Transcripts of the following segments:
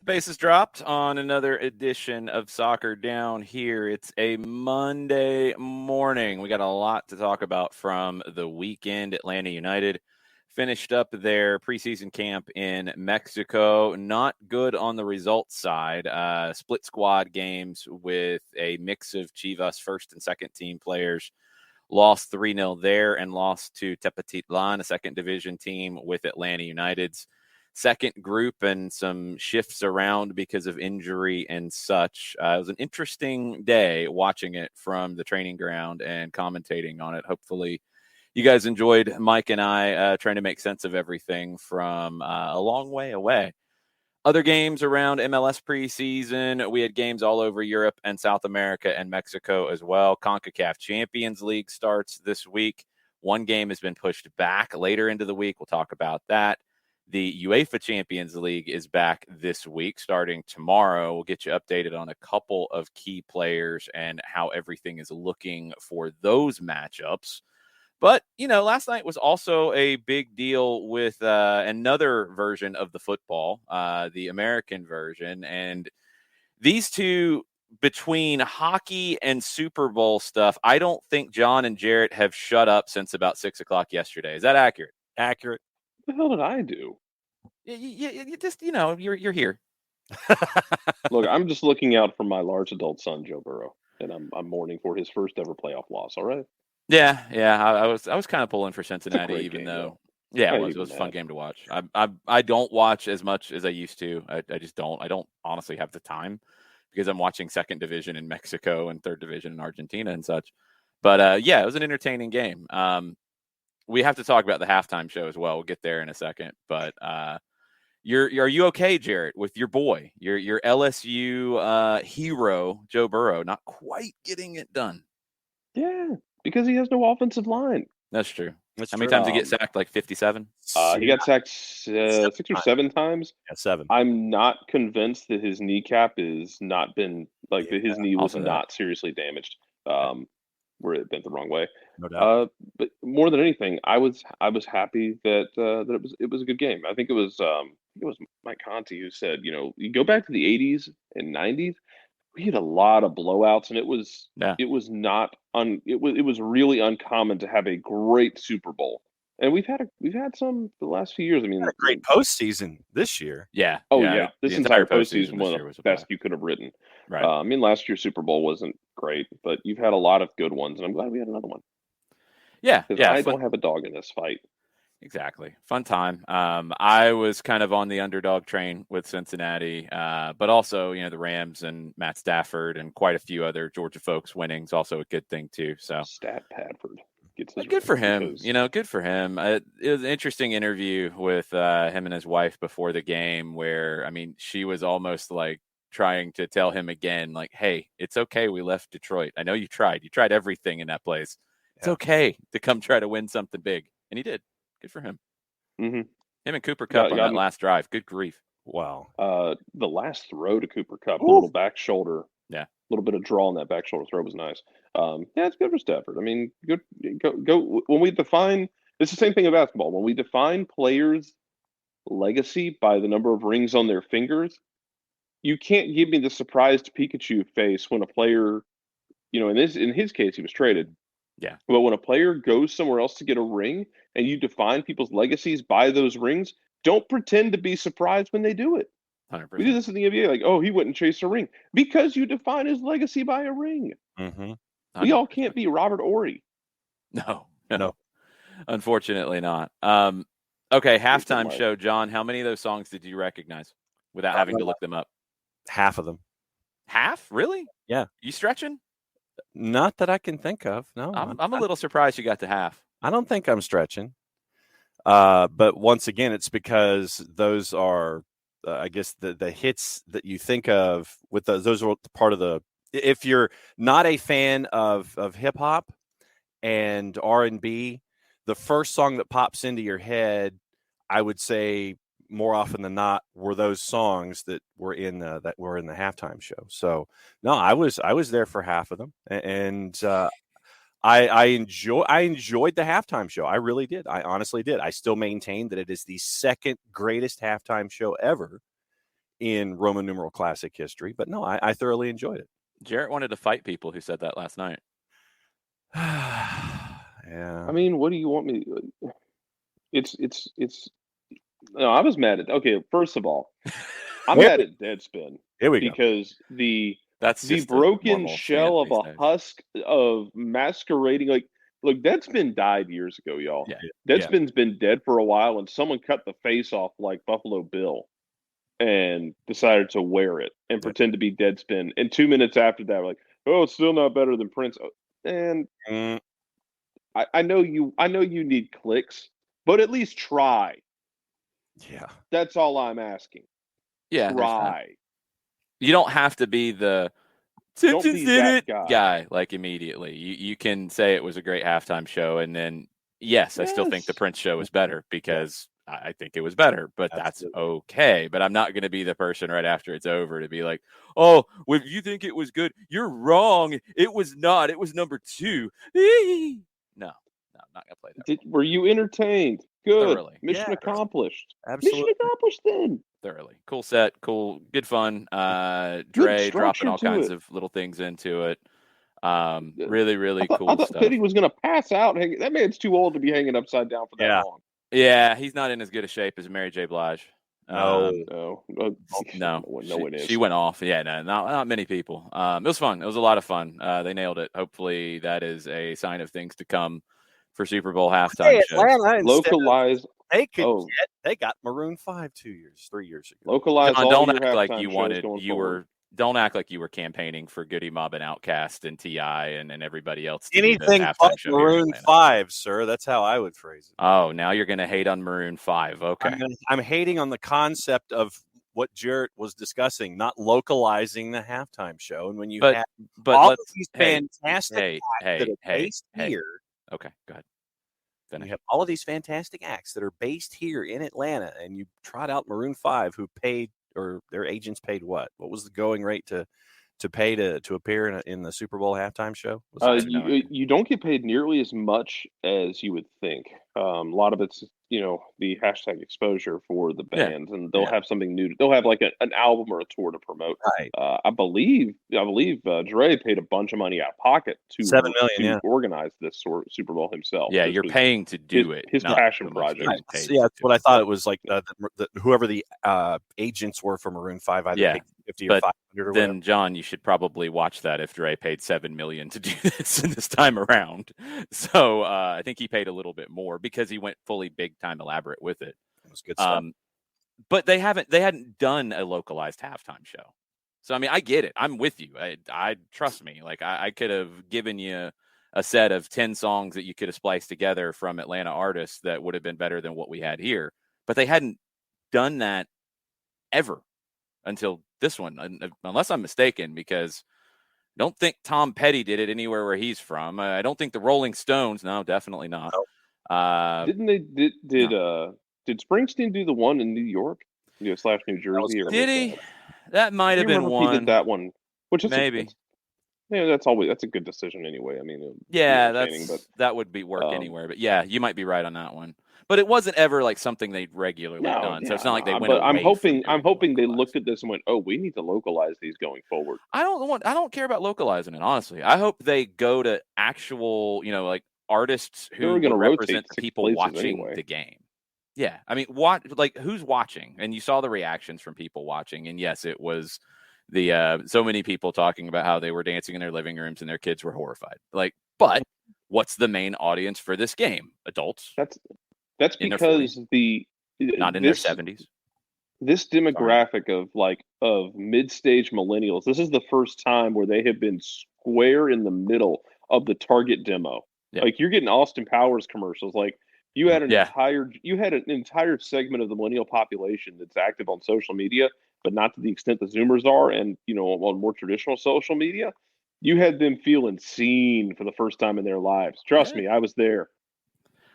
Bases dropped on another edition of Soccer Down here. It's a Monday morning. We got a lot to talk about from the weekend. Atlanta United finished up their preseason camp in Mexico. Not good on the results side. Split squad games with a mix of Chivas first and second team players. Lost 3-0 there and lost to Tepatitlan, a second division team with Atlanta United's second group, and some shifts around because of injury and such. It was an interesting day watching it from the training ground and commentating on it. Hopefully you guys enjoyed Mike and I trying to make sense of everything from a long way away. Other games around MLS preseason, we had games all over Europe and South America and Mexico as well. CONCACAF Champions League starts this week. One game has been pushed back later into the week. We'll talk about that. The UEFA Champions League is back this week, starting tomorrow. We'll get you updated on a couple of key players and how everything is looking for those matchups. But, last night was also a big deal with another version of the football, the American version. And these two, between hockey and Super Bowl stuff, I don't think John and Jarrett have shut up since about 6 o'clock yesterday. Is that accurate? Accurate. What the hell did I do? You just, you're here. Look, I'm just looking out for my large adult son, Joe Burrow, and I'm mourning for his first ever playoff loss. All right. Yeah. I was kind of pulling for Cincinnati, even game, though, though. it was a fun game to watch. I don't watch as much as I used to. I just don't. I don't honestly have the time because I'm watching second division in Mexico and third division in Argentina and such. But it was an entertaining game. We have to talk about the halftime show as well. We'll get there in a second. But are you okay, Jarrett, with your boy, your LSU hero, Joe Burrow, not quite getting it done? Yeah, because he has no offensive line. That's true. How many times did he get sacked? Like 57? He got sacked 6 or 7 times. Yeah, 7. I'm not convinced that his kneecap is not been his knee was not seriously damaged. Where it bent the wrong way. No doubt. But more than anything, I was happy that it was a good game. I think it was Mike Conti who said, you go back to the 80s and 90s, we had a lot of blowouts, and it was really uncommon to have a great Super Bowl. And we've had some the last few years. I mean, a great postseason this year. Yeah. This entire postseason was the best you could have written. Right. I mean, last year's Super Bowl wasn't great, but you've had a lot of good ones, and I'm glad we had another one. Yeah. I don't have a dog in this fight. Exactly. Fun time. I was kind of on the underdog train with Cincinnati, but also, the Rams and Matt Stafford and quite a few other Georgia folks winning is also a good thing too. So Stat Padford. Good for him. Good for him. It was an interesting interview with him and his wife before the game where, she was almost like trying to tell him again, like, hey, it's okay. We left Detroit. I know you tried. You tried everything in that place. It's okay to come try to win something big. And he did. Good for him. Mm-hmm. Him and Cooper Kupp on that last drive. Good grief. Wow. The last throw to Cooper Kupp, the little back shoulder. Yeah. A little bit of draw on that back shoulder throw was nice. It's good for Stafford. Go. When we define, it's the same thing in basketball. When we define players' legacy by the number of rings on their fingers, you can't give me the surprised Pikachu face when a player, in his case, he was traded. Yeah. But when a player goes somewhere else to get a ring and you define people's legacies by those rings, don't pretend to be surprised when they do it. 100%. We do this in the NBA, like, he wouldn't chase a ring because you define his legacy by a ring. Mm-hmm. We all can't be Robert Ory. No. Unfortunately not. Okay, halftime show, John. How many of those songs did you recognize without having to look them up? Half of them. Half? Really? Yeah. You stretching? Not that I can think of. No. I'm a little surprised you got to half. I don't think I'm stretching. But once again, it's because those are, I guess, the hits that you think of with those are part of the if you're not a fan of hip hop and R&B, the first song that pops into your head, I would say more often than not, were those songs that were in the halftime show. So no, I was there for half of them, and I enjoyed the halftime show. I really did. I honestly did. I still maintain that it is the second greatest halftime show ever in Roman numeral classic history. But no, I thoroughly enjoyed it. Jarrett wanted to fight people who said that last night. Yeah. I mean, what do you want me? It's. No, I was mad at. Okay, first of all, I'm mad at Deadspin. Here we go. Because That's the just a broken normal shell chant of a these days. husk of masquerading. Like, look, Deadspin died years ago, y'all. Yeah. Deadspin's been dead for a while, and someone cut the face off like Buffalo Bill and decided to wear it and pretend to be Deadspin. And 2 minutes after that, we're like, oh, it's still not better than Prince. And I know you need clicks, but at least try. Yeah. That's all I'm asking. Yeah. Try. You don't have to be the Simpsons did it guy like immediately. You can say it was a great halftime show, and then yes, I still think the Prince show is better because I think it was better, but that's okay. But I'm not going to be the person right after it's over to be like, oh, well, if you think it was good, you're wrong. It was not. It was number 2. No, I'm not going to play that. Were you entertained? Good. Thoroughly. Mission accomplished. Absolutely. Mission accomplished then. Thoroughly. Cool set. Cool. Good fun. Dre dropping all kinds of little things into it. Really, really cool I thought stuff. Fitty was going to pass out. That man's too old to be hanging upside down for that long. Yeah, he's not in as good a shape as Mary J. Blige. No one is. She went off. Yeah, no, not many people. It was fun. It was a lot of fun. They nailed it. Hopefully, that is a sign of things to come for Super Bowl halftime shows. Atlanta, localized. They got Maroon 5 3 years ago. Localized. John, all don't your act like halftime you shows wanted. going You forward. don't act like you were campaigning for Goody Mob and Outkast and T.I. and everybody else. Anything but Maroon 5, sir. That's how I would phrase it. Oh, now you're going to hate on Maroon 5. Okay. I'm hating on the concept of what Jarrett was discussing, not localizing the halftime show. And when you have all of these fantastic acts that are based here. Okay, go ahead. You have all of these fantastic acts that are based here in Atlanta, and you trot out Maroon 5, who paid, or their agents paid what? What was the going rate to pay to appear in the Super Bowl halftime show? You don't get paid nearly as much as you would think. A lot of it's the hashtag exposure for the bands, and they'll have something new. They'll have like an album or a tour to promote. Right. I believe Dre paid a bunch of money out of pocket to $7 million, to organize this Super Bowl himself. Yeah, you're paying to do it. His passion project. Right. Yeah, that's what I thought it was like. Whoever the agents were for Maroon 5, either paid 50 or 500 or then whatever. John, you should probably watch that if Dre paid $7 million to do this time around. So I think he paid a little bit more because he went fully big time elaborate with it. It was good stuff. But they hadn't done a localized halftime show. So I mean, I get it. I'm with you. I trust me. Like I could have given you a set of 10 songs that you could have spliced together from Atlanta artists that would have been better than what we had here. But they hadn't done that ever until this one, unless I'm mistaken, because I don't think Tom Petty did it anywhere where he's from. I don't think the Rolling Stones. No, definitely not. Didn't they? Did Springsteen do the one in New York? / New Jersey? Did he? That might have been one. He did that one, which is maybe. That's a good decision anyway. I mean, that would be work anywhere. But yeah, you might be right on that one. But it wasn't ever like something they'd regularly done. So it's not like they went. But I'm hoping they looked at this and went, "Oh, we need to localize these going forward." I don't care about localizing it, honestly. I hope they go to actual, like artists who represent the people watching the game. Yeah, I mean, who's watching? And you saw the reactions from people watching, and yes, it was so many people talking about how they were dancing in their living rooms and their kids were horrified. But what's the main audience for this game? Adults. That's because not in their 70s. This demographic of mid-stage millennials. This is the first time where they have been square in the middle of the target demo. Yeah. Like you're getting Austin Powers commercials. Like you had an entire segment of the millennial population that's active on social media but not to the extent the Zoomers are. And, on more traditional social media, you had them feeling seen for the first time in their lives. Trust me, I was there.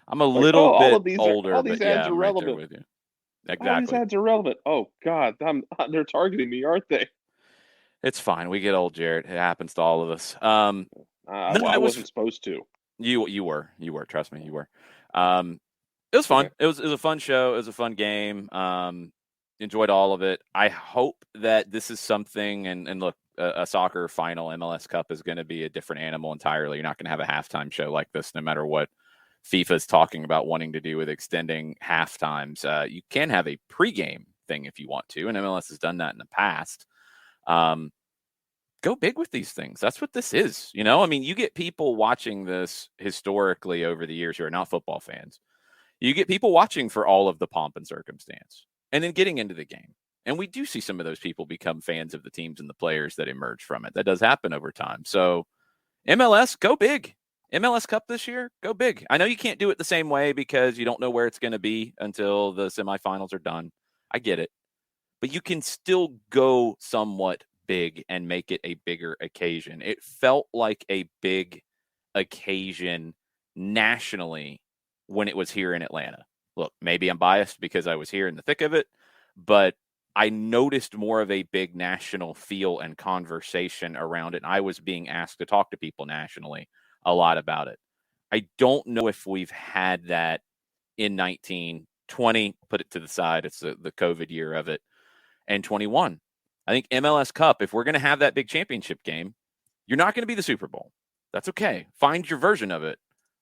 I'm a Like, little all bit of these older, these but ads yeah, are I'm right there relevant. with you. All these Exactly. ads are relevant. Oh God, they're targeting me, aren't they? It's fine. We get old, Jarrett. It happens to all of us. I wasn't supposed to. You were. Trust me, you were. It was fun. Okay. It was a fun show. It was a fun game. Enjoyed all of it. I hope that this is something. And look, a soccer final MLS Cup is going to be a different animal entirely. You're not going to have a halftime show like this, no matter what FIFA is talking about wanting to do with extending half times. You can have a pregame thing if you want to, and MLS has done that in the past. Go big with these things. That's what this is. I mean, you get people watching this historically over the years who are not football fans. You get people watching for all of the pomp and circumstance and then getting into the game. And we do see some of those people become fans of the teams and the players that emerge from it. That does happen over time. So MLS, go big. MLS Cup this year, go big. I know you can't do it the same way because you don't know where it's going to be until the semifinals are done. I get it. But you can still go somewhat big and make it a bigger occasion. It felt like a big occasion nationally when it was here in Atlanta. Look, maybe I'm biased because I was here in the thick of it, but I noticed more of a big national feel and conversation around it. And I was being asked to talk to people nationally a lot about it. I don't know if we've had that in 1920, put it to the side. It's the COVID year of it. And 21. I think MLS Cup, if we're going to have that big championship game, you're not going to be the Super Bowl. That's okay. Find your version of it.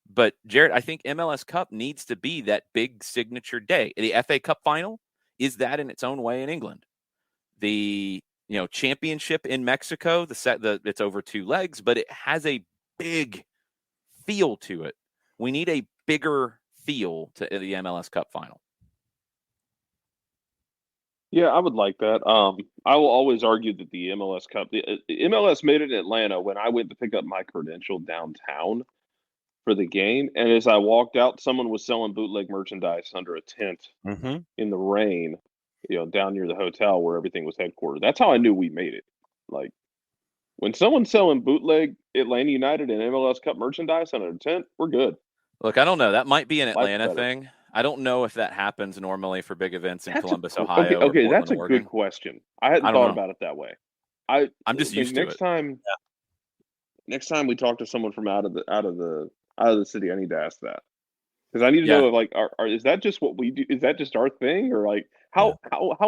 But, Jarrett, I think MLS Cup needs to be that big signature day. The FA Cup final is that in its own way in England. The championship in Mexico, it's over 2 legs, but it has a big feel to it. We need a bigger feel to the MLS Cup final. Yeah, I would like that. I will always argue that the MLS Cup, the MLS made it in Atlanta when I went to pick up my credential downtown for the game, and as I walked out, someone was selling bootleg merchandise under a tent in the rain, down near the hotel where everything was headquartered. That's how I knew we made it. Like, when someone's selling bootleg Atlanta United and MLS Cup merchandise under a tent, we're good. Look, I don't know. That might be an Life's Atlanta better. thing. I don't know if that happens normally for big events in Columbus, Ohio, Okay, or Portland, that's a Oregon. good question. I hadn't thought about it that way. I'm just used to it. Next time we talk to someone from out of the city, I need to ask that, because I need to know if is that just what we do? Is that just our thing, or like how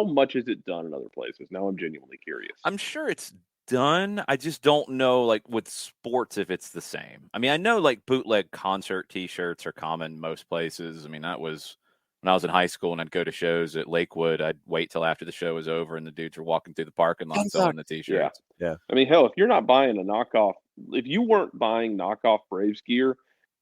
much is it done in other places? Now I'm genuinely curious. I'm sure it's done. I just don't know, like with sports, if it's the same. I mean, I know like bootleg concert T-shirts are common most places. I mean, that was when I was in high school and I'd go to shows at Lakewood. I'd wait till after the show was over and the dudes were walking through the parking lot selling the T-shirts. Yeah. I mean, hell, if you're not buying a knockoff, if you weren't buying knockoff Braves gear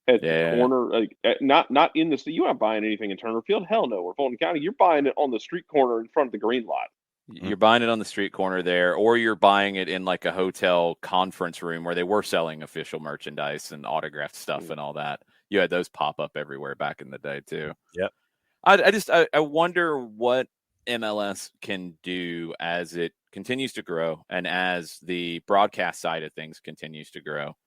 at the corner, like not in the city, you're not buying anything in Turner Field. Hell no, or Fulton County. You're buying it on the street corner in front of the green lot. You're buying it on the street corner there, or you're buying it in like a hotel conference room where they were selling official merchandise and autographed stuff and all that. You had those pop up everywhere back in the day too. Yep. I wonder what MLS can do as it continues to grow and as the broadcast side of things continues to grow,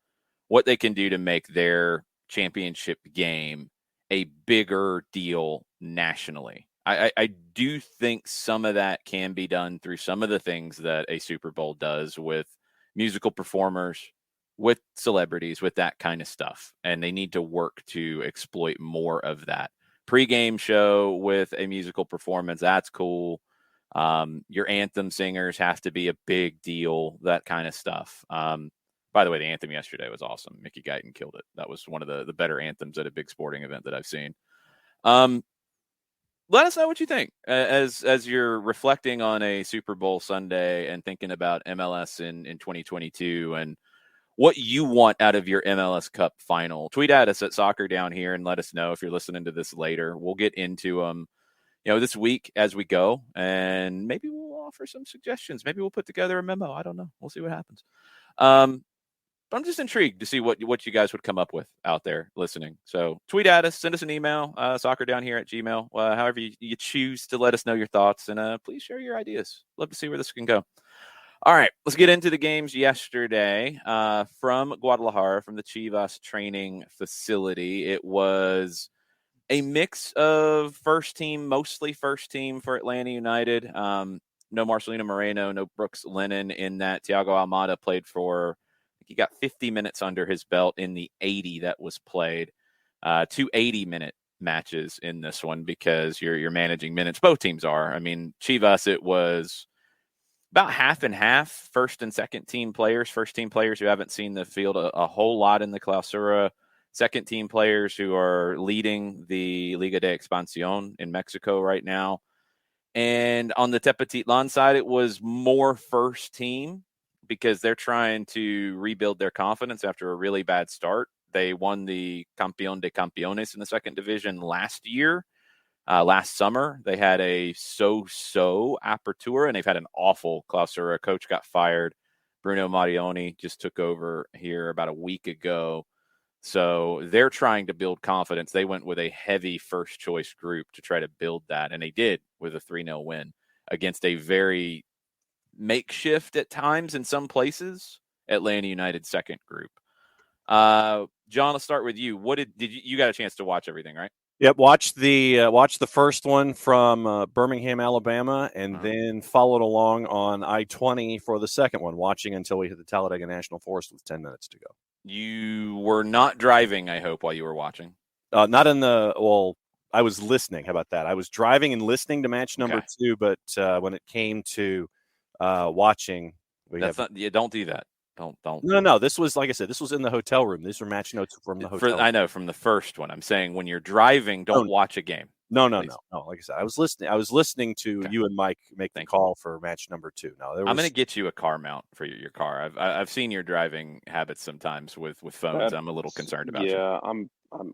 what they can do to make their championship game a bigger deal nationally. I do think some of that can be done through some of the things that a Super Bowl does with musical performers, with celebrities, with that kind of stuff. And they need to work to exploit more of that. Pre-game show with a musical performance, that's cool. Your anthem singers have to be a big deal, that kind of stuff. By the way, the anthem yesterday was awesome. Mickey Guyton killed it. That was one of the better anthems at a big sporting event that I've seen. Let us know what you think as you're reflecting on a Super Bowl Sunday and thinking about MLS in 2022 and what you want out of your MLS Cup final. Tweet at us at Soccer Down Here and let us know if you're listening to this later. We'll get into them, this week as we go, and maybe we'll offer some suggestions. Maybe we'll put together a memo. I don't know. We'll see what happens. I'm just intrigued to see what you guys would come up with out there listening. So tweet at us, send us an email, soccerdownhere@gmail, however you choose to let us know your thoughts, and please share your ideas. Love to see where this can go. All right, let's get into the games yesterday from Guadalajara, from the Chivas training facility. It was a mix of first team, mostly first team for Atlanta United. No Marcelino Moreno, no Brooks Lennon in that. Thiago Almada played for, I think he got 50 minutes under his belt in the 80 that was played. 2 80-minute matches in this one because you're managing minutes. Both teams are. I mean, Chivas, it was about half and half, first and second team players. First team players who haven't seen the field a whole lot in the Clausura. Second team players who are leading the Liga de Expansión in Mexico right now. And on the Tepetitlan side, it was more first team because they're trying to rebuild their confidence after a really bad start. They won the Campeón de Campeones in the second division last year. Last summer, they had a so-so apertura, and they've had an awful Clausura. Coach got fired. Bruno Marioni just took over here about a week ago. So they're trying to build confidence. They went with a heavy first-choice group to try to build that, and they did with a 3-0 win against a very makeshift at times in some places Atlanta United second group. John, let's start with you. What did you got a chance to watch everything, right? Yep, watched the first one from Birmingham, Alabama, and then followed along on I-20 for the second one, watching until we hit the Talladega National Forest with 10 minutes to go. You were not driving, I hope, while you were watching. Not in the I was listening. How about that? I was driving and listening to match number 2, but when it came to watching, don't do that. Don't. No. This was, like I said, this was in the hotel room. These were match notes from the hotel room. I know, from the first one. I'm saying when you're driving, don't watch a game. No. Like I said, I was listening to you and Mike make the call for match number 2. I'm going to get you a car mount for your car. I've seen your driving habits sometimes with phones. I'm a little concerned about you. Yeah,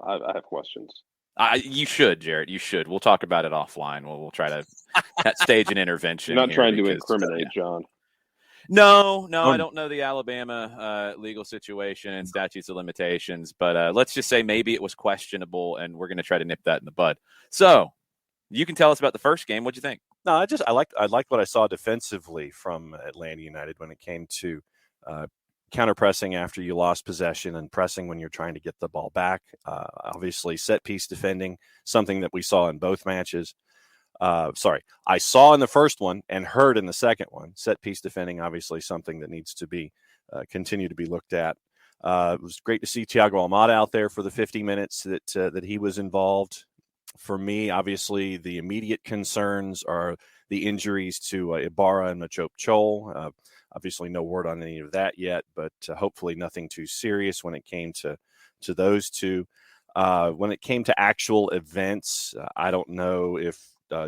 I have questions. You should, Jarrett. You should. We'll talk about it offline. We'll try to stage an intervention. You're not trying to incriminate John. No, I don't know the Alabama legal situation and statutes of limitations, but let's just say maybe it was questionable, and we're going to try to nip that in the bud. So, you can tell us about the first game. What'd you think? No, I liked what I saw defensively from Atlanta United when it came to counter pressing after you lost possession and pressing when you're trying to get the ball back. Obviously, set piece defending, something that we saw in both matches. I saw in the first one and heard in the second one. Set piece defending, obviously, something that needs to be continue to be looked at. It was great to see Thiago Almada out there for the 50 minutes that he was involved. For me, obviously, the immediate concerns are the injuries to Ibarra and Machop Chol. Obviously, no word on any of that yet, but hopefully nothing too serious when it came to those two. When it came to actual events, I don't know if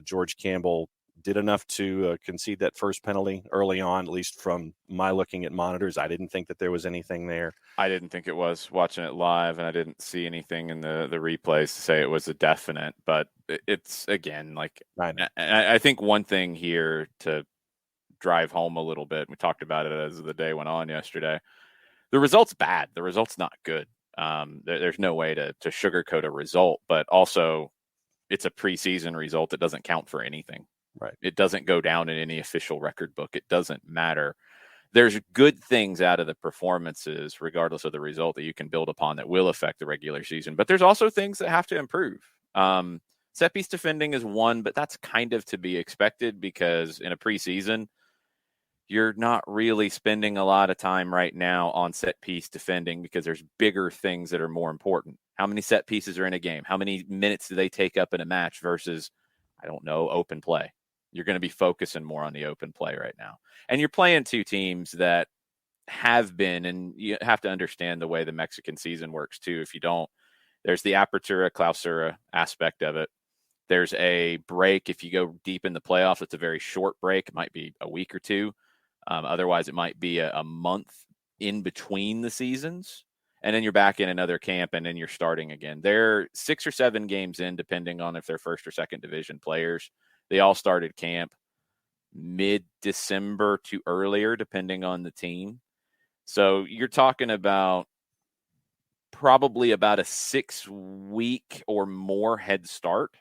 George Campbell did enough to concede that first penalty early on, at least from my looking at monitors. I didn't think that there was anything there. I didn't think it was watching it live, and I didn't see anything in the replays to say it was a definite, but it's, again, like, I think one thing here to drive home a little bit, we talked about it as the day went on yesterday, the result's bad. The result's not good. There's no way to sugarcoat a result, but also it's a preseason result. It doesn't count for anything. Right. It doesn't go down in any official record book. It doesn't matter. There's good things out of the performances, regardless of the result, that you can build upon that will affect the regular season. But there's also things that have to improve. Set piece defending is one, but that's kind of to be expected because in a preseason, you're not really spending a lot of time right now on set piece defending because there's bigger things that are more important. How many set pieces are in a game? How many minutes do they take up in a match versus, I don't know, open play? You're going to be focusing more on the open play right now. And you're playing two teams that have been, and you have to understand the way the Mexican season works too. If you don't, there's the Apertura Clausura aspect of it. There's a break. If you go deep in the playoffs, it's a very short break. It might be a week or two. Otherwise, it might be a month in between the seasons. And then you're back in another camp, and then you're starting again. They're 6 or 7 games in, depending on if they're first or second division players. They all started camp mid-December to earlier, depending on the team. So you're talking about probably about a 6-week or more head start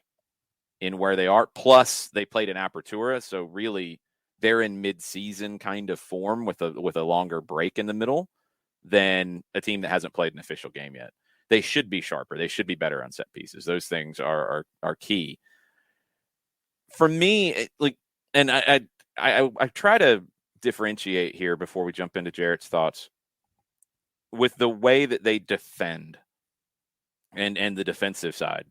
in where they are. Plus, they played in Apertura, so really they're in mid-season kind of form with a longer break in the middle than a team that hasn't played an official game yet. They should be sharper. They should be better on set pieces. Those things are key. For me, and I try to differentiate here before we jump into Jarrett's thoughts with the way that they defend and the defensive side.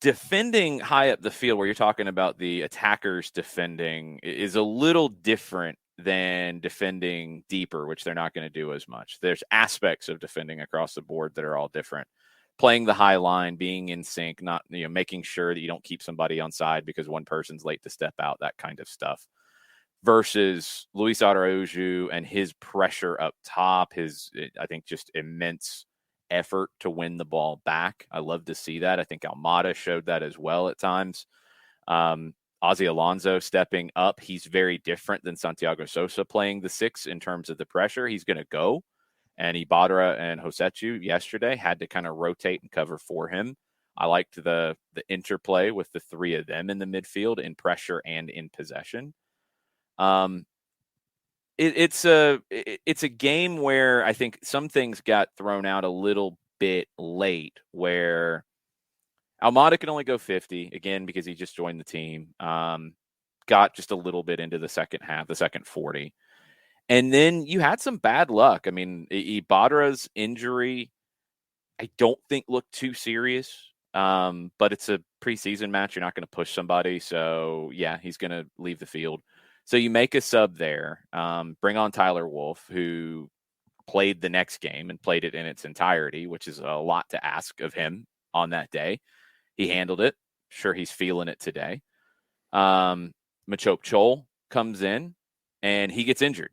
Defending high up the field, where you're talking about the attackers defending, is a little different than defending deeper, which they're not going to do as much. There's aspects of defending across the board that are all different. Playing the high line, being in sync, not making sure that you don't keep somebody on side because one person's late to step out, that kind of stuff. Versus Luis Araujo and his pressure up top, I think just immense effort to win the ball back. I love to see that. I think Almada showed that as well at times. Ozzy Alonso stepping up. He's very different than Santiago Sosa playing the 6 in terms of the pressure. He's going to go. And Ibarra and Josechu yesterday had to kind of rotate and cover for him. I liked the interplay with the 3 of them in the midfield in pressure and in possession. It's a game where I think some things got thrown out a little bit late, where Almada can only go 50 again because he just joined the team. Got just a little bit into the second half, the second 40. And then you had some bad luck. I mean, Ibarra's injury, I don't think looked too serious. But it's a preseason match. You're not going to push somebody. So, yeah, he's going to leave the field. So you make a sub there, bring on Tyler Wolff, who played the next game and played it in its entirety, which is a lot to ask of him on that day. He handled it. Sure, he's feeling it today. Machop Chol comes in and he gets injured.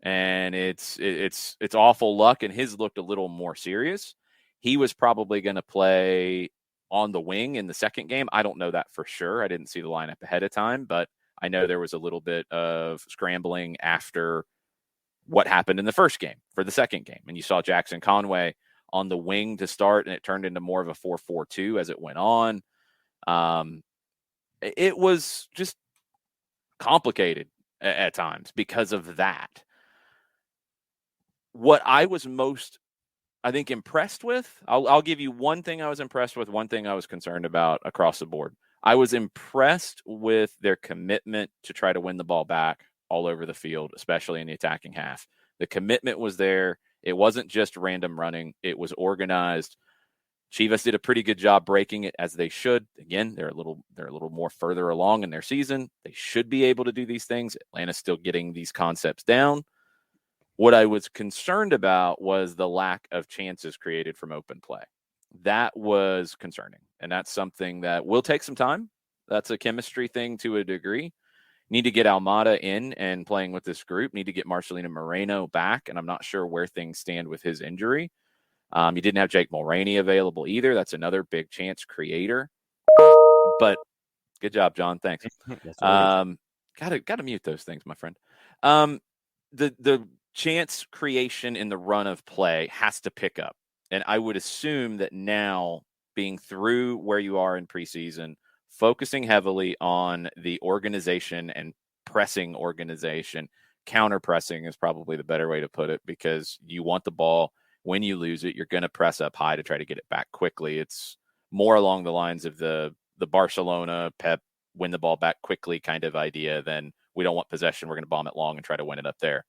And it's awful luck, and his looked a little more serious. He was probably going to play on the wing in the second game. I don't know that for sure. I didn't see the lineup ahead of time, but I know there was a little bit of scrambling after what happened in the first game for the second game. And you saw Jackson Conway on the wing to start, and it turned into more of a 4-4-2 as it went on. It was just complicated at times because of that. What I was most, I think, impressed with, I'll give you one thing I was impressed with, one thing I was concerned about across the board. I was impressed with their commitment to try to win the ball back all over the field, especially in the attacking half. The commitment was there. It wasn't just random running. It was organized. Chivas did a pretty good job breaking it, as they should. Again, they're a little more further along in their season. They should be able to do these things. Atlanta's still getting these concepts down. What I was concerned about was the lack of chances created from open play. That was concerning. And that's something that will take some time. That's a chemistry thing to a degree. Need to get Almada in and playing with this group. Need to get Marcelino Moreno back. And I'm not sure where things stand with his injury. You didn't have Jake Mulroney available either. That's another big chance creator. But good job, John. Thanks. Gotta mute those things, my friend. The chance creation in the run of play has to pick up. And I would assume that now, being through where you are in preseason, focusing heavily on the organization and pressing organization, counter pressing is probably the better way to put it, because you want the ball. When you lose it, you're going to press up high to try to get it back quickly. It's more along the lines of the Barcelona Pep win the ball back quickly kind of idea than we don't want possession. We're going to bomb it long and try to win it up there.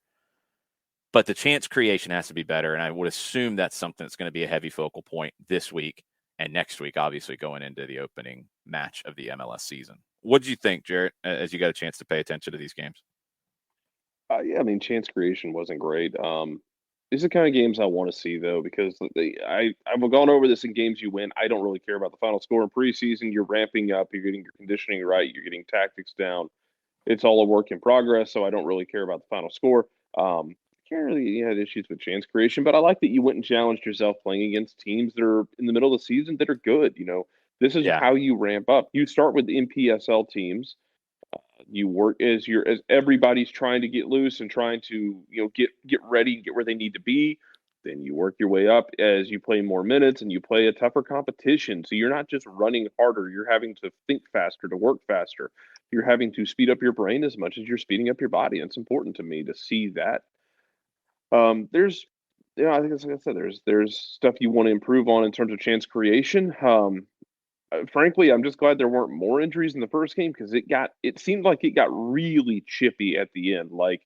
But the chance creation has to be better, and I would assume that's something that's going to be a heavy focal point this week and next week, obviously going into the opening match of the MLS season. What did you think, Jarrett, as you got a chance to pay attention to these games? Yeah, I mean, chance creation wasn't great. These are the kind of games I want to see, though, because I've gone over this in games you win. I don't really care about the final score in preseason. You're ramping up. You're getting your conditioning right. You're getting tactics down. It's all a work in progress, so I don't really care about the final score. Can't really had issues with chance creation, but I like that you went and challenged yourself playing against teams that are in the middle of the season that are good. This is how you ramp up. You start with NPSL teams You work as everybody's trying to get loose and trying to get ready and get where they need to be. Then you work your way up as you play more minutes and you play a tougher competition. So you're not just running harder; you're having to think faster, to work faster. You're having to speed up your brain as much as you're speeding up your body. And it's important to me to see that. There's, I think, like I said, there's stuff you want to improve on in terms of chance creation. Frankly, I'm just glad there weren't more injuries in the first game because it seemed like it got really chippy at the end, like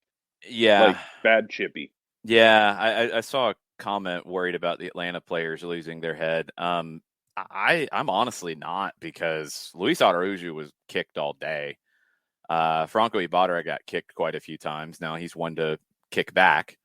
Yeah. bad chippy. Yeah. I saw a comment worried about the Atlanta players losing their head. I'm honestly not, because Luis Araujo was kicked all day. Franco Ibarra got kicked quite a few times. Now he's one to kick back.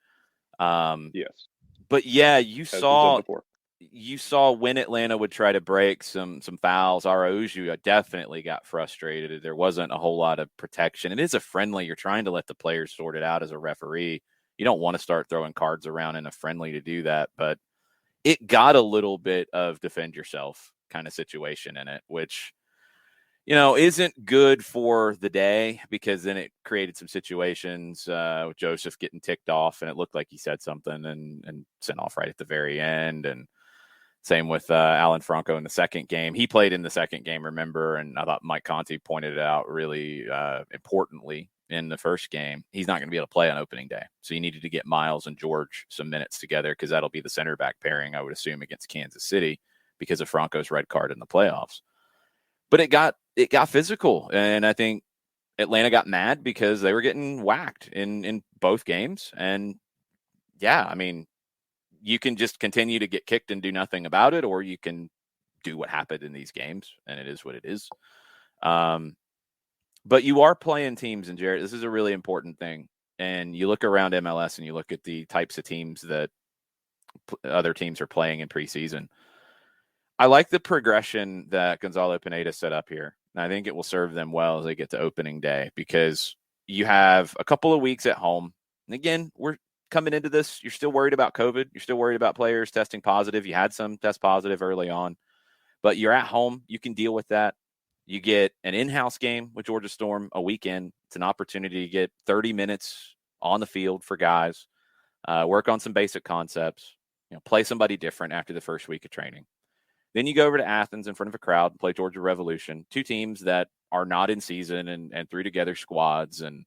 Yes, But yeah, as we said before. you saw when Atlanta would try to break some fouls, Araujo definitely got frustrated. There wasn't a whole lot of protection. It is a friendly. You're trying to let the players sort it out as a referee. You don't want to start throwing cards around in a friendly to do that, but it got a little bit of defend yourself kind of situation in it, which isn't good for the day, because then it created some situations with Joseph getting ticked off, and it looked like he said something and sent off right at the very end. And same with Alan Franco in the second game. He played in the second game, remember, and I thought Mike Conti pointed it out really importantly in the first game. He's not going to be able to play on opening day. So you needed to get Miles and George some minutes together, because that'll be the center back pairing, I would assume, against Kansas City because of Franco's red card in the playoffs. But it got physical, and I think Atlanta got mad because they were getting whacked in both games. And yeah, I mean, you can just continue to get kicked and do nothing about it, or you can do what happened in these games, and it is what it is. But you are playing teams, and Jared, this is a really important thing. And you look around MLS and you look at the types of teams that other teams are playing in preseason. I like the progression that Gonzalo Pineda set up here. And I think it will serve them well as they get to opening day, because you have a couple of weeks at home. And again, we're coming into this. You're still worried about COVID. You're still worried about players testing positive. You had some test positive early on, but you're at home. You can deal with that. You get an in-house game with Georgia Storm a weekend. It's an opportunity to get 30 minutes on the field for guys, work on some basic concepts, play somebody different after the first week of training. Then you go over to Athens in front of a crowd and play Georgia Revolution, two teams that are not in season and threw together squads and,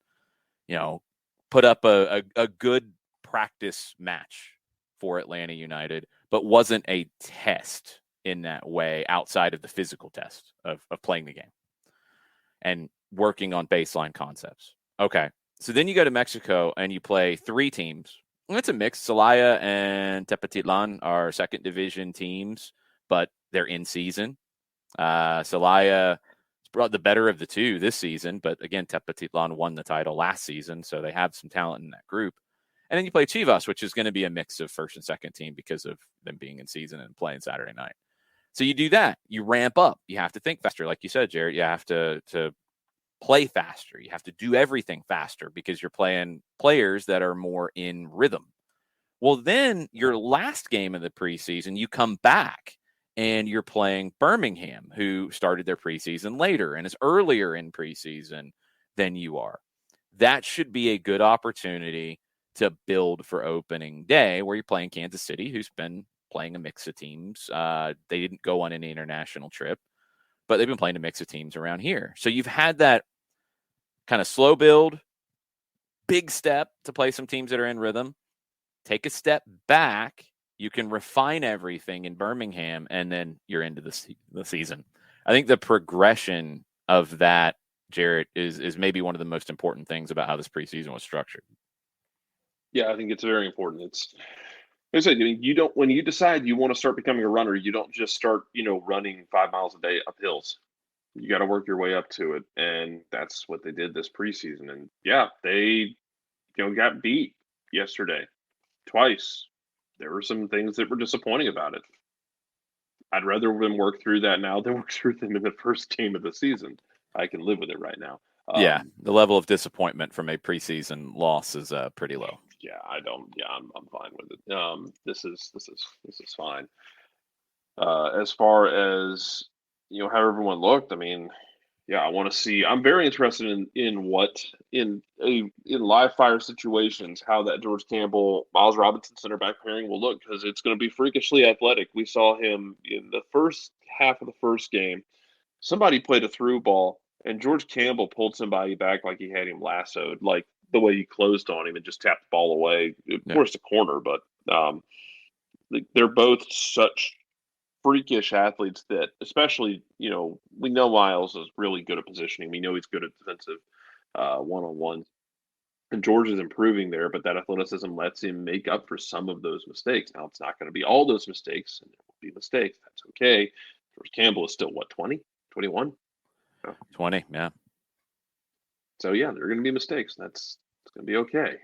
put up a good practice match for Atlanta United, but wasn't a test in that way outside of the physical test of playing the game and working on baseline concepts. Okay. So then you go to Mexico and you play three teams. It's a mix. Celaya and Tepatitlan are second division teams, but they're in season. Celaya brought the better of the two this season, but again, Tepatitlan won the title last season, so they have some talent in that group. And then you play Chivas, which is going to be a mix of first and second team because of them being in season and playing Saturday night. So you do that. You ramp up. You have to think faster. Like you said, Jared, you have to play faster. You have to do everything faster because you're playing players that are more in rhythm. Well, then your last game of the preseason, you come back and you're playing Birmingham, who started their preseason later and is earlier in preseason than you are. That should be a good opportunity to build for opening day, where you're playing Kansas City, who's been playing a mix of teams. They didn't go on any international trip, but they've been playing a mix of teams around here. So you've had that kind of slow build, big step to play some teams that are in rhythm. Take a step back. You can refine everything in Birmingham, and then you're into the season. I think the progression of that, Jarrett, is maybe one of the most important things about how this preseason was structured. Yeah, I think it's very important. It's like I said, you don't, when you decide you want to start becoming a runner, you don't just start, running 5 miles a day up hills. You got to work your way up to it, and that's what they did this preseason. And yeah, they, got beat yesterday twice. There were some things that were disappointing about it. I'd rather them work through that now than work through them in the first game of the season. I can live with it right now. Yeah, the level of disappointment from a preseason loss is pretty low. Yeah, I don't. Yeah, I'm fine with it. This is fine. As far as how everyone looked, I mean, Yeah, I want to see. I'm very interested in live fire situations how that George Campbell Miles Robinson center back pairing will look, because it's going to be freakishly athletic. We saw him in the first half of the first game. Somebody played a through ball, and George Campbell pulled somebody back like he had him lassoed, like the way he closed on him and just tapped the ball away. Of course, the corner, but they're both such freakish athletes that, especially, we know Miles is really good at positioning. We know he's good at defensive one-on-ones. And George is improving there, but that athleticism lets him make up for some of those mistakes. Now, it's not going to be all those mistakes, and there will be mistakes. That's okay. George Campbell is still, what, 20, 21? 20, yeah. So, yeah, there are going to be mistakes. It's going to be okay.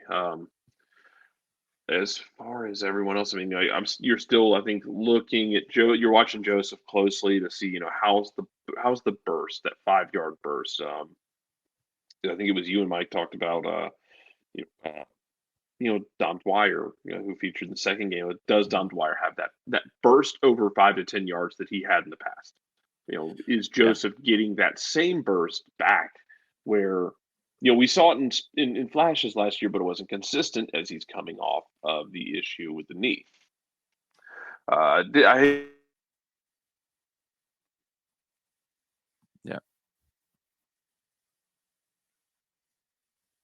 As far as everyone else, I mean, you're still, I think, looking at Joe. You're watching Joseph closely to see, how's the burst, that 5-yard burst. I think it was you and Mike talked about, Dom Dwyer, who featured in the second game. Does Dom Dwyer have that burst over 5 to 10 yards that he had in the past? Is Joseph getting that same burst back where, we saw it in flashes last year, but it wasn't consistent as he's coming off of the issue with the knee.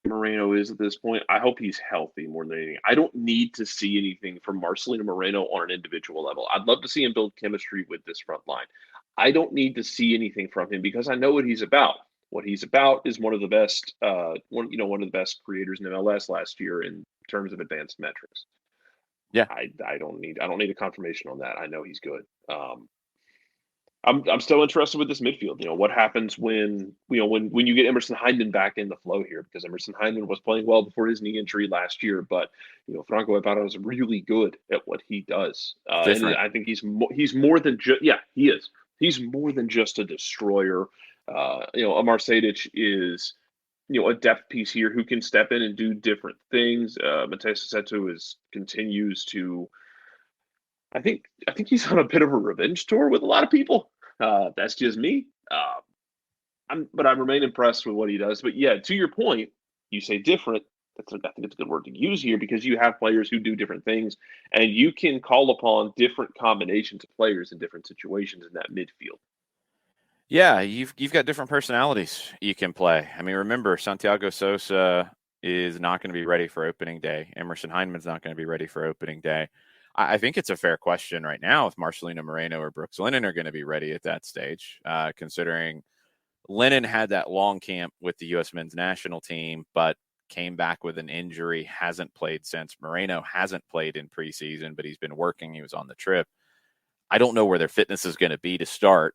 Moreno is at this point. I hope he's healthy more than anything. I don't need to see anything from Marcelino Moreno on an individual level. I'd love to see him build chemistry with this front line. I don't need to see anything from him because I know what he's about. What he's about is one of the best, one of the best creators in MLS last year in terms of advanced metrics. Yeah, I don't need a confirmation on that. I know he's good. I'm still interested with this midfield. What happens when you get Emerson Hyndman back in the flow here, because Emerson Hyndman was playing well before his knee injury last year, but Franco Ibarra is really good at what he does, and I think he's more than just he is. He's more than just a destroyer. Amar Sejdic is a depth piece here who can step in and do different things. Mateus Seto continues to. I think he's on a bit of a revenge tour with a lot of people. That's just me. I remain impressed with what he does. But yeah, to your point, you say different. I think it's a good word to use here, because you have players who do different things, and you can call upon different combinations of players in different situations in that midfield. Yeah, you've got different personalities you can play. I mean, remember, Santiago Sosa is not going to be ready for opening day. Emerson Hyndman's not going to be ready for opening day. I think it's a fair question right now if Marcelino Moreno or Brooks Lennon are going to be ready at that stage, considering Lennon had that long camp with the U.S. men's national team, but came back with an injury, hasn't played since. Moreno hasn't played in preseason, but he's been working. He was on the trip. I don't know where their fitness is going to be to start.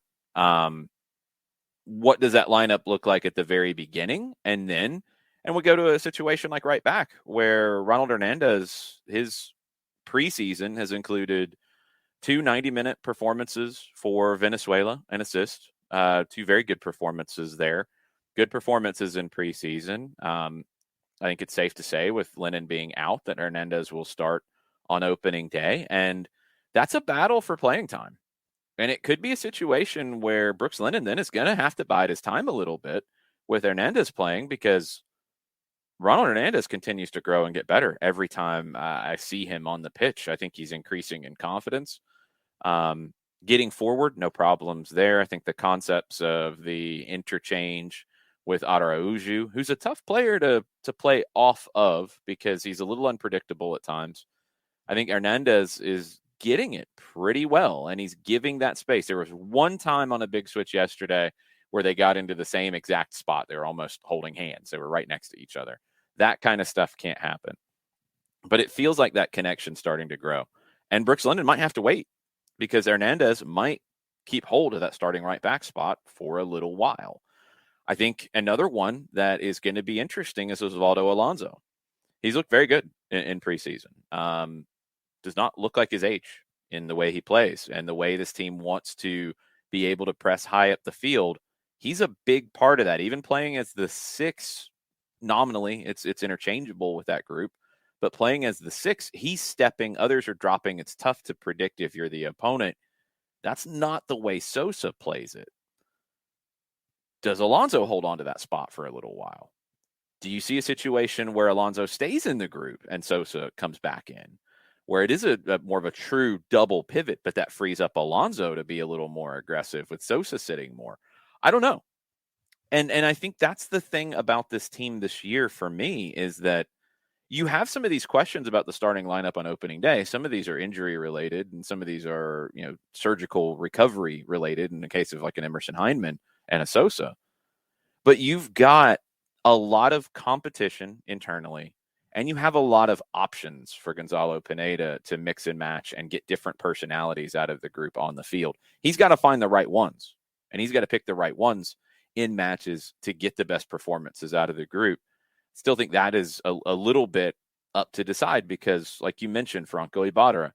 What does that lineup look like at the very beginning? And we go to a situation like right back where Ronald Hernandez, his preseason has included 2 90-minute performances for Venezuela, an assist, 2 very good performances there, good performances in preseason. I think it's safe to say, with Lennon being out, that Hernandez will start on opening day, and that's a battle for playing time. And it could be a situation where Brooks Lennon then is going to have to bide his time a little bit with Hernandez playing, because Ronald Hernandez continues to grow and get better every time I see him on the pitch. I think he's increasing in confidence. Getting forward, no problems there. I think the concepts of the interchange with Araujo, who's a tough player to play off of because he's a little unpredictable at times. I think Hernandez is getting it pretty well, and he's giving that space. There was one time on a big switch yesterday where they got into the same exact spot. They were almost holding hands. They were right next to each other. That kind of stuff can't happen. But it feels like that connection's starting to grow. And Brooks Lennon might have to wait, because Hernandez might keep hold of that starting right back spot for a little while. I think another one that is going to be interesting is Osvaldo Alonso. He's looked very good in preseason. Does not look like his age in the way he plays and the way this team wants to be able to press high up the field. He's a big part of that. Even playing as the 6, nominally, it's interchangeable with that group. But playing as the 6, he's stepping, others are dropping. It's tough to predict if you're the opponent. That's not the way Sosa plays it. Does Alonso hold on to that spot for a little while? Do you see a situation where Alonso stays in the group and Sosa comes back in, where it is a more of a true double pivot, but that frees up Alonso to be a little more aggressive with Sosa sitting more? I don't know. And I think that's the thing about this team this year for me is that you have some of these questions about the starting lineup on opening day. Some of these are injury related, and some of these are, surgical recovery related in the case of like an Emerson Hyndman and a Sosa. But you've got a lot of competition internally, and you have a lot of options for Gonzalo Pineda to mix and match and get different personalities out of the group on the field. He's got to find the right ones, and he's got to pick the right ones in matches to get the best performances out of the group. Still think that is a little bit up to decide because, like you mentioned, Franco Ibarra,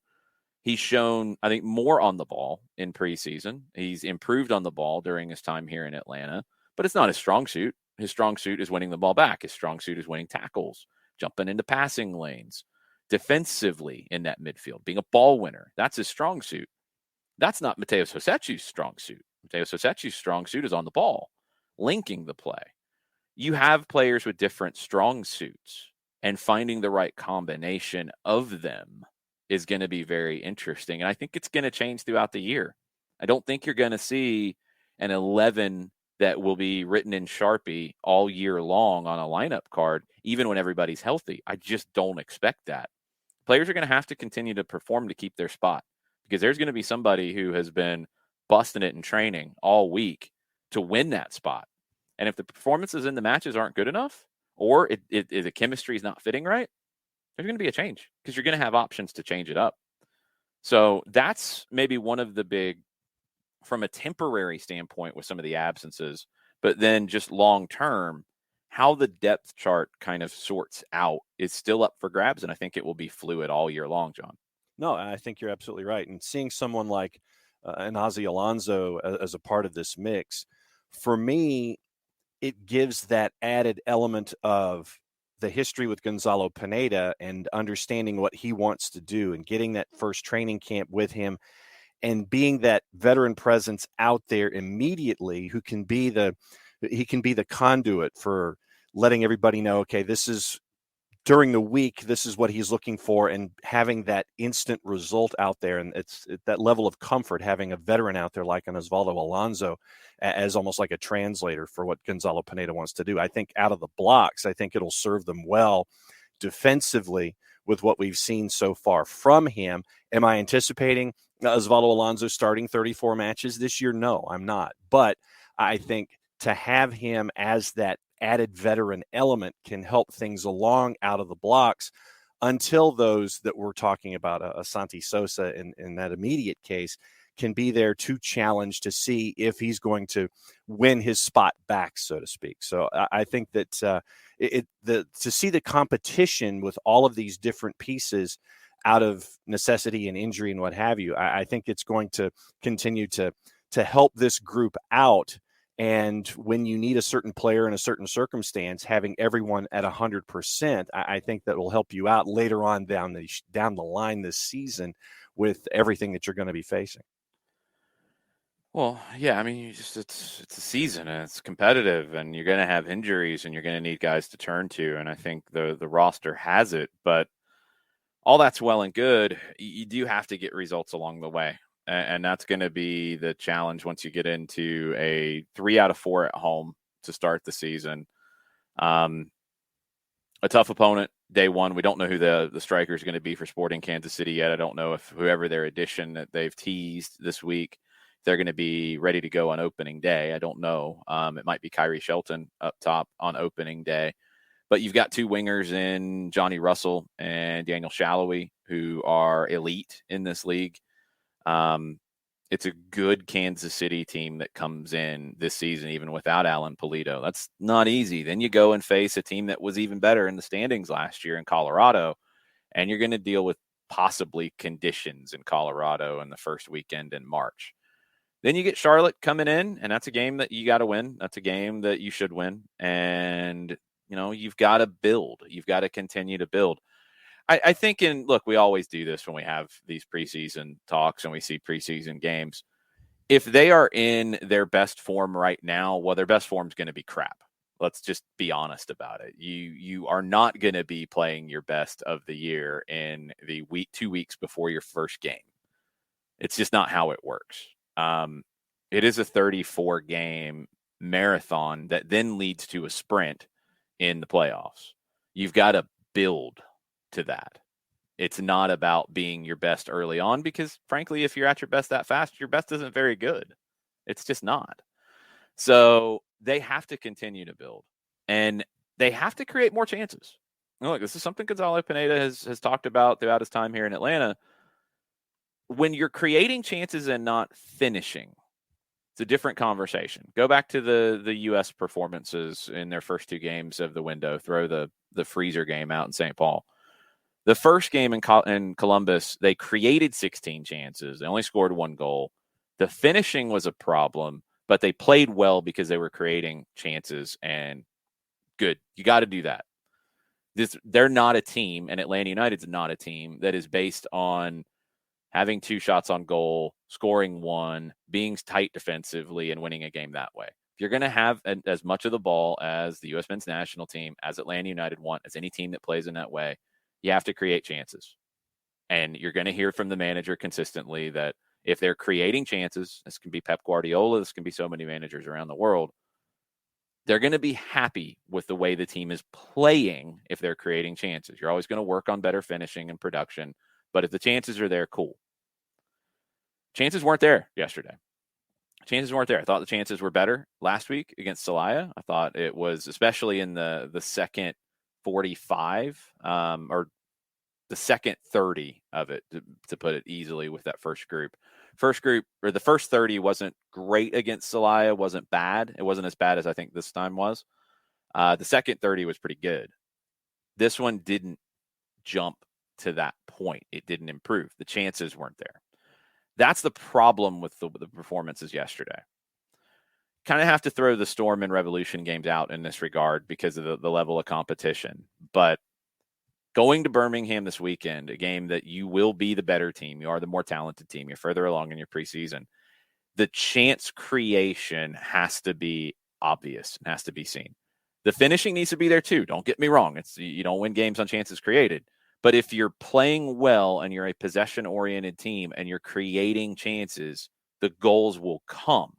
he's shown, I think, more on the ball in preseason. He's improved on the ball during his time here in Atlanta, but it's not his strong suit. His strong suit is winning the ball back. His strong suit is winning tackles, jumping into passing lanes, defensively in that midfield, being a ball winner. That's his strong suit. That's not Mateus Rossetti's strong suit. Mateus Rossetti's strong suit is on the ball, linking the play. You have players with different strong suits, and finding the right combination of them is going to be very interesting. And I think it's going to change throughout the year. I don't think you're going to see an 11 that will be written in Sharpie all year long on a lineup card, even when everybody's healthy. I just don't expect that. Players are going to have to continue to perform to keep their spot because there's going to be somebody who has been busting it in training all week to win that spot. And if the performances in the matches aren't good enough, or the chemistry is not fitting right, there's going to be a change because you're going to have options to change it up. So that's maybe one of the big, from a temporary standpoint with some of the absences, but then just long term, how the depth chart kind of sorts out is still up for grabs. And I think it will be fluid all year long, John. No, I think you're absolutely right. And seeing someone like an Ozzy Alonso as a part of this mix, for me, it gives that added element of the history with Gonzalo Pineda and understanding what he wants to do and getting that first training camp with him and being that veteran presence out there immediately who can be the conduit for letting everybody know, okay, this is during the week, this is what he's looking for, and having that instant result out there. And it's that level of comfort, having a veteran out there like an Osvaldo Alonso as almost like a translator for what Gonzalo Pineda wants to do. I think out of the blocks, I think it'll serve them well defensively with what we've seen so far from him. Am I anticipating Osvaldo Alonso starting 34 matches this year? No, I'm not. But I think to have him as that added veteran element can help things along out of the blocks until those that we're talking about, Asante Sosa in that immediate case, can be there to challenge to see if he's going to win his spot back, so to speak. So I think that to see the competition with all of these different pieces out of necessity and injury and what have you, I think it's going to continue to help this group out. And when you need a certain player in a certain circumstance, having everyone at 100%, I think that will help you out later on down the line this season with everything that you're going to be facing. Well, yeah, I mean, it's a season and it's competitive, and you're going to have injuries, and you're going to need guys to turn to. And I think the roster has it, but all that's well and good. You do have to get results along the way. And that's going to be the challenge once you get into a 3 out of 4 at home to start the season. A tough opponent day one. We don't know who the striker is going to be for Sporting Kansas City yet. I don't know if whoever their addition that they've teased this week, they're going to be ready to go on opening day. I don't know. It might be Kyrie Shelton up top on opening day. But you've got two wingers in Johnny Russell and Daniel Shallowy who are elite in this league. It's a good Kansas City team that comes in this season, even without Alan Pulido. That's not easy. Then you go and face a team that was even better in the standings last year in Colorado, and you're going to deal with possibly conditions in Colorado in the first weekend in March. Then you get Charlotte coming in, and that's a game that you got to win. That's a game that you should win. And, you've got to build. You've got to continue to build. I think look, we always do this when we have these preseason talks and we see preseason games. if they are in their best form right now, well, their best form is going to be crap. Let's just be honest about it. You are not going to be playing your best of the year in the 2 weeks before your first game. It's just not how it works. It is a 34 game marathon that then leads to a sprint in the playoffs. You've got to build to that. It's not about being your best early on because, frankly, if you're at your best that fast, your best isn't very good. It's just not. So they have to continue to build, and they have to create more chances. Look, this is something Gonzalo Pineda has talked about throughout his time here in Atlanta. When you're creating chances and not finishing, it's a different conversation. Go back to the U.S. performances in their first 2 games of the window. Throw the freezer game out in St. Paul. The first game in Columbus, they created 16 chances. They only scored 1 goal. The finishing was a problem, but they played well because they were creating chances, and good. You got to do that. They're not a team, and Atlanta United's not a team that is based on having 2 shots on goal, scoring 1, being tight defensively, and winning a game that way. If you're going to have as much of the ball as the U.S. men's national team, as Atlanta United want, as any team that plays in that way, you have to create chances. And you're going to hear from the manager consistently that if they're creating chances, this can be Pep Guardiola, this can be so many managers around the world, they're going to be happy with the way the team is playing if they're creating chances. You're always going to work on better finishing and production, but if the chances are there, cool. Chances weren't there yesterday. Chances weren't there. I thought the chances were better last week against Celaya. I thought it was, especially in the second 45 or the second 30 of it, to put it easily, with that first group. The first 30 wasn't great against Celaya, wasn't bad. It wasn't as bad as I think this time was. The second 30 was pretty good. This one didn't jump to that point. It didn't improve. The chances weren't there. That's the problem with the performances yesterday. Kind of have to throw the Storm and Revolution games out in this regard because of the level of competition. But going to Birmingham this weekend, a game that you will be the better team, you are the more talented team, you're further along in your preseason, the chance creation has to be obvious and has to be seen. The finishing needs to be there too. Don't get me wrong. You don't win games on chances created. But if you're playing well and you're a possession-oriented team and you're creating chances, the goals will come.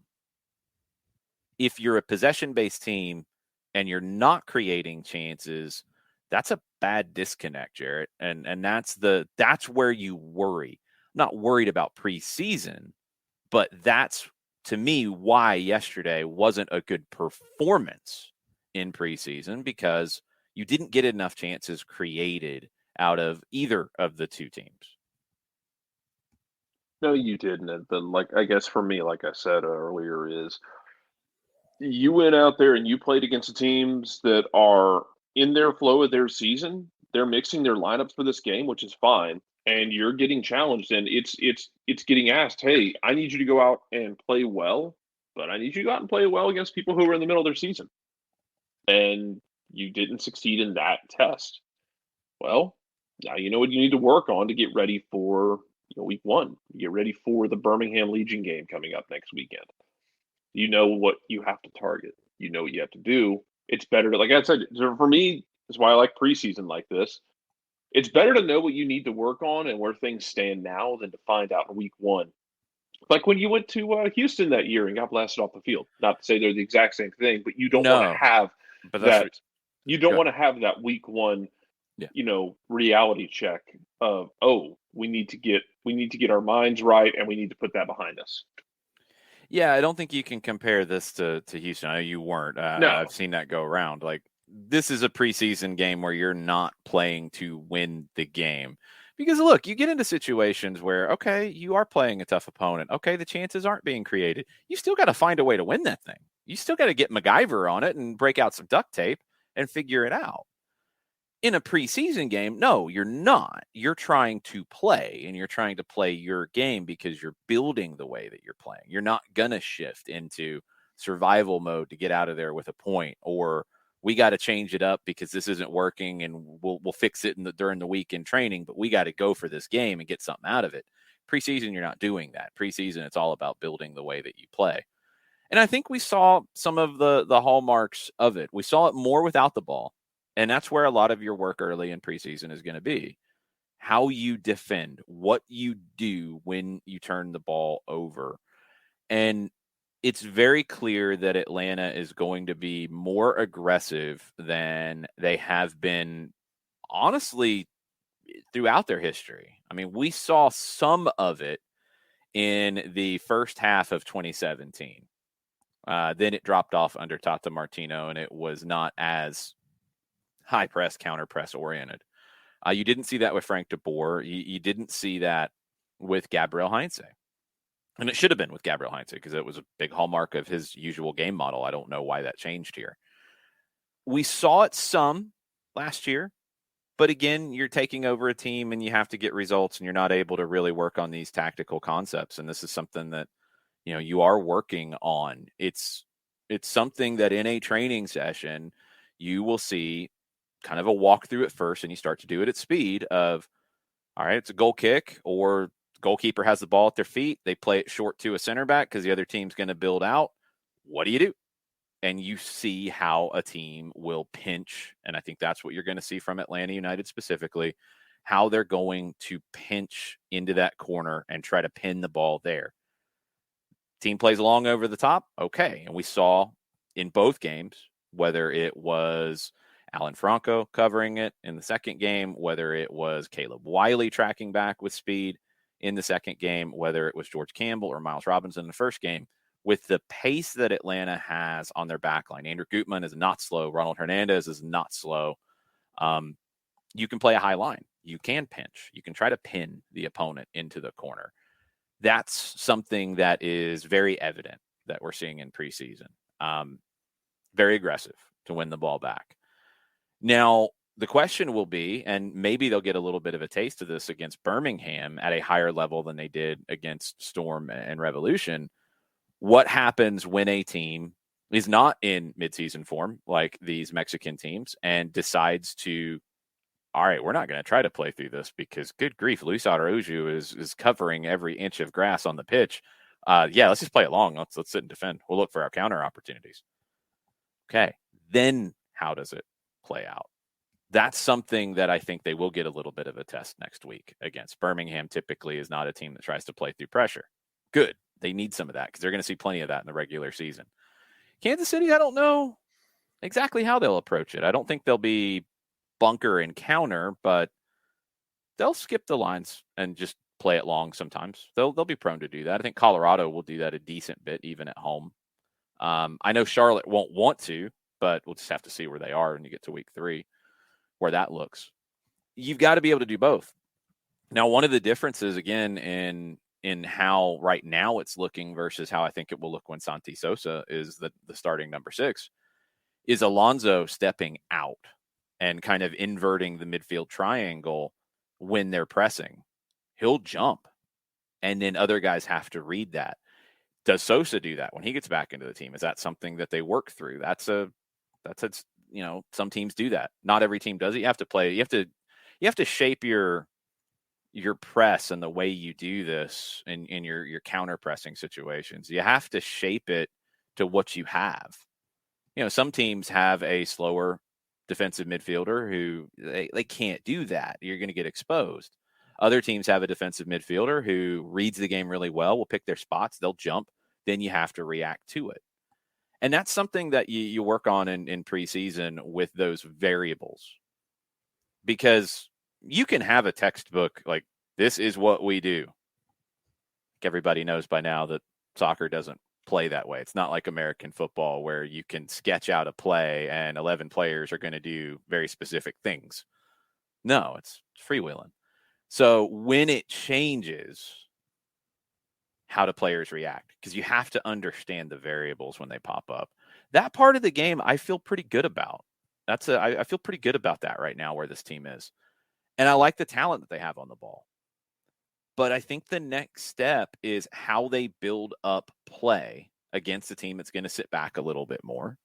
If you're a possession-based team and you're not creating chances, that's a bad disconnect, Jarrett. And that's where you worry. I'm not worried about preseason, but that's, to me, why yesterday wasn't a good performance in preseason, because you didn't get enough chances created out of either of the 2 teams. No, you didn't. I guess for me, like I said earlier, is you went out there and you played against the teams that are in their flow of their season. They're mixing their lineups for this game, which is fine. And you're getting challenged, and it's getting asked, hey, I need you to go out and play well, but I need you to go out and play well against people who are in the middle of their season. And you didn't succeed in that test. Well, now you know what you need to work on to get ready for week 1. Get ready for the Birmingham Legion game coming up next weekend. You know what you have to target. You know what you have to do. It's better to, like I said, for me, that's why I like preseason like this. It's better to know what you need to work on and where things stand now than to find out in week 1. Like when you went to Houston that year and got blasted off the field. Not to say they're the exact same thing, but you don't want to have that. You don't want to have that week 1, reality check of, we need to get our minds right and we need to put that behind us. Yeah, I don't think you can compare this to Houston. I know you weren't. No. I've seen that go around. Like, this is a preseason game where you're not playing to win the game. Because, look, you get into situations where, okay, you are playing a tough opponent. Okay, the chances aren't being created. You still got to find a way to win that thing. You still got to get MacGyver on it and break out some duct tape and figure it out. In a preseason game, no, you're not. You're trying to play, and you're trying to play your game because you're building the way that you're playing. You're not going to shift into survival mode to get out of there with a point, or we got to change it up because this isn't working and we'll fix it during the week in training, but we got to go for this game and get something out of it. Preseason, you're not doing that. Preseason, it's all about building the way that you play. And I think we saw some of the hallmarks of it. We saw it more without the ball. And that's where a lot of your work early in preseason is going to be. How you defend, what you do when you turn the ball over. And it's very clear that Atlanta is going to be more aggressive than they have been, honestly, throughout their history. I mean, we saw some of it in the first half of 2017. Then it dropped off under Tata Martino, and it was not as high press, counter press oriented. You didn't see that with Frank de Boer. You didn't see that with Gabriel Heinze. And it should have been with Gabriel Heinze because it was a big hallmark of his usual game model. I don't know why that changed here. We saw it some last year, but again, you're taking over a team and you have to get results, and you're not able to really work on these tactical concepts. And this is something that, you are working on. It's something that in a training session, you will see kind of a walkthrough at first, and you start to do it at speed of, all right, it's a goal kick, or goalkeeper has the ball at their feet. They play it short to a center back because the other team's going to build out. What do you do? And you see how a team will pinch. And I think that's what you're going to see from Atlanta United specifically, how they're going to pinch into that corner and try to pin the ball there. Team plays along over the top. Okay. And we saw in both games, whether it was Alan Franco covering it in the second game, whether it was Caleb Wiley tracking back with speed in the second game, whether it was George Campbell or Miles Robinson in the first game, with the pace that Atlanta has on their back line. Andrew Gutman is not slow. Ronald Hernandez is not slow. You can play a high line. You can pinch. You can try to pin the opponent into the corner. That's something that is very evident that we're seeing in preseason. Very aggressive to win the ball back. Now, the question will be, and maybe they'll get a little bit of a taste of this against Birmingham at a higher level than they did against Storm and Revolution. What happens when a team is not in midseason form like these Mexican teams and decides to, all right, we're not going to try to play through this because, good grief, Luis Araujo is covering every inch of grass on the pitch. Let's just play along. Let's sit and defend. We'll look for our counter opportunities. Okay, then how does it play out? That's something that I think they will get a little bit of a test next week against. Birmingham typically is not a team that tries to play through pressure. Good. They need some of that because they're going to see plenty of that in the regular season. Kansas City, I don't know exactly how they'll approach it. I don't think they'll be bunker and counter, but they'll skip the lines and just play it long sometimes. They'll be prone to do that. I think Colorado will do that a decent bit, even at home. I know Charlotte won't want to, but we'll just have to see where they are when you get to week 3, where that looks. You've got to be able to do both. Now, one of the differences, again, in how right now it's looking versus how I think it will look when Santi Sosa is the starting number 6, is Alonso stepping out and kind of inverting the midfield triangle when they're pressing. He'll jump, and then other guys have to read that. Does Sosa do that when he gets back into the team? Is that something that they work through? That's some teams do that. Not every team does it. You have to play. You have to shape your press and the way you do this in your counter pressing situations. You have to shape it to what you have. Some teams have a slower defensive midfielder who they can't do that. You're going to get exposed. Other teams have a defensive midfielder who reads the game really well, will pick their spots, they'll jump, then you have to react to it. And that's something that you work on in preseason with those variables. Because you can have a textbook like, this is what we do. Everybody knows by now that soccer doesn't play that way. It's not like American football where you can sketch out a play and 11 players are going to do very specific things. No, it's freewheeling. So when it changes, how do players react? Because you have to understand the variables when they pop up. That part of the game, I feel pretty good about. I feel pretty good about that right now where this team is. And I like the talent that they have on the ball. But I think the next step is how they build up play against a team that's going to sit back a little bit more,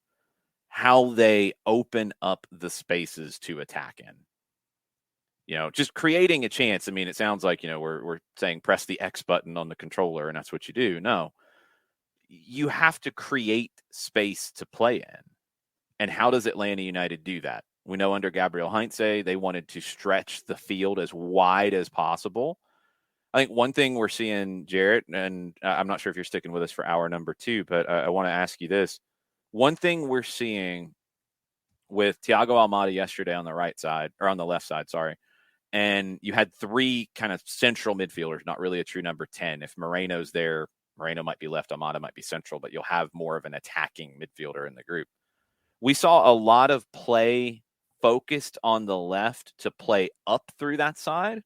how they open up the spaces to attack in. just creating a chance. I mean, it sounds like, we're saying press the X button on the controller and that's what you do. No, you have to create space to play in. And how does Atlanta United do that? We know under Gabriel Heinze, they wanted to stretch the field as wide as possible. I think one thing we're seeing, Jarrett, and I'm not sure if you're sticking with us for hour number 2, but I want to ask you this. One thing we're seeing with Thiago Almada yesterday on the right side, or on the left side, sorry, and you had 3 kind of central midfielders, not really a true number 10. If Moreno's there, Moreno might be left, Almada might be central, but you'll have more of an attacking midfielder in the group. We saw a lot of play focused on the left to play up through that side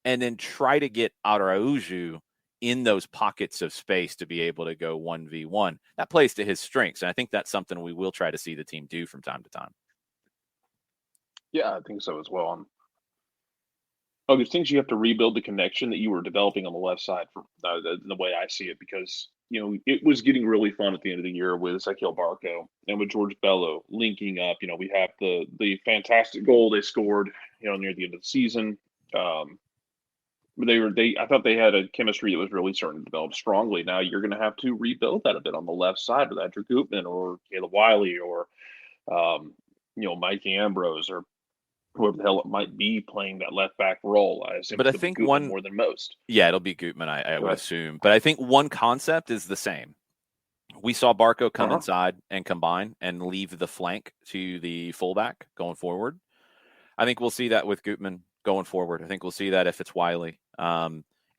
and then try to get Araujo in those pockets of space to be able to go 1v1. That plays to his strengths, and I think that's something we will try to see the team do from time to time. Yeah, I think so as well. There's things you have to rebuild the connection that you were developing on the left side from the way I see it, because it was getting really fun at the end of the year with Ezequiel Barco and with George Bello linking up. We have the fantastic goal they scored near the end of the season. I thought they had a chemistry that was really starting to develop strongly. Now you're going to have to rebuild that a bit on the left side with Andrew Gutman or Caleb Wiley or Mike Ambrose or whoever the hell it might be playing that left back role. But I think Gutman more than most. Yeah, it'll be Gutman, I would assume. But I think one concept is the same. We saw Barco come inside and combine and leave the flank to the fullback going forward. I think we'll see that with Gutman going forward. I think we'll see that if it's Wiley.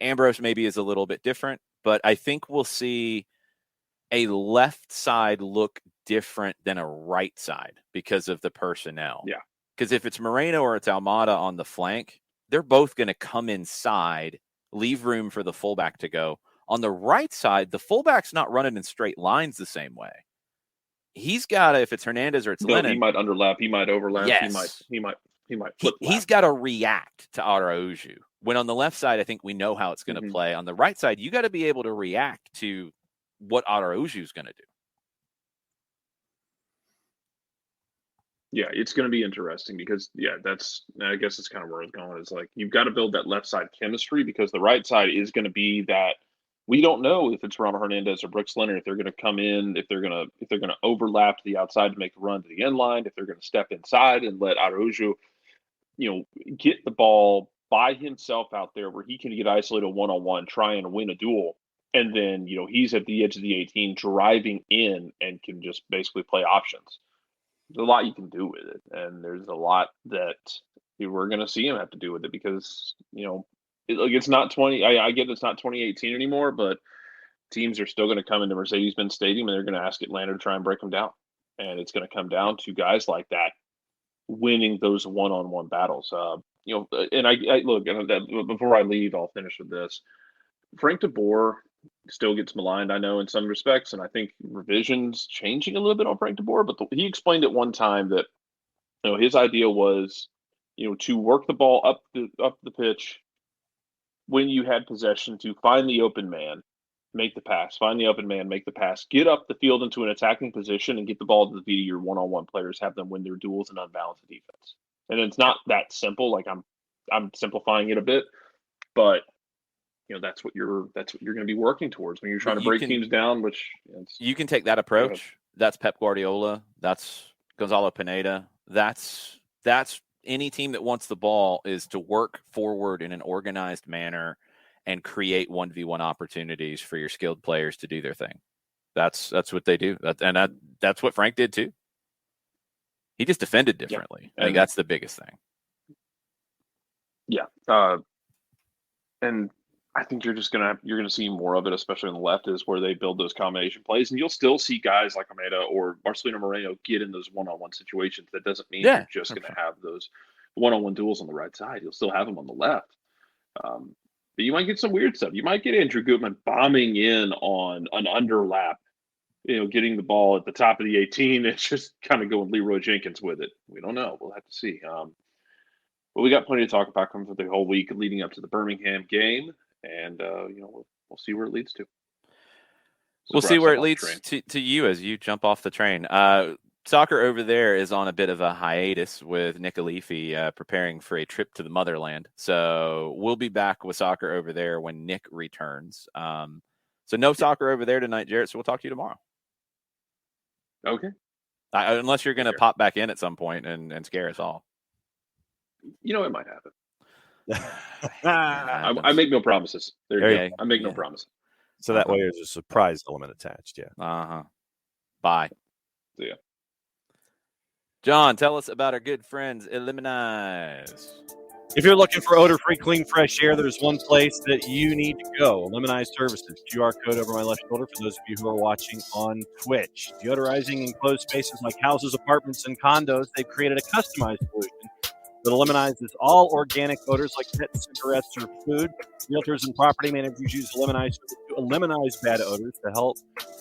Ambrose maybe is a little bit different, but I think we'll see a left side look different than a right side because of the personnel. Yeah. Because if it's Moreno or it's Almada on the flank, they're both going to come inside, leave room for the fullback to go. On the right side, the fullback's not running in straight lines the same way. He's got to, if it's Hernandez or it's Lennon, he might underlap, he might overlap, yes. he might flip. He's got to react to Araujo. When on the left side, I think we know how it's going to play. On the right side, you got to be able to react to what Araujo is going to do. Yeah, it's going to be interesting because, I guess it's kind of where it's going. It's like you've got to build that left side chemistry, because the right side is going to be that we don't know if it's Ronald Hernandez or Brooks Leonard, if they're going to come in, if they're going to overlap to the outside to make a run to the end line, if they're going to step inside and let Araujo, get the ball by himself out there where he can get isolated one-on-one, try and win a duel. And then, he's at the edge of the 18 driving in and can just basically play options. There's a lot you can do with it. And there's a lot that we're going to see him have to do with it because, it's not 20. I get it's not 2018 anymore, but teams are still going to come into Mercedes-Benz Stadium and they're going to ask Atlanta to try and break them down. And it's going to come down to guys like that winning those one-on-one battles. And I look, and before I leave, I'll finish with this. Frank de Boer still gets maligned, I know, in some respects, and I think revision's changing a little bit on Frank de Boer. But he explained at one time that his idea was to work the ball up the pitch when you had possession, to find the open man, make the pass, find the open man, make the pass, get up the field into an attacking position, and get the ball to the feet of your one-on-one players, have them win their duels and unbalance the defense. And it's not that simple. Like I'm simplifying it a bit, but that's what you're going to be working towards when you're trying to break teams down. Which you can take that approach. That's Pep Guardiola. That's Gonzalo Pineda. That's any team that wants the ball is to work forward in an organized manner and create 1v1 opportunities for your skilled players to do their thing. That's what they do. That's what Frank did too. He just defended differently. Yeah. I think that's the biggest thing. Yeah. And I think you're going to see more of it, especially on the left, is where they build those combination plays. And you'll still see guys like Almeida or Marcelino Moreno get in those one-on-one situations. That doesn't mean you're just going to have those one-on-one duels on the right side. You'll still have them on the left. But you might get some weird stuff. You might get Andrew Gutman bombing in on an underlap, getting the ball at the top of the 18 and just kind of going Leroy Jenkins with it. We don't know. We'll have to see. But we got plenty to talk about coming for the whole week leading up to the Birmingham game. And, we'll see where it leads to. We'll see where it leads to you as you jump off the train. Soccer over there is on a bit of a hiatus with Nick Alifi preparing for a trip to the motherland. So we'll be back with soccer over there when Nick returns. So no soccer over there tonight, Jarrett. So we'll talk to you tomorrow. Okay. Unless you're going to pop back in at some point and scare us all. You know, it might happen. I I make no promises. There you go. I make no Yeah. promises. So that way there's a surprise element attached. Yeah. Bye. See ya. John, tell us about our good friends, Eliminize. If you're looking for odor-free, clean, fresh air, there's one place that you need to go. Eliminize Services. QR code over my left shoulder for those of you who are watching on Twitch. Deodorizing enclosed spaces like houses, apartments, and condos, they've created a customized solution that eliminizes all organic odors like pets, cigarettes, or food. Realtors and property managers use Eliminize to eliminate bad odors to help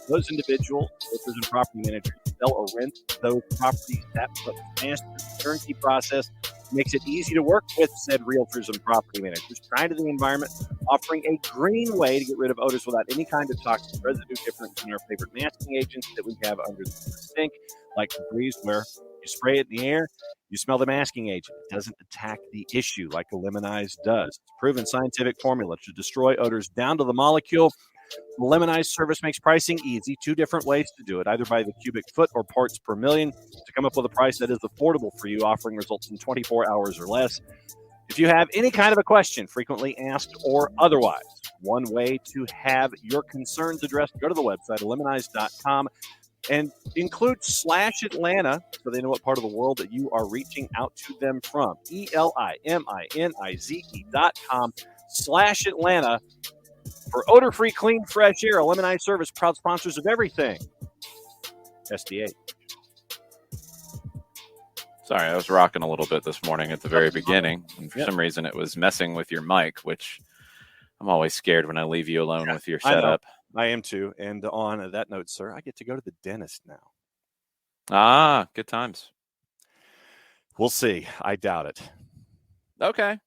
those individuals, realtors and property managers, sell or rent those properties. That master turnkey process makes it easy to work with said realtors and property managers. Kind of the environment, offering a green way to get rid of odors without any kind of toxic residue, different than our favorite masking agents that we have under the sink, like Febreze, where you spray it in the air, you smell the masking agent. It doesn't attack the issue like Eliminize does. It's proven scientific formula to destroy odors down to the molecule. The Eliminize service makes pricing easy. 2 different ways to do it, either by the cubic foot or parts per million, to come up with a price that is affordable for you, offering results in 24 hours or less. If you have any kind of a question, frequently asked or otherwise, one way to have your concerns addressed, go to the website, eliminize.com, and include /Atlanta so they know what part of the world that you are reaching out to them from. ELIMINIZE.com /Atlanta for odor-free, clean, fresh air. Eliminize Service, proud sponsors of everything. SDH. Sorry, I was rocking a little bit this morning at the very beginning. And for some reason, it was messing with your mic, which I'm always scared when I leave you alone with your setup. I am too. And on that note, sir, I get to go to the dentist now. Good times. We'll see. I doubt it. Okay.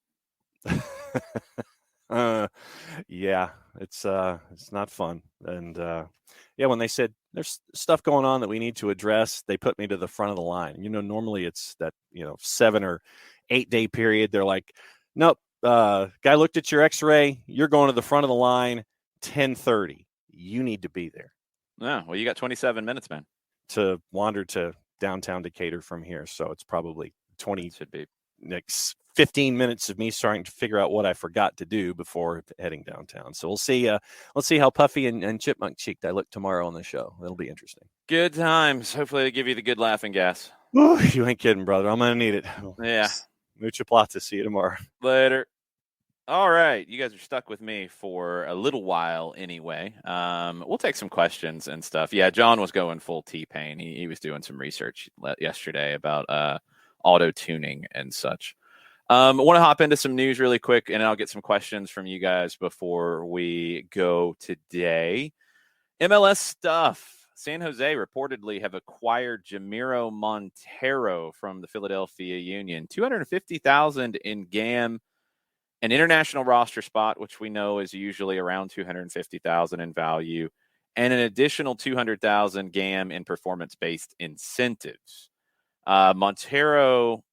Yeah, it's not fun. And when they said there's stuff going on that we need to address, they put me to the front of the line. Normally it's that 7 or 8 day period. They're like, nope, guy looked at your X-ray. You're going to the front of the line. 10:30. You need to be there. Yeah, well, you got 27 minutes, man, to wander to downtown Decatur from here. So it's probably 15 minutes of me starting to figure out what I forgot to do before heading downtown. So we'll see. Let's see how puffy and chipmunk cheeked I look tomorrow on the show. That'll be interesting. Good times. Hopefully they give you the good laughing gas. Ooh, you ain't kidding, brother. I'm going to need it. Yeah. Mucha plata. See you tomorrow. Later. All right. You guys are stuck with me for a little while anyway. We'll take some questions and stuff. Yeah, John was going full T-Pain. He was doing some research yesterday about auto-tuning and such. I want to hop into some news really quick, and I'll get some questions from you guys before we go today. MLS stuff. San Jose reportedly have acquired Jamiro Montero from the Philadelphia Union. $250,000 in GAM, an international roster spot, which we know is usually around $250,000 in value, and an additional $200,000 GAM in performance-based incentives. Montero,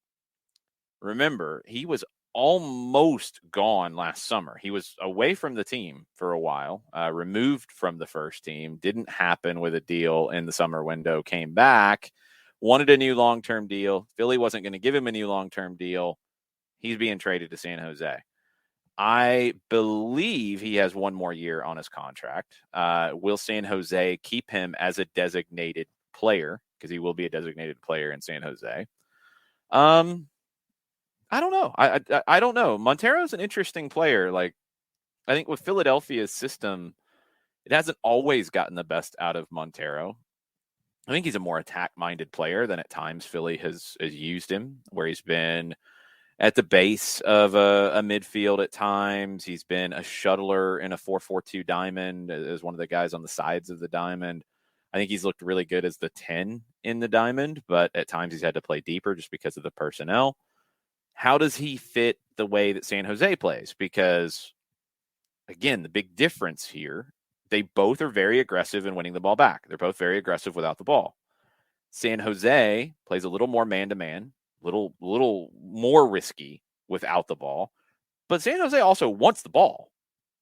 remember, he was almost gone last summer. He was away from the team for a while, removed from the first team, didn't happen with a deal in the summer window, came back, wanted a new long-term deal. Philly wasn't going to give him a new long-term deal. He's being traded to San Jose. I believe he has one more year on his contract. Will San Jose keep him as a designated player? Because he will be a designated player in San Jose. I don't know. I don't know. Montero's an interesting player. Like, I think with Philadelphia's system, it hasn't always gotten the best out of Montero. I think he's a more attack-minded player than at times Philly has used him, where he's been at the base of a midfield at times. He's been a shuttler in a 4-4-2 diamond as one of the guys on the sides of the diamond. I think he's looked really good as the 10 in the diamond, but at times he's had to play deeper just because of the personnel. How does he fit the way that San Jose plays? Because, again, the big difference here, they both are very aggressive in winning the ball back. They're both very aggressive without the ball. San Jose plays a little more man-to-man, little more risky without the ball. But San Jose also wants the ball.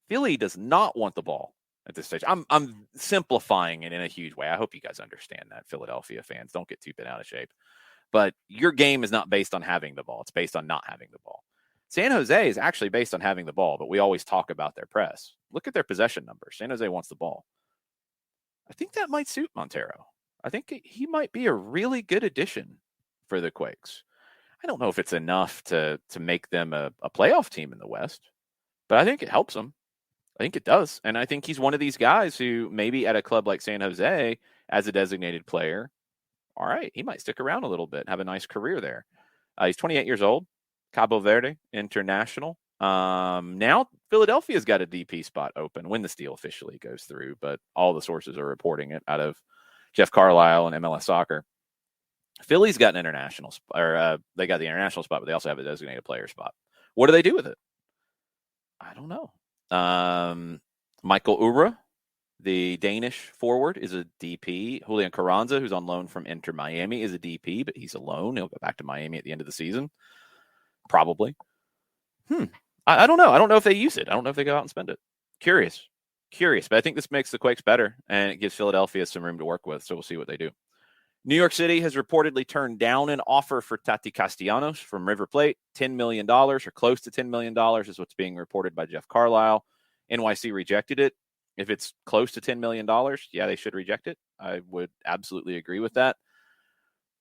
Philly does not want the ball at this stage. I'm simplifying it in a huge way. I hope you guys understand that, Philadelphia fans. Don't get too bent out of shape. But your game is not based on having the ball. It's based on not having the ball. San Jose is actually based on having the ball, but we always talk about their press. Look at their possession numbers. San Jose wants the ball. I think that might suit Montero. I think he might be a really good addition for the Quakes. I don't know if it's enough to make them a playoff team in the West, but I think it helps them. I think it does. And I think he's one of these guys who maybe at a club like San Jose as a designated player, all right, he might stick around a little bit, have a nice career there. He's 28 years old, Cabo Verde international. Now Philadelphia's got a DP spot open when the deal officially goes through, but all the sources are reporting it out of Jeff Carlisle and MLS Soccer. Philly's got an international spot, or they got the international spot, but they also have a designated player spot. What do they do with it? I don't know. Michael Ura, the Danish forward, is a DP. Julian Carranza, who's on loan from Inter Miami, is a DP, but he's a loan. He'll go back to Miami at the end of the season. Probably. I don't know. I don't know if they use it. I don't know if they go out and spend it. Curious. But I think this makes the Quakes better, and it gives Philadelphia some room to work with, so we'll see what they do. New York City has reportedly turned down an offer for Tati Castellanos from River Plate. $10 million or close to $10 million is what's being reported by Jeff Carlisle. NYC rejected it. If it's close to $10 million, yeah, they should reject it. I would absolutely agree with that.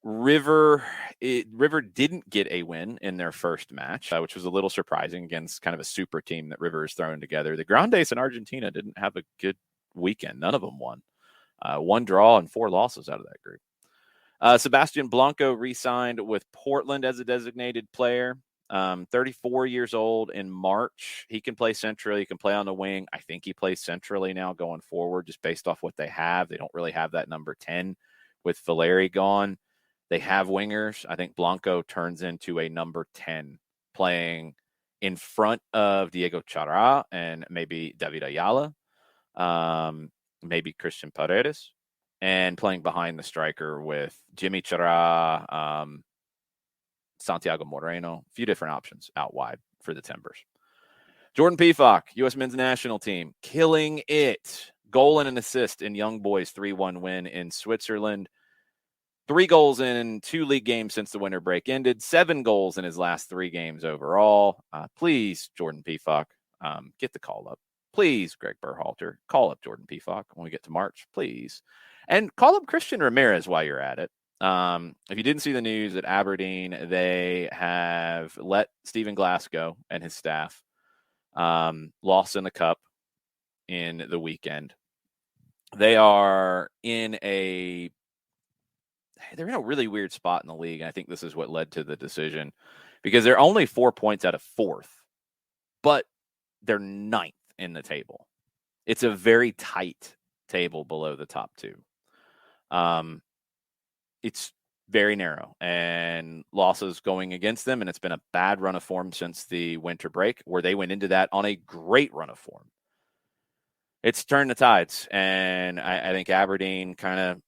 River didn't get a win in their first match, which was a little surprising against kind of a super team that River is throwing together. The Grandes in Argentina didn't have a good weekend. None of them won. One draw and 4 losses out of that group. Sebastian Blanco re-signed with Portland as a designated player. 34 years old in March. He can play centrally. He can play on the wing. I think he plays centrally now going forward, just based off what they have. They don't really have that number 10 with Valeri gone. They have wingers. I think Blanco turns into a number 10 playing in front of Diego Chará and maybe David Ayala, maybe Christian Paredes, and playing behind the striker with Jimmy Chará, Santiago Moreno, a few different options out wide for the Timbers. Jordan Pefok, U.S. men's national team, killing it. Goal and an assist in Young Boys' 3-1 win in Switzerland. 3 goals in 2 league games since the winter break ended. 7 goals in his last 3 games overall. Please, Jordan Pefok, get the call up. Please, Greg Berhalter, call up Jordan Pefok when we get to March, please. And call up Christian Ramirez while you're at it. If you didn't see the news at Aberdeen, they have let Stephen Glasgow and his staff lost in the cup in the weekend. They're in a really weird spot in the league. And I think this is what led to the decision, because they're only 4 points out of 4th, but they're 9th in the table. It's a very tight table below the top 2. It's very narrow and losses going against them. And it's been a bad run of form since the winter break, where they went into that on a great run of form. It's turned the tides. And I think Aberdeen kind of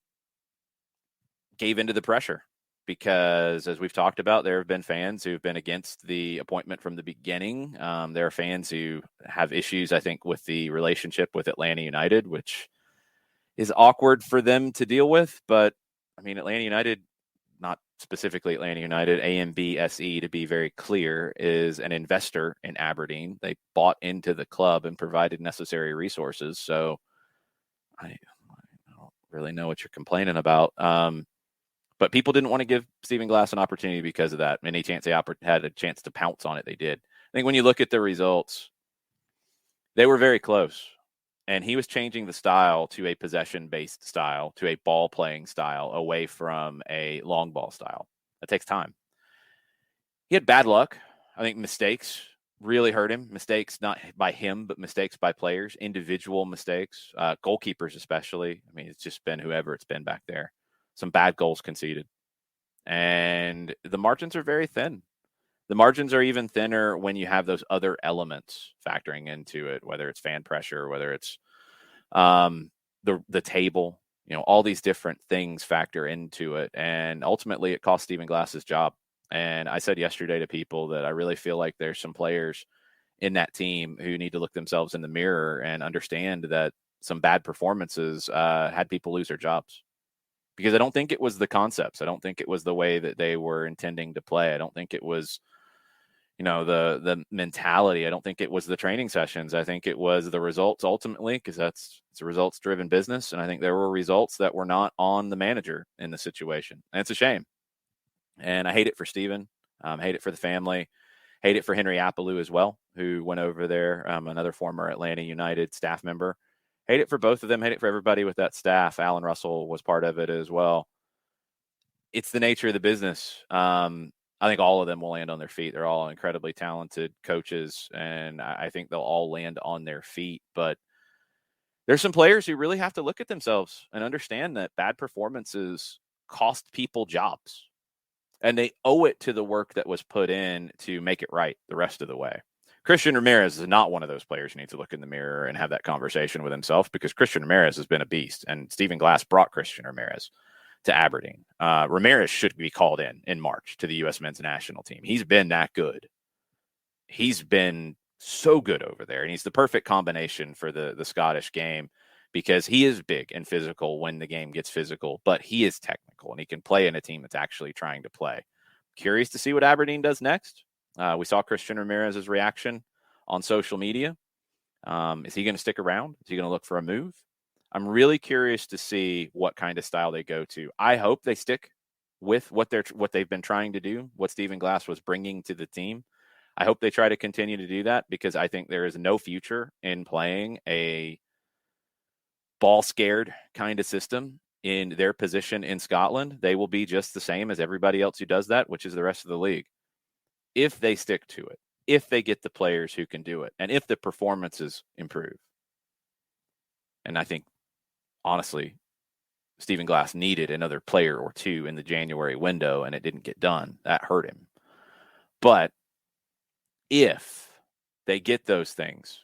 gave into the pressure, because as we've talked about, there have been fans who've been against the appointment from the beginning. There are fans who have issues, I think, with the relationship with Atlanta United, which is awkward for them to deal with. But I mean, Atlanta United, not specifically Atlanta United, AMBSE, to be very clear, is an investor in Aberdeen. They bought into the club and provided necessary resources. So I don't really know what you're complaining about. But people didn't want to give Stephen Glass an opportunity because of that. Any chance they had a chance to pounce on it, they did. I think when you look at the results, they were very close. And he was changing the style to a possession-based style, to a ball-playing style, away from a long ball style. That takes time. He had bad luck. I think mistakes really hurt him. Mistakes not by him, but mistakes by players, individual mistakes, goalkeepers especially. I mean, it's just been whoever it's been back there. Some bad goals conceded. And the margins are very thin. The margins are even thinner when you have those other elements factoring into it, whether it's fan pressure, whether it's the table. all these different things factor into it. And ultimately, it cost Stephen Glass's job. And I said yesterday to people that I really feel like there's some players in that team who need to look themselves in the mirror and understand that some bad performances had people lose their jobs. Because I don't think it was the concepts. I don't think it was the way that they were intending to play. I don't think it was, the mentality. I don't think it was the training sessions. I think it was the results ultimately, because it's a results driven business. And I think there were results that were not on the manager in the situation. And it's a shame. And I hate it for Steven. Hate it for the family. Hate it for Henry Apalou as well, who went over there, another former Atlanta United staff member. Hate it for both of them. Hate it for everybody with that staff. Alan Russell was part of it as well. It's the nature of the business. I think all of them will land on their feet. They're all incredibly talented coaches, and I think they'll all land on their feet. But there's some players who really have to look at themselves and understand that bad performances cost people jobs. And they owe it to the work that was put in to make it right the rest of the way. Christian Ramirez is not one of those players who needs to look in the mirror and have that conversation with himself, because Christian Ramirez has been a beast, and Stephen Glass brought Christian Ramirez to Aberdeen. Ramirez should be called in March to the U.S. men's national team. He's been that good. He's been so good over there, and he's the perfect combination for the Scottish game, because he is big and physical when the game gets physical, but he is technical, and he can play in a team that's actually trying to play. Curious to see what Aberdeen does next. We saw Christian Ramirez's reaction on social media. Is he going to stick around? Is he going to look for a move? I'm really curious to see what kind of style they go to. I hope they stick with what they've been trying to do, what Stephen Glass was bringing to the team. I hope they try to continue to do that, because I think there is no future in playing a ball scared kind of system in their position in Scotland. They will be just the same as everybody else who does that, which is the rest of the league. If they stick to it, if they get the players who can do it, and if the performances improve. And I think, honestly, Stephen Glass needed another player or two in the January window, and it didn't get done. That hurt him. But if they get those things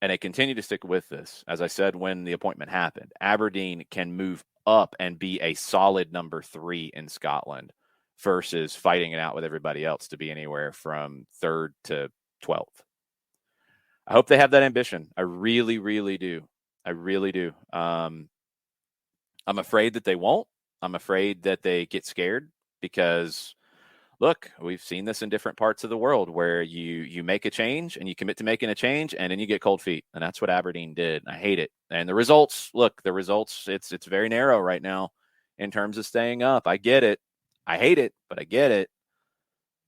and they continue to stick with this, as I said when the appointment happened, Aberdeen can move up and be a solid number 3 in Scotland, versus fighting it out with everybody else to be anywhere from 3rd to 12th. I hope they have that ambition. I really, really do. I really do. I'm afraid that they won't. I'm afraid that they get scared, because, look, we've seen this in different parts of the world where you make a change and you commit to making a change, and then you get cold feet. And that's what Aberdeen did. I hate it. And the results, it's very narrow right now in terms of staying up. I get it. I hate it, but I get it.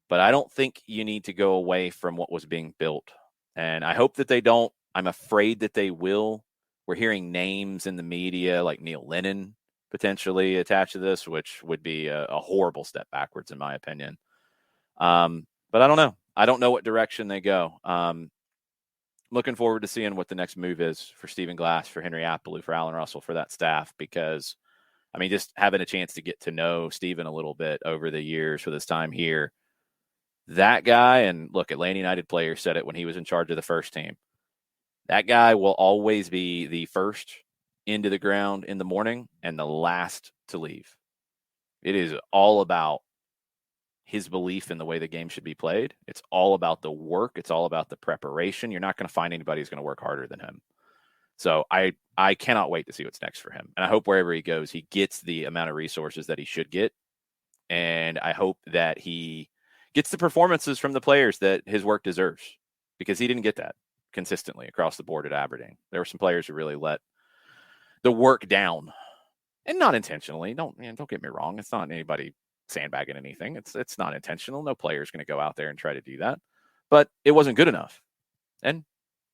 But I don't think you need to go away from what was being built. And I hope that they don't. I'm afraid that they will. We're hearing names in the media like Neil Lennon potentially attached to this, which would be a horrible step backwards, in my opinion. But I don't know. I don't know what direction they go. Looking forward to seeing what the next move is for Stephen Glass, for Henry Apalou, for Alan Russell, for that staff, because just having a chance to get to know Stephen a little bit over the years with his time here, that guy, and look, Atlanta United player said it when he was in charge of the first team, that guy will always be the first into the ground in the morning and the last to leave. It is all about his belief in the way the game should be played. It's all about the work. It's all about the preparation. You're not going to find anybody who's going to work harder than him. So I cannot wait to see what's next for him. And I hope wherever he goes, he gets the amount of resources that he should get. And I hope that he gets the performances from the players that his work deserves, because he didn't get that consistently across the board at Aberdeen. There were some players who really let the work down, and not intentionally. Don't get me wrong. It's not anybody sandbagging anything. It's not intentional. No player is going to go out there and try to do that, but it wasn't good enough. And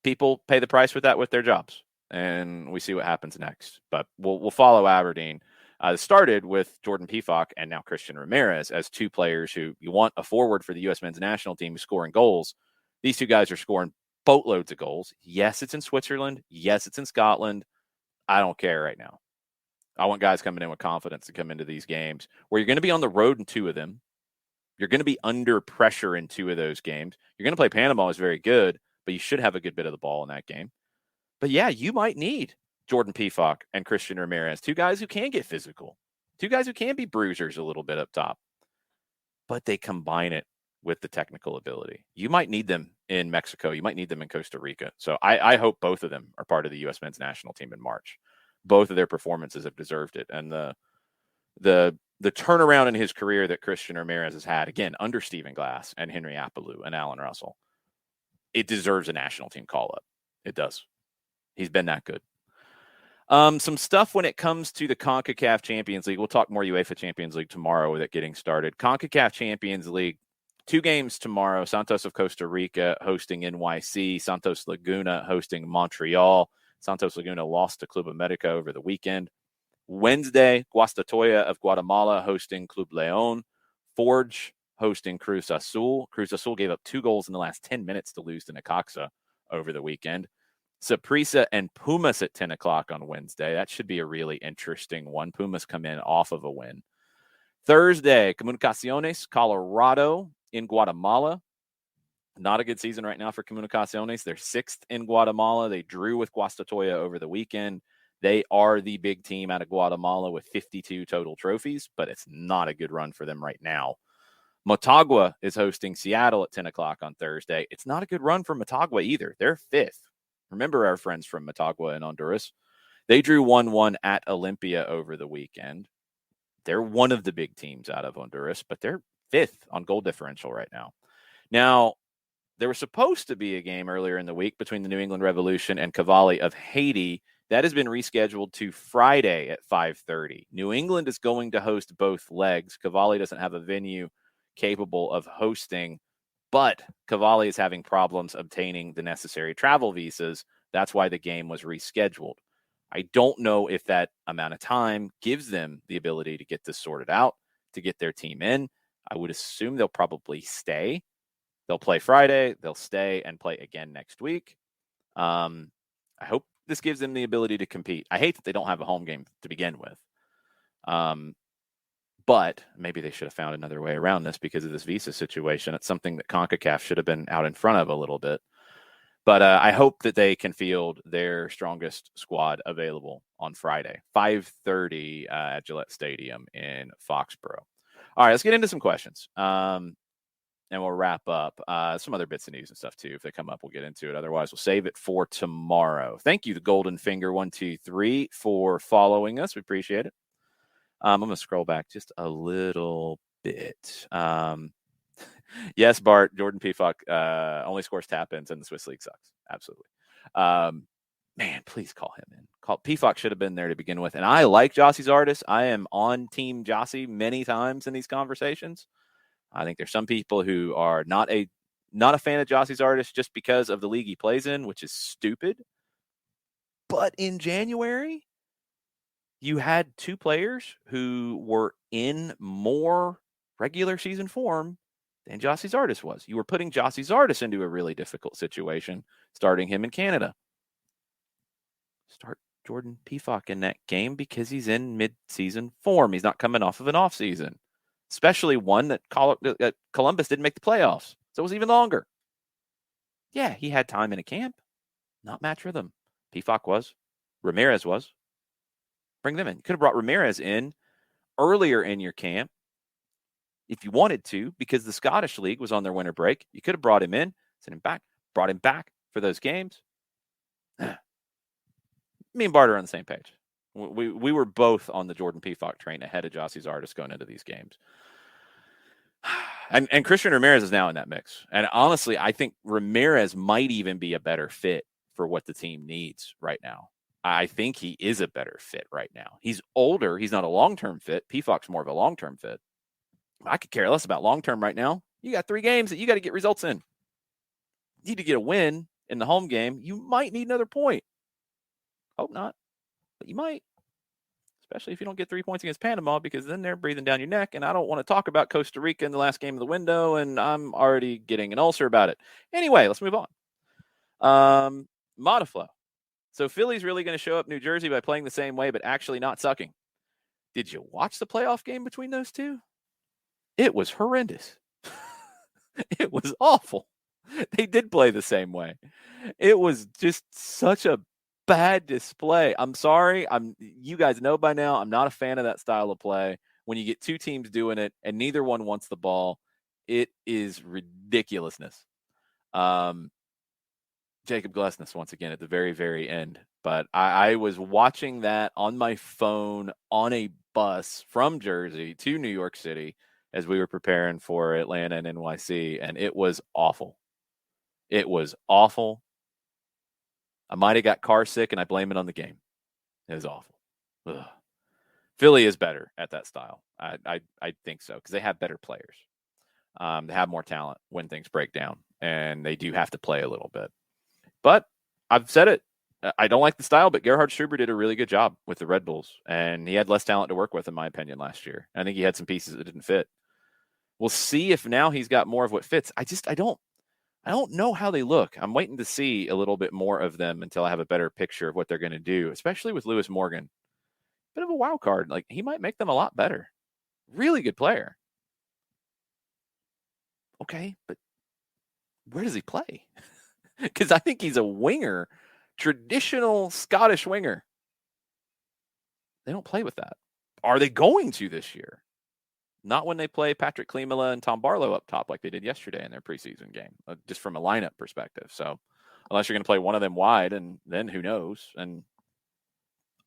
people pay the price with that with their jobs. And we see what happens next. But we'll follow Aberdeen. It started with Jordan Pefok and now Christian Ramirez as two players who you want a forward for the U.S. men's national team scoring goals. These two guys are scoring boatloads of goals. Yes, it's in Switzerland. Yes, it's in Scotland. I don't care right now. I want guys coming in with confidence to come into these games where you're going to be on the road in 2 of them. You're going to be under pressure in 2 of those games. You're going to play Panama is very good, but you should have a good bit of the ball in that game. But yeah, you might need Jordan Pefok and Christian Ramirez, two guys who can get physical, two guys who can be bruisers a little bit up top, but they combine it with the technical ability. You might need them in Mexico. You might need them in Costa Rica. So I hope both of them are part of the U.S. men's national team in March. Both of their performances have deserved it. And the turnaround in his career that Christian Ramirez has had, again, under Stephen Glass and Henry Apalou and Alan Russell, it deserves a national team call-up. It does. He's been that good. Some stuff when it comes to the CONCACAF Champions League. We'll talk more UEFA Champions League tomorrow with it getting started. CONCACAF Champions League, 2 games tomorrow. Santos of Costa Rica hosting NYC. Santos Laguna hosting Montreal. Santos Laguna lost to Club America over the weekend. Wednesday, Guastatoya of Guatemala hosting Club Leon. Forge hosting Cruz Azul. Cruz Azul gave up 2 goals in the last 10 minutes to lose to Necaxa over the weekend. Saprissa and Pumas at 10 o'clock on Wednesday. That should be a really interesting one. Pumas come in off of a win. Thursday, Comunicaciones, Colorado in Guatemala. Not a good season right now for Comunicaciones. They're 6th in Guatemala. They drew with Guastatoya over the weekend. They are the big team out of Guatemala with 52 total trophies, but it's not a good run for them right now. Motagua is hosting Seattle at 10 o'clock on Thursday. It's not a good run for Motagua either. They're 5th. Remember our friends from Motagua in Honduras. They drew 1-1 at Olympia over the weekend. They're one of the big teams out of Honduras, but they're 5th on goal differential right now. Now, there was supposed to be a game earlier in the week between the New England Revolution and Cavalli of Haiti. That has been rescheduled to Friday at 5:30. New England is going to host both legs. Cavalli doesn't have a venue capable of hosting, but Cavalli is having problems obtaining the necessary travel visas. That's why the game was rescheduled. I don't know if that amount of time gives them the ability to get this sorted out, to get their team in. I would assume they'll probably stay. They'll play Friday, they'll stay and play again next week. I hope this gives them the ability to compete. I hate that they don't have a home game to begin with. But maybe they should have found another way around this because of this visa situation. It's something that CONCACAF should have been out in front of a little bit. But I hope that they can field their strongest squad available on Friday, 5:30 at Gillette Stadium in Foxborough. All right, let's get into some questions. And we'll wrap up some other bits of news and stuff, too. If they come up, we'll get into it. Otherwise, we'll save it for tomorrow. Thank you, the Golden Finger 123, for following us. We appreciate it. I'm going to scroll back just a little bit. Yes, Bart, Jordan Pefok only scores tap-ins, and the Swiss League sucks. Absolutely. Man, please call him in. Pefok should have been there to begin with. And I like Jossie's artist. I am on Team Jossie many times in these conversations. I think there's some people who are not a fan of Jossie's artist just because of the league he plays in, which is stupid. But in January, you had 2 players who were in more regular season form than Jossie's artist was. You were putting Jossie's artist into a really difficult situation, starting him in Canada. Start Jordan Pefok in that game because he's in mid-season form. He's not coming off of an off-season, especially one that Columbus didn't make the playoffs, so it was even longer. Yeah, he had time in a camp, not match rhythm. Pefok was. Ramirez was. Bring them in. You could have brought Ramirez in earlier in your camp if you wanted to, because the Scottish League was on their winter break. You could have brought him in, sent him back, brought him back for those games. Me and Bart are on the same page. We were both on the Jordan Pefok train ahead of Jossie's artist going into these games. And Christian Ramirez is now in that mix. And honestly, I think Ramirez might even be a better fit for what the team needs right now. I think he is a better fit right now. He's older. He's not a long-term fit. Pefok's more of a long-term fit. I could care less about long-term right now. You got 3 games that you got to get results in. You need to get a win in the home game. You might need another point. Hope not, but you might. Especially if you don't get 3 points against Panama, because then they're breathing down your neck, and I don't want to talk about Costa Rica in the last game of the window, and I'm already getting an ulcer about it. Anyway, let's move on. Modiflow. So Philly's really going to show up New Jersey by playing the same way, but actually not sucking. Did you watch the playoff game between those two? It was horrendous. It was awful. They did play the same way. It was just such a bad display. I'm sorry. You guys know by now, I'm not a fan of that style of play. When you get two teams doing it and neither one wants the ball, it is ridiculousness. Jacob Glessness once again at the very, very end. But I was watching that on my phone on a bus from Jersey to New York City as we were preparing for Atlanta and NYC, and it was awful. It was awful. I might have got car sick, and I blame it on the game. It was awful. Ugh. Philly is better at that style. I think so because they have better players. They have more talent when things break down, and they do have to play a little bit. But I've said it. I don't like the style, but Gerhard Struber did a really good job with the Red Bulls, and he had less talent to work with, in my opinion, last year. I think he had some pieces that didn't fit. We'll see if now he's got more of what fits. I don't know how they look. I'm waiting to see a little bit more of them until I have a better picture of what they're going to do, especially with Lewis Morgan. Bit of a wild card. Like, he might make them a lot better. Really good player. Okay, but where does he play? Because I think he's a winger, traditional Scottish winger. They don't play with that. Are they going to this year? Not when they play Patrick Klimala and Tom Barlow up top like they did yesterday in their preseason game, just from a lineup perspective. So unless you're going to play one of them wide, and then who knows? And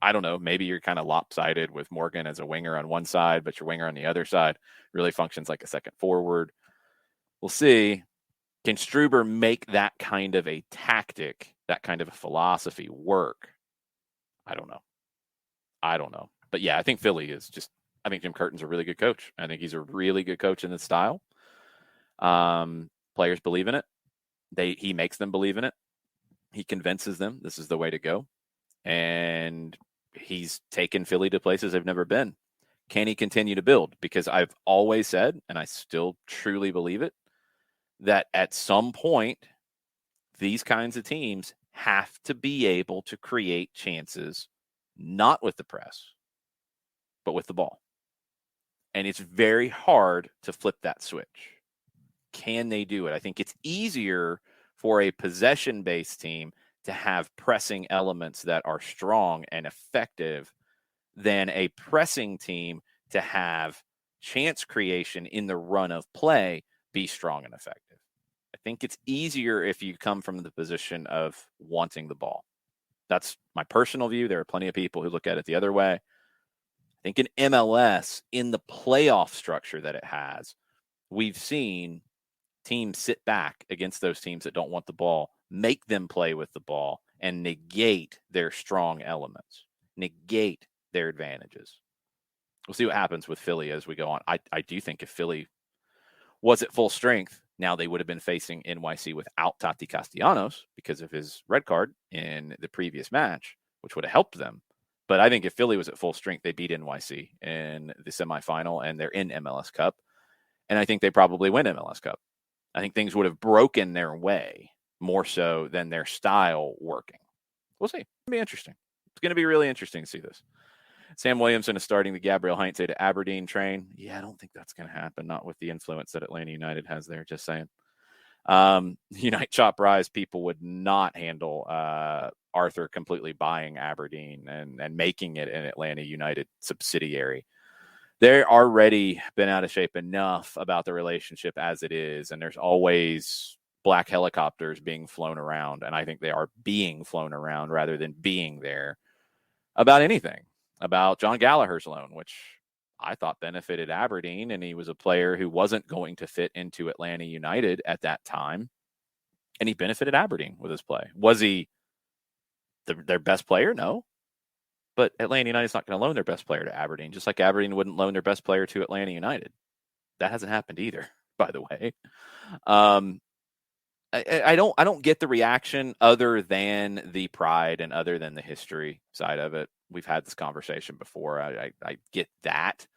I don't know, maybe you're kind of lopsided with Morgan as a winger on one side, but your winger on the other side really functions like a second forward. We'll see. Can Struber make that kind of a tactic, that kind of a philosophy work? I don't know. But yeah, I think Philly is just, I think Jim Curtin's a really good coach. I think he's a really good coach in this style. Players believe in it. He makes them believe in it. He convinces them this is the way to go. And he's taken Philly to places they've never been. Can he continue to build? Because I've always said, and I still truly believe it, that at some point, these kinds of teams have to be able to create chances, not with the press, but with the ball. And it's very hard to flip that switch. Can they do it? I think it's easier for a possession-based team to have pressing elements that are strong and effective than a pressing team to have chance creation in the run of play be strong and effective. I think it's easier if you come from the position of wanting the ball. That's my personal view. There are plenty of people who look at it the other way. I think in MLS, in the playoff structure that it has, we've seen teams sit back against those teams that don't want the ball, make them play with the ball, and negate their strong elements, negate their advantages. We'll see what happens with Philly as we go on. I do think if Philly was at full strength, now they would have been facing NYC without Tati Castellanos because of his red card in the previous match, which would have helped them. But I think if Philly was at full strength, they beat NYC in the semifinal, and they're in MLS Cup. And I think they probably win MLS Cup. I think things would have broken their way more so than their style working. We'll see. It'll be interesting. It's going to be really interesting to see this. Sam Williamson is starting the Gabriel Heinze to Aberdeen train. Yeah, I don't think that's going to happen. Not with the influence that Atlanta United has there. Just saying. Unite Chop Rise people would not handle Arthur completely buying Aberdeen and making it an Atlanta United subsidiary. They're already been out of shape enough about the relationship as it is, and there's always black helicopters being flown around, and I think they are being flown around rather than being there about anything. About John Gallagher's loan, which I thought benefited Aberdeen, and he was a player who wasn't going to fit into Atlanta United at that time, and he benefited Aberdeen with his play. Was he their best player? No. But Atlanta United's not going to loan their best player to Aberdeen, just like Aberdeen wouldn't loan their best player to Atlanta United. That hasn't happened either, by the way. I don't get the reaction other than the pride and other than the history side of it. We've had this conversation before. I get that.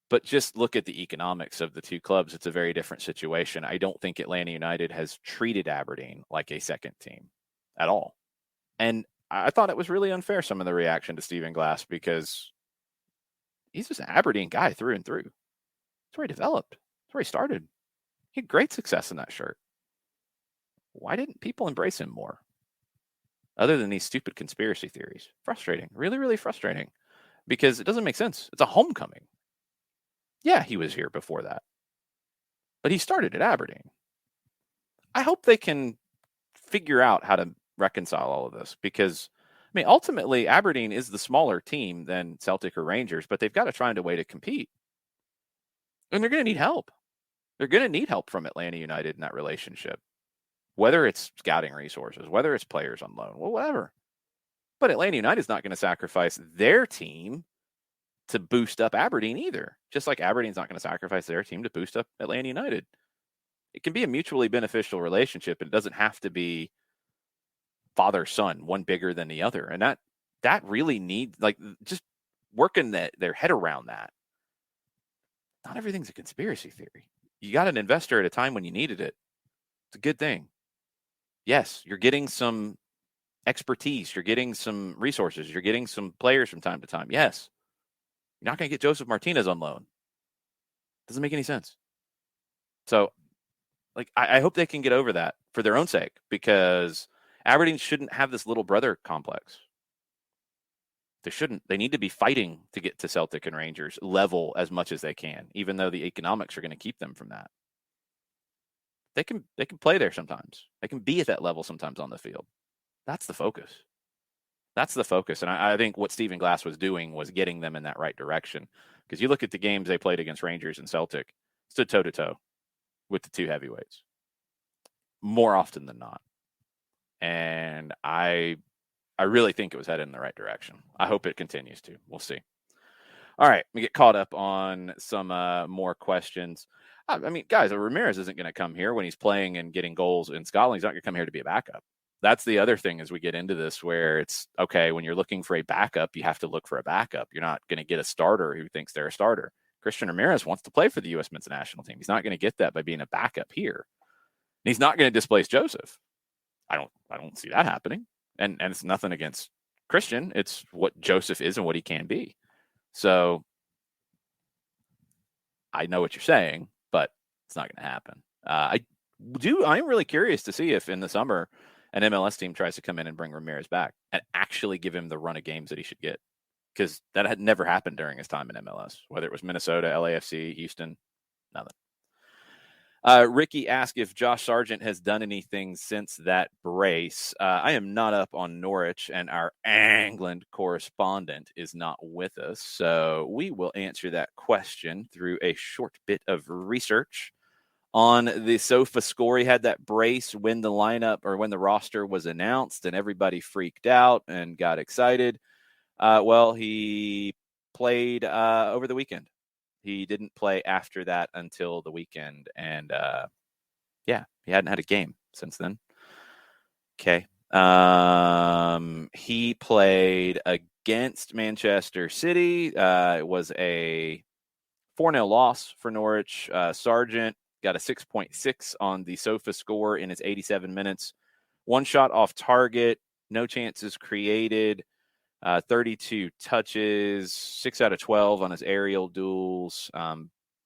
But just look at the economics of the two clubs. It's a very different situation. I don't think Atlanta United has treated Aberdeen like a second team at all. And I thought it was really unfair, some of the reaction to Stephen Glass, because he's just an Aberdeen guy through and through. That's where he developed. That's where he started. He had great success in that shirt. Why didn't people embrace him more? other than these stupid conspiracy theories. Frustrating. Really, really frustrating. Because it doesn't make sense. It's a homecoming. Yeah, he was here before that. But he started at Aberdeen. I hope they can figure out how to reconcile all of this because, I mean, ultimately, Aberdeen is the smaller team than Celtic or Rangers, but they've got to find a way to compete. And they're going to need help. They're going to need help from Atlanta United in that relationship, whether it's scouting resources, whether it's players on loan, well, whatever. But Atlanta United is not going to sacrifice their team to boost up Aberdeen either, just like Aberdeen's not going to sacrifice their team to boost up Atlanta United. It can be a mutually beneficial relationship, and it doesn't have to be father-son, one bigger than the other. And that really needs, like, just working their head around that. Not everything's a conspiracy theory. You got an investor at a time when you needed it. It's a good thing. Yes, you're getting some expertise. You're getting some resources. You're getting some players from time to time. Yes. You're not going to get Joseph Martinez on loan. Doesn't make any sense. So, like, I hope they can get over that for their own sake, because Aberdeen shouldn't have this little brother complex. They shouldn't. They need to be fighting to get to Celtic and Rangers level as much as they can, even though the economics are going to keep them from that. They can play there sometimes. They can be at that level sometimes on the field. That's the focus. That's the focus. And I think what Stephen Glass was doing was getting them in that right direction. Because you look at the games they played against Rangers and Celtic, stood toe-to-toe with the two heavyweights more often than not. And I really think it was headed in the right direction. I hope it continues to. We'll see. All right, we get caught up on some more questions. I mean, guys, Ramirez isn't going to come here when he's playing and getting goals in Scotland. He's not going to come here to be a backup. That's the other thing as we get into this, where it's, okay, when you're looking for a backup, you have to look for a backup. You're not going to get a starter who thinks they're a starter. Christian Ramirez wants to play for the U.S. men's national team. He's not going to get that by being a backup here. And he's not going to displace Joseph. I don't see that happening. And it's nothing against Christian. It's what Joseph is and what he can be. So I know what you're saying, but it's not going to happen. I'm really curious to see if in the summer an MLS team tries to come in and bring Ramirez back and actually give him the run of games that he should get, because that had never happened during his time in MLS, whether it was Minnesota, LAFC, Houston, nothing. Ricky asked if Josh Sargent has done anything since that brace. I am not up on Norwich, and our England correspondent is not with us. So we will answer that question through a short bit of research on the sofa score. He had that brace when the lineup or when the roster was announced, and everybody freaked out and got excited. Well, he played over the weekend. He didn't play after that until the weekend. And he hadn't had a game since then. Okay. He played against Manchester City. It was a 4-0 loss for Norwich. Sargent got a 6.6 on the sofa score in his 87 minutes. One shot off target, no chances created. 32 touches, 6 out of 12 on his aerial duels.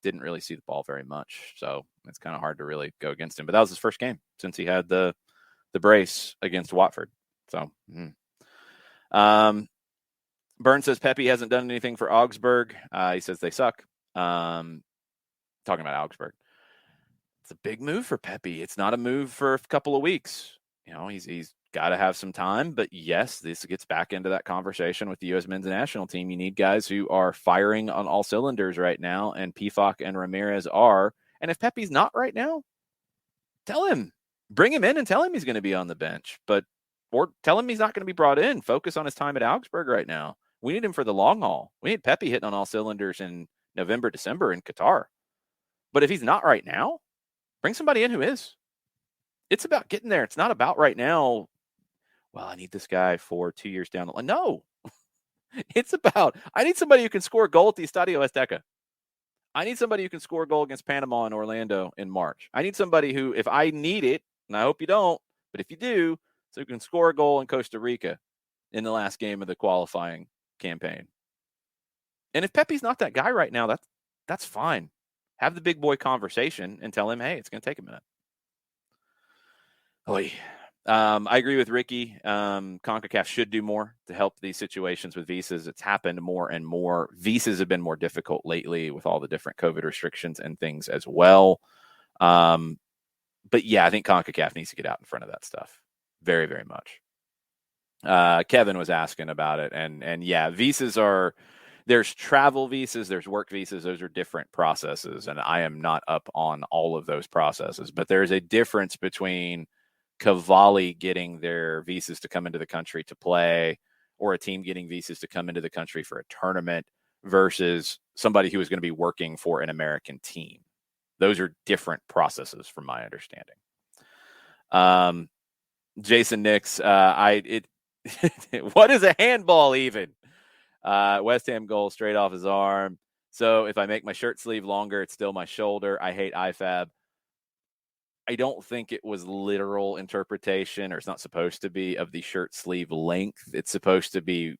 Didn't really see the ball very much, so it's kind of hard to really go against him. But that was his first game since he had the brace against Watford. So, Burns says Pepe hasn't done anything for Augsburg. He says they suck. Talking about Augsburg. It's a big move for Pepe. It's not a move for a couple of weeks. You know, he's got to have some time. But yes, this gets back into that conversation with the U.S. men's national team. You need guys who are firing on all cylinders right now, and Pifak and Ramirez are. And if Pepe's not right now, tell him. Bring him in and tell him he's going to be on the bench. Or tell him he's not going to be brought in. Focus on his time at Augsburg right now. We need him for the long haul. We need Pepe hitting on all cylinders in November, December in Qatar. But if he's not right now, bring somebody in who is. It's about getting there. It's not about right now, well, I need this guy for 2 years down the line. No. It's about, I need somebody who can score a goal at the Estadio Azteca. I need somebody who can score a goal against Panama and Orlando in March. I need somebody who, if I need it, and I hope you don't, but if you do, so who can score a goal in Costa Rica in the last game of the qualifying campaign. And if Pepe's not that guy right now, that's fine. Have the big boy conversation and tell him, hey, it's going to take a minute. Oy. I agree with Ricky. CONCACAF should do more to help these situations with visas. It's happened more and more. Visas have been more difficult lately with all the different COVID restrictions and things as well. But yeah, I think CONCACAF needs to get out in front of that stuff very, very much. Kevin was asking about it, and yeah, visas there's travel visas, there's work visas. Those are different processes, and I am not up on all of those processes. But there's a difference between Cavalli getting their visas to come into the country to play, or a team getting visas to come into the country for a tournament, versus somebody who is going to be working for an American team. Those are different processes, from my understanding. Jason Nix, what is a handball even? West Ham goal straight off his arm. So if I make my shirt sleeve longer, it's still my shoulder. I hate IFAB. I don't think it was literal interpretation, or it's not supposed to be, of the shirt sleeve length. It's supposed to be,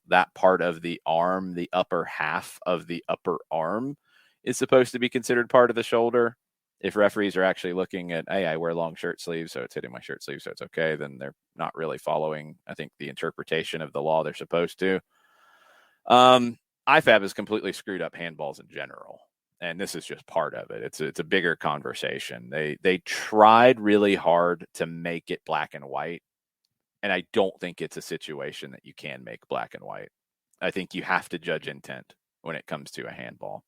that part of the arm, the upper half of the upper arm is supposed to be considered part of the shoulder. If referees are actually looking at, hey, I wear long shirt sleeves, so it's hitting my shirt sleeve, so it's okay, then they're not really following, I think, the interpretation of the law they're supposed to. IFAB has completely screwed up handballs in general, and this is just part of it. It's a bigger conversation. They tried really hard to make it black and white, and I don't think it's a situation that you can make black and white. I think you have to judge intent when it comes to a handball.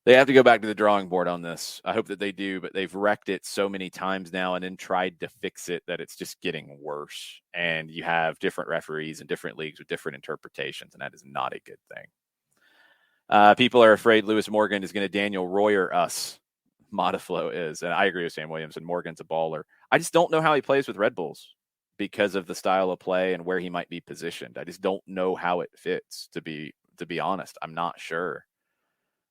They have to go back to the drawing board on this. I hope that they do, but they've wrecked it so many times now and then tried to fix it that it's just getting worse. And you have different referees and different leagues with different interpretations, and that is not a good thing. People are afraid Lewis Morgan is going to Daniel Royer us. Modiflow is. And I agree with Sam Williamson. Morgan's a baller. I just don't know how he plays with Red Bulls because of the style of play and where he might be positioned. I just don't know how it fits, to be honest. I'm not sure.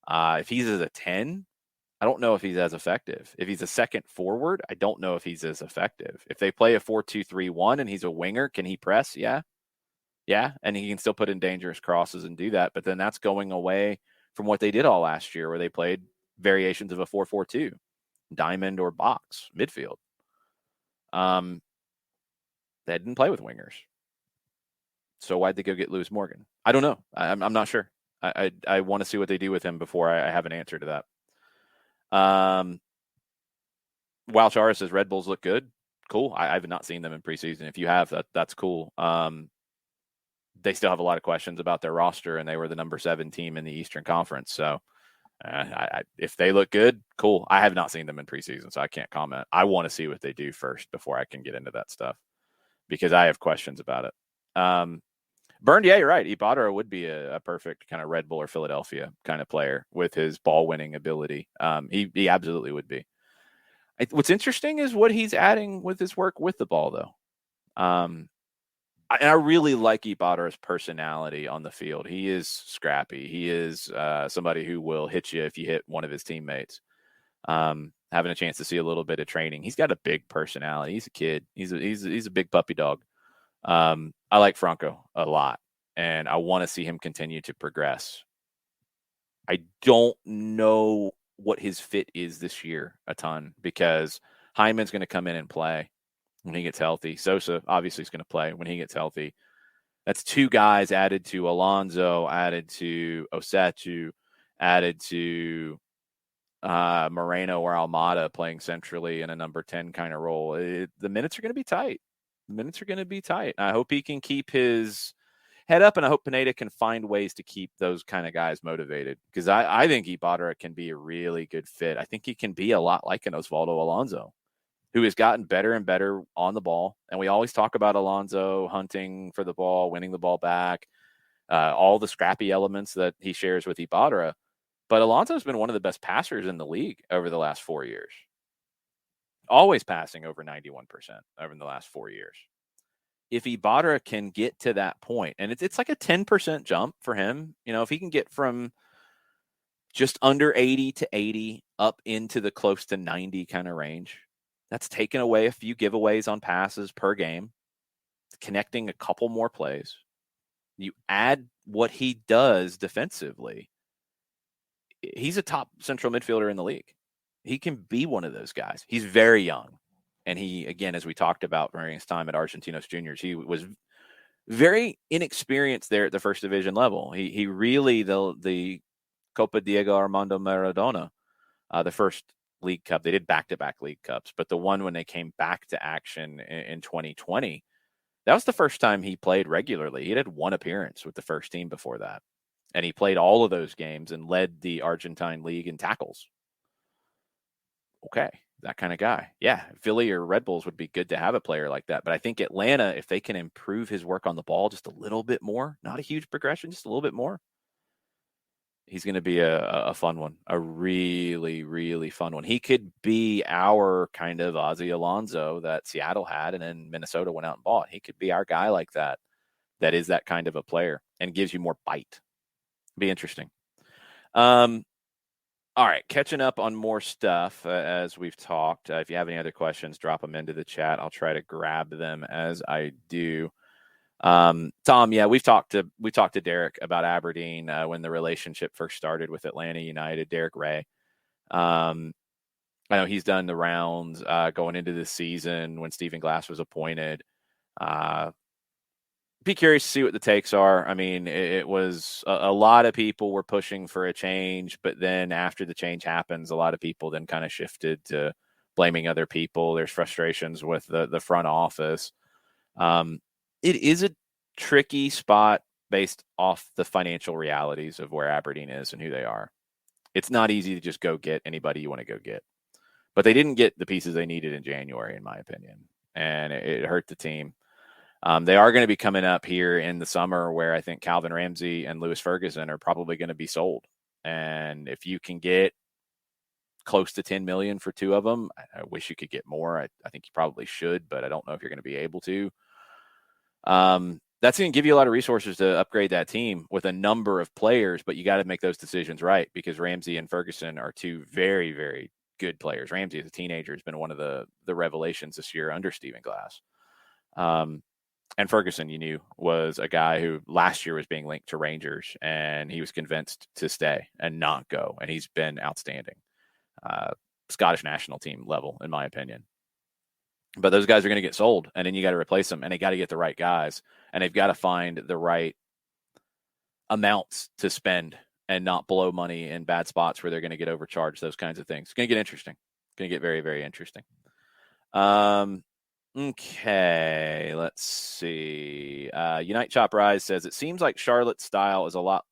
If he's as a 10, I don't know if he's as effective. If he's a second forward, I don't know if he's as effective. If they play a 4-2-3-1 and he's a winger, can he press? Yeah. Yeah. And he can still put in dangerous crosses and do that. But then that's going away from what they did all last year, where they played variations of a 4-4-2, diamond or box midfield. They didn't play with wingers. So why'd they go get Lewis Morgan? I don't know. I'm not sure. I want to see what they do with him before I have an answer to that. Walchara says Red Bulls look good. Cool. I have not seen them in preseason. If you have, that's cool. They still have a lot of questions about their roster, and they were the number 7 team in the Eastern Conference. So if they look good, cool. I have not seen them in preseason, so I can't comment. I want to see what they do first before I can get into that stuff, because I have questions about it. Burned, yeah, you're right. Ibarra would be a perfect kind of Red Bull or Philadelphia kind of player with his ball winning ability. He absolutely would be. What's interesting is what he's adding with his work with the ball, though. I really like Ibarra's personality on the field. He is scrappy. He is somebody who will hit you if you hit one of his teammates. Having a chance to see a little bit of training, he's got a big personality. He's a kid. He's a big puppy dog. I like Franco a lot, and I want to see him continue to progress. I don't know what his fit is this year a ton, because Hyman's going to come in and play when he gets healthy. Sosa obviously is going to play when he gets healthy. That's 2 guys added to Alonso, added to Osatu, added to Moreno or Almada playing centrally in a number 10 kind of role. The minutes are going to be tight. I hope he can keep his head up, and I hope Pineda can find ways to keep those kind of guys motivated, because I think Ibarra can be a really good fit. I think he can be a lot like an Osvaldo Alonso, who has gotten better and better on the ball. And we always talk about Alonso hunting for the ball, winning the ball back, all the scrappy elements that he shares with Ibarra. But Alonso's been one of the best passers in the league over the last 4 years. Always passing over 91% over the last 4 years. If Ibarra can get to that point, and it's like a 10% jump for him, if he can get from just under 80 to 80 up into the close to 90 kind of range, that's taken away a few giveaways on passes per game, connecting a couple more plays. You add what he does defensively, he's a top central midfielder in the league. He can be one of those guys. He's very young. And he, again, as we talked about during his time at Argentinos Juniors, he was very inexperienced there at the first division level. He really, the Copa Diego Armando Maradona, the first League Cup, they did back-to-back League Cups, but the one when they came back to action in 2020, that was the first time he played regularly. He had one appearance with the first team before that. And he played all of those games and led the Argentine league in tackles. Okay, that kind of guy. Yeah, Philly or Red Bulls would be good to have a player like that. But I think Atlanta, if they can improve his work on the ball just a little bit more, not a huge progression, just a little bit more, he's going to be a fun one, a really, really fun one. He could be our kind of Ozzie Alonso that Seattle had and then Minnesota went out and bought. He could be our guy like that is that kind of a player and gives you more bite. Be interesting. All right, catching up on more stuff as we've talked. If you have any other questions, drop them into the chat. I'll try to grab them as I do. Tom, yeah, we talked to Derek about Aberdeen when the relationship first started with Atlanta United. Derek Ray. I know he's done the rounds going into this season when Stephen Glass was appointed. Be curious to see what the takes are. I mean, it was a lot of people were pushing for a change, but then after the change happens, a lot of people then kind of shifted to blaming other people. There's frustrations with the front office. It is a tricky spot based off the financial realities of where Aberdeen is and who they are. It's not easy to just go get anybody you want to go get, but they didn't get the pieces they needed in January, in my opinion, and it hurt the team. They are going to be coming up here in the summer where I think Calvin Ramsey and Lewis Ferguson are probably going to be sold. And if you can get close to 10 million for two of them, I wish you could get more. I think you probably should, but I don't know if you're going to be able to. That's going to give you a lot of resources to upgrade that team with a number of players, but you got to make those decisions right because Ramsey and Ferguson are two very, very good players. Ramsey as a teenager has been one of the revelations this year under Stephen Glass. And Ferguson, you knew, was a guy who last year was being linked to Rangers, and he was convinced to stay and not go. And he's been outstanding. Scottish national team level, in my opinion. But those guys are going to get sold, and then you got to replace them, and they got to get the right guys, and they've got to find the right amounts to spend and not blow money in bad spots where they're going to get overcharged, those kinds of things. It's going to get interesting. It's going to get very, very interesting. Okay, let's see. Unite Chop Rise says, it seems like Charlotte's style is a lot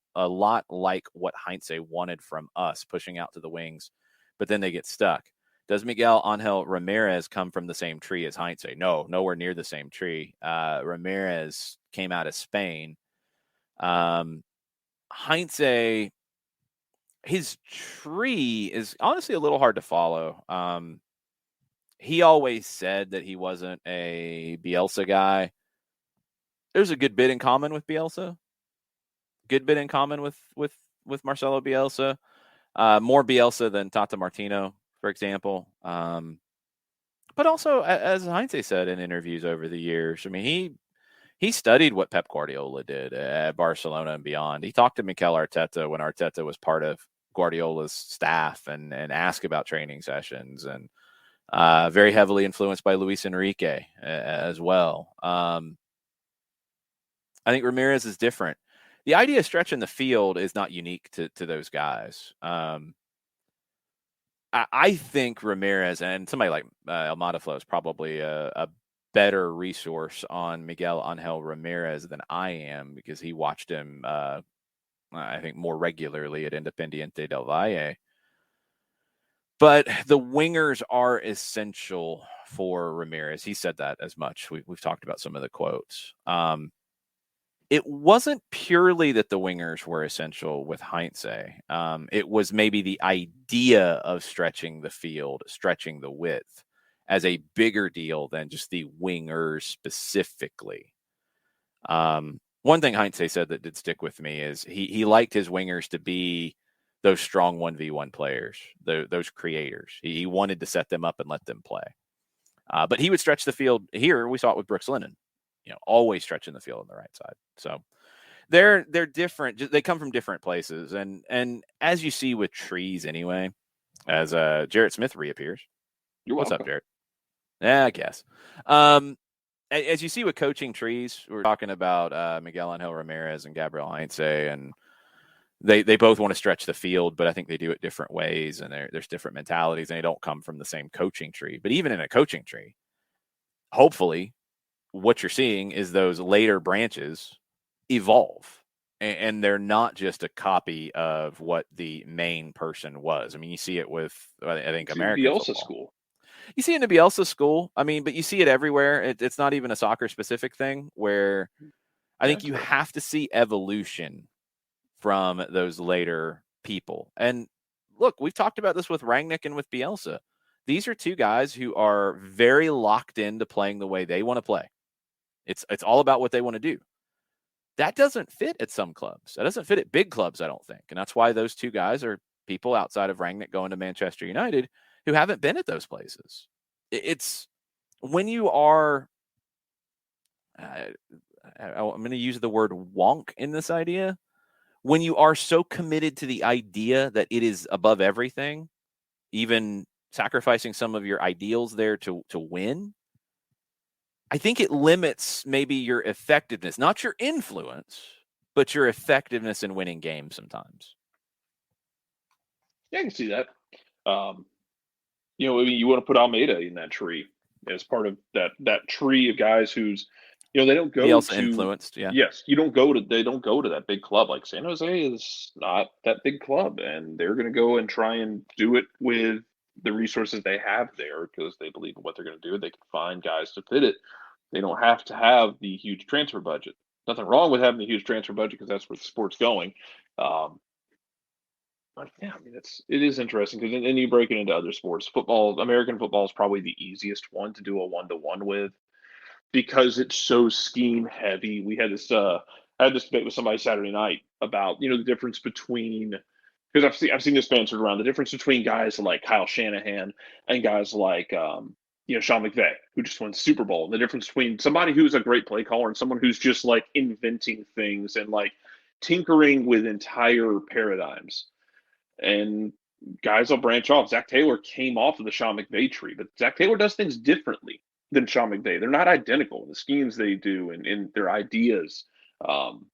like what Heinze wanted from us, pushing out to the wings, but then they get stuck. Does Miguel Angel Ramirez come from the same tree as Heinze? No, nowhere near the same tree. Ramirez came out of Spain. Heinze, his tree is honestly a little hard to follow. He always said that he wasn't a Bielsa guy. There's a good bit in common with Bielsa. Good bit in common with Marcelo Bielsa. More Bielsa than Tata Martino, for example. But also, as Heinze said in interviews over the years, I mean, he studied what Pep Guardiola did at Barcelona and beyond. He talked to Mikel Arteta when Arteta was part of Guardiola's staff and asked about training sessions and very heavily influenced by Luis Enrique as well. I think Ramirez is different. The idea of stretching the field is not unique to those guys. I think Ramirez and somebody like El Mataflo is probably a better resource on Miguel Angel Ramirez than I am because he watched him, I think, more regularly at Independiente del Valle. But the wingers are essential for Ramirez. He said that as much. We've talked about some of the quotes. It wasn't purely that the wingers were essential with Heinze. It was maybe the idea of stretching the field, stretching the width as a bigger deal than just the wingers specifically. One thing Heinze said that did stick with me is he liked his wingers to be those strong 1v1 players, those creators. He wanted to set them up and let them play. But he would stretch the field. Here, we saw it with Brooks Lennon, always stretching the field on the right side. So they're different. They come from different places. And as you see with trees anyway, as Jarrett Smith reappears. You're What's welcome. up, Jarrett? Yeah, I guess. As you see with coaching trees, we're talking about Miguel Angel Ramirez and Gabriel Heinze, and they both want to stretch the field, but I think they do it different ways, and there's different mentalities, and they don't come from the same coaching tree. But even in a coaching tree, hopefully what you're seeing is those later branches evolve, and they're not just a copy of what the main person was. I mean, you see it with, I think, It's American Bielsa football. school. You see it in the Bielsa school. I mean, but you see it everywhere. It's not even a soccer specific thing where I think you have to see evolution from those later people. And look, we've talked about this with Rangnick and with Bielsa. These are two guys who are very locked into playing the way they want to play. It's all about what they want to do. That doesn't fit at some clubs. That doesn't fit at big clubs, I don't think. And that's why those two guys are people outside of Rangnick going to Manchester United who haven't been at those places. It's when you are, I'm going to use the word wonk in this idea. When you are so committed to the idea that it is above everything, even sacrificing some of your ideals there to win, I think it limits maybe your effectiveness, not your influence, but your effectiveness in winning games sometimes. Yeah, I can see that. You know, I mean, you want to put Almeida in that tree as part of that tree of guys who's, you know, they don't go Bielsa to influenced, yeah. Yes, they don't go to that big club. Like San Jose is not that big club, and they're going to go and try and do it with the resources they have there because they believe in what they're going to do. They can find guys to fit it. They don't have to have the huge transfer budget. Nothing wrong with having the huge transfer budget because that's where the sport's going. But yeah, I mean it is interesting because then you break it into other sports. Football, American football is probably the easiest one to do a 1-to-1 with because it's so scheme heavy. We had this I had this debate with somebody Saturday night about, you know, the difference between, because I've seen this bantered around, the difference between guys like Kyle Shanahan and guys like you know, Sean McVay, who just won the Super Bowl, and the difference between somebody who's a great play caller and someone who's just like inventing things and like tinkering with entire paradigms. And guys will branch off. Zach Taylor came off of the Sean McVay tree, but Zach Taylor does things differently than Sean McVay. They're not identical. The schemes they do and their ideas. Um,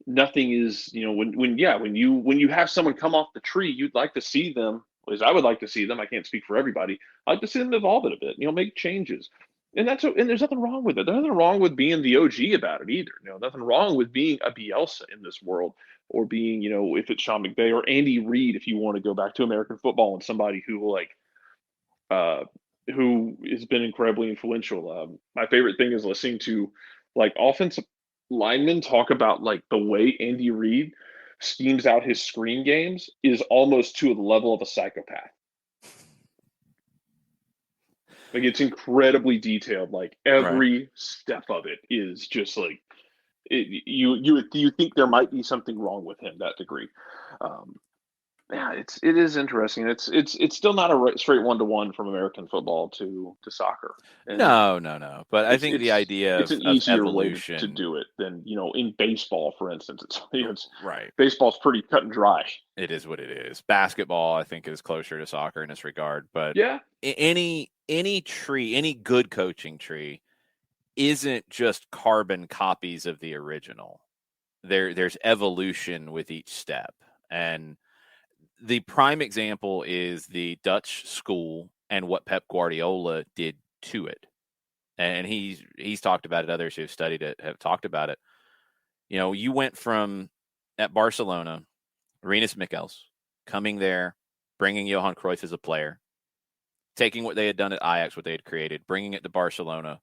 Nothing is, you know, when you have someone come off the tree, you'd like to see them, as I would like to see them. I can't speak for everybody. I'd like to see them evolve it a bit, you know, make changes. And there's nothing wrong with it. There's nothing wrong with being the OG about it either. You know, nothing wrong with being a Bielsa in this world, or being, you know, if it's Sean McVay or Andy Reid, if you want to go back to American football, and somebody uh, who has been incredibly influential. My favorite thing is listening to like offensive linemen talk about like the way Andy Reid schemes out his screen games is almost to the level of a psychopath. Like it's incredibly detailed. Like every step of it is just like you think there might be something wrong with him that degree. Yeah, it is interesting. It's still not a straight 1-to-1 from American football to soccer. And No. But I think the idea it's an of easier way to evolution do it than, you know, in baseball, for instance. It's, you know, right. Baseball's pretty cut and dry. It is what it is. Basketball, I think, is closer to soccer in this regard. But Yeah, any tree, any good coaching tree, isn't just carbon copies of the original. There's evolution with each step. And the prime example is the Dutch school and what Pep Guardiola did to it. And he's talked about it. Others who've studied it have talked about it. You know, you went from at Barcelona, Rinus Michels coming there, bringing Johan Cruyff as a player, taking what they had done at Ajax, what they had created, bringing it to Barcelona.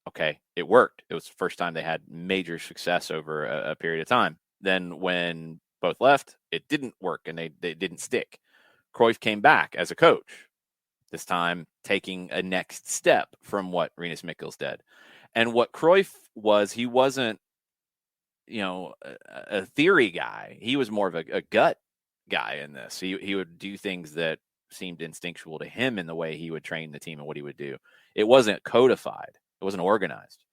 Okay, it worked. It was the first time they had major success over a period of time. Then when both left, it didn't work and they didn't stick. Cruyff came back as a coach, this time taking a next step from what Rinus Michels did. And what Cruyff was, he wasn't, you know, a theory guy. He was more of a gut guy in this. He would do things that seemed instinctual to him in the way he would train the team and what he would do. It wasn't codified. It wasn't organized.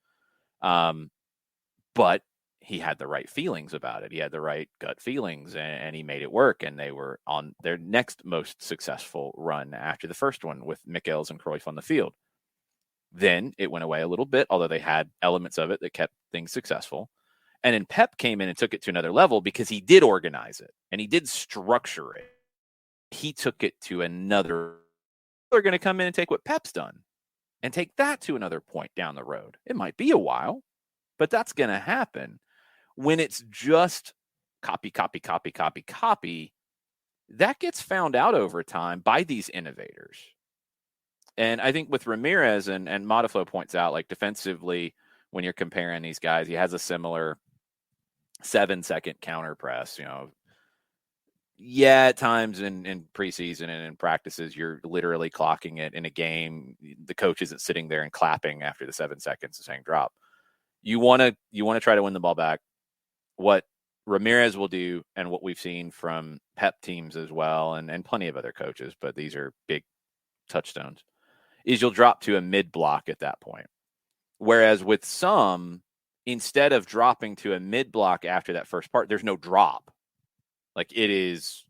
But he had the right feelings about it. He had the right gut feelings, and he made it work. And they were on their next most successful run after the first one with Michels and Cruyff on the field. Then it went away a little bit, although they had elements of it that kept things successful. And then Pep came in and took it to another level because he did organize it and he did structure it. He took it to another. They're going to come in and take what Pep's done and take that to another point down the road. It might be a while, but that's going to happen. When it's just copy, copy, copy, copy, copy, that gets found out over time by these innovators. And I think with Ramirez and Modiflo points out, like defensively, when you're comparing these guys, he has a similar 7-second counter press. At times in preseason and in practices, you're literally clocking it. In a game, the coach isn't sitting there and clapping after the 7 seconds and saying drop. You want to try to win the ball back. What Ramirez will do, and what we've seen from Pep teams as well, and plenty of other coaches, but these are big touchstones, is you'll drop to a mid block at that point. Whereas with some, instead of dropping to a mid block after that first part, there's no drop. Like it is,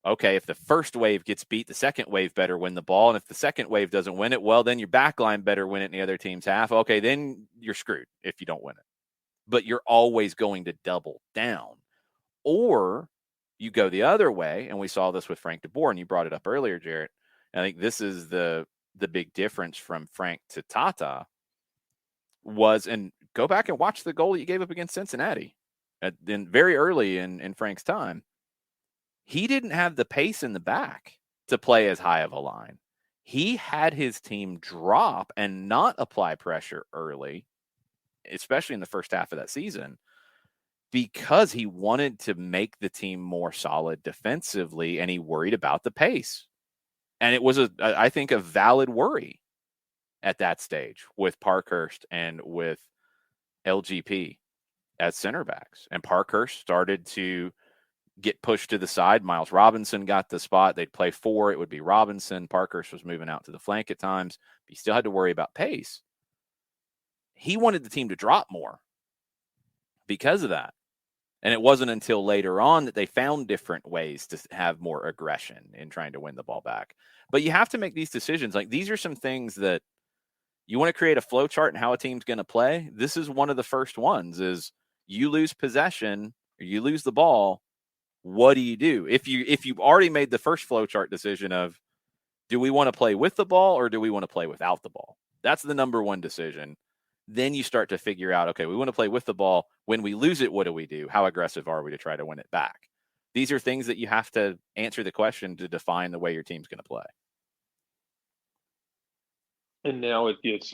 okay, if the first wave gets beat, the second wave better win the ball. And if the second wave doesn't win it, well, then your back line better win it in the other team's half. Okay, then you're screwed if you don't win it. But you're always going to double down. Or you go the other way, and we saw this with Frank DeBoer, and you brought it up earlier, Jarrett. I think this is the big difference from Frank to Tata was, and go back and watch the goal that you gave up against Cincinnati. Then very early in Frank's time, he didn't have the pace in the back to play as high of a line. He had his team drop and not apply pressure early, especially in the first half of that season, because he wanted to make the team more solid defensively, and he worried about the pace. And it was, I think, a valid worry at that stage with Parkhurst and with LGP as center backs. And Parkhurst started to get pushed to the side. Miles Robinson got the spot. They'd play 4. It would be Robinson. Parkhurst was moving out to the flank at times. But he still had to worry about pace. He wanted the team to drop more because of that. And it wasn't until later on that they found different ways to have more aggression in trying to win the ball back. But you have to make these decisions. Like, these are some things that you want to create a flow chart and how a team's going to play. This is one of the first ones. Is you lose possession or you lose the ball, what do? If you've already made the first flow chart decision of, do we want to play with the ball or do we want to play without the ball? That's the number one decision. Then you start to figure out, okay, we want to play with the ball. When we lose it, what do we do? How aggressive are we to try to win it back? These are things that you have to answer the question to define the way your team's going to play. And now it gets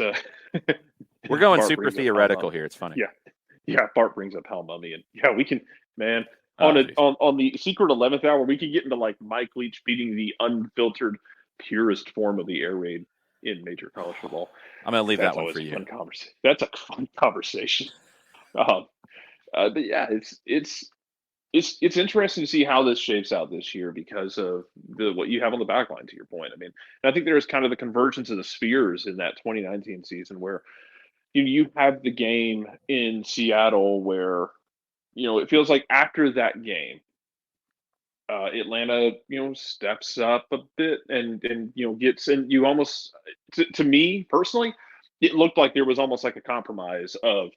we're going super theoretical here. It's funny. Yeah. Bart brings up Hal Mummy, and we can, man, on the secret 11th hour, we can get into like Mike Leach beating the unfiltered, purest form of the air raid in major college football. I'm going to leave that one for you. That's a fun conversation. But yeah, it's interesting to see how this shapes out this year because of what you have on the back line, to your point. I mean, I think there's kind of the convergence of the spheres in that 2019 season where you have the game in Seattle where, it feels like after that game, Atlanta, steps up a bit and gets in. You almost, to me personally, it looked like there was almost like a compromise of,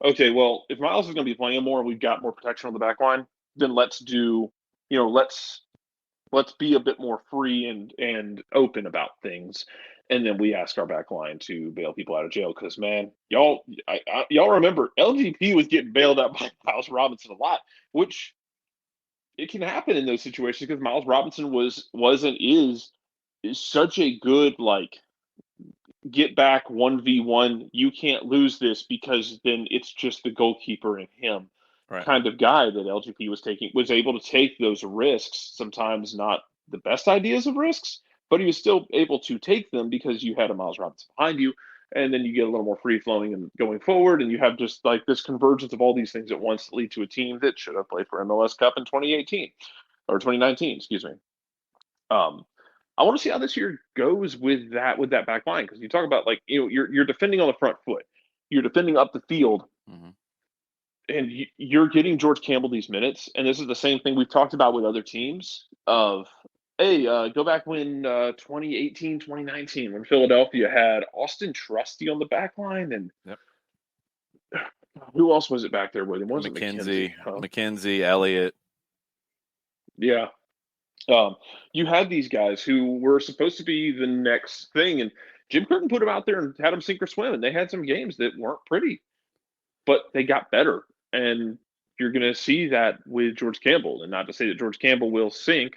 okay, well, if Miles is going to be playing more and we've got more protection on the back line, then let's do, let's be a bit more free and open about things. And then we ask our back line to bail people out of jail because, man, y'all remember LGP was getting bailed out by Miles Robinson a lot, which it can happen in those situations because Miles Robinson is such a good, like, get back 1v1. You can't lose this because then it's just the goalkeeper and him kind of guy that LGP was able to take those risks. Sometimes not the best ideas of risks, but he was still able to take them because you had a Miles Robinson behind you. And then you get a little more free flowing and going forward. And you have just like this convergence of all these things at once that lead to a team that should have played for MLS Cup in 2018 or 2019, excuse me. I want to see how this year goes with that back line. Cause you talk about like, you're defending on the front foot, you're defending up the field, and you're getting George Campbell these minutes. And this is the same thing we've talked about with other teams of, Hey, go back when 2018, 2019, when Philadelphia had Austin Trusty on the back line, and Yep. who else was it back there with him? Wasn't McKenzie, McKenzie? McKenzie, Elliott. Yeah. You had these guys who were supposed to be the next thing, and Jim Curtin put them out there and had them sink or swim, and they had some games that weren't pretty, but they got better. And you're going to see that with George Campbell, and not to say that George Campbell will sink.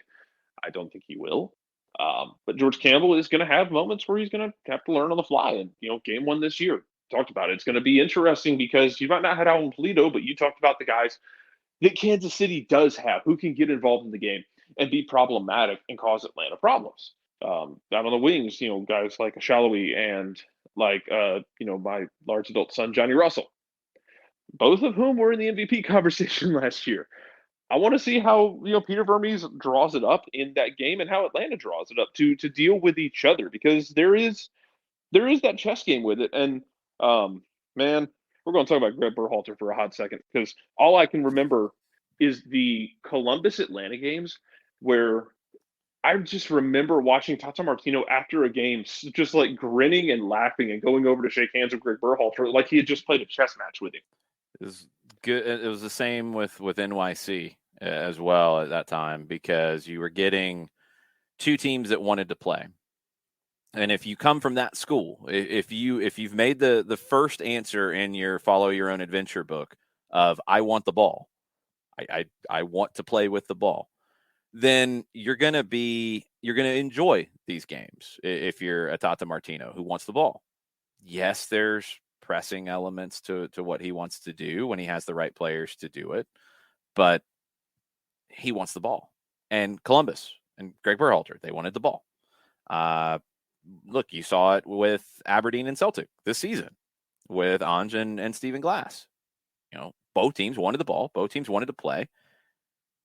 I don't think he will. But George Campbell is going to have moments where he's going to have to learn on the fly. And, game one this year, talked about it. It's going to be interesting because you might not have Alan Polito, but you talked about the guys that Kansas City does have who can get involved in the game and be problematic and cause Atlanta problems. Out on the wings, guys like Ashalawi and like, my large adult son, Johnny Russell, both of whom were in the MVP conversation last year. I want to see how Peter Vermes draws it up in that game and how Atlanta draws it up to deal with each other, because there is that chess game with it. And man, we're going to talk about Greg Berhalter for a hot second, because all I can remember is the Columbus Atlanta games where I just remember watching Tata Martino after a game just like grinning and laughing and going over to shake hands with Greg Berhalter like he had just played a chess match with him. It was good. It was the same with NYC as well at that time, because you were getting two teams that wanted to play. And if you come from that school, if you've made the first answer in your follow your own adventure book of I want the ball, I want to play with the ball, then you're gonna enjoy these games if you're a Tata Martino who wants the ball. Yes, there's pressing elements to what he wants to do when he has the right players to do it, but he wants the ball. And Columbus and Greg Berhalter, they wanted the ball. Look, you saw it with Aberdeen and Celtic this season with Ange and Stephen Glass. Both teams wanted the ball. Both teams wanted to play.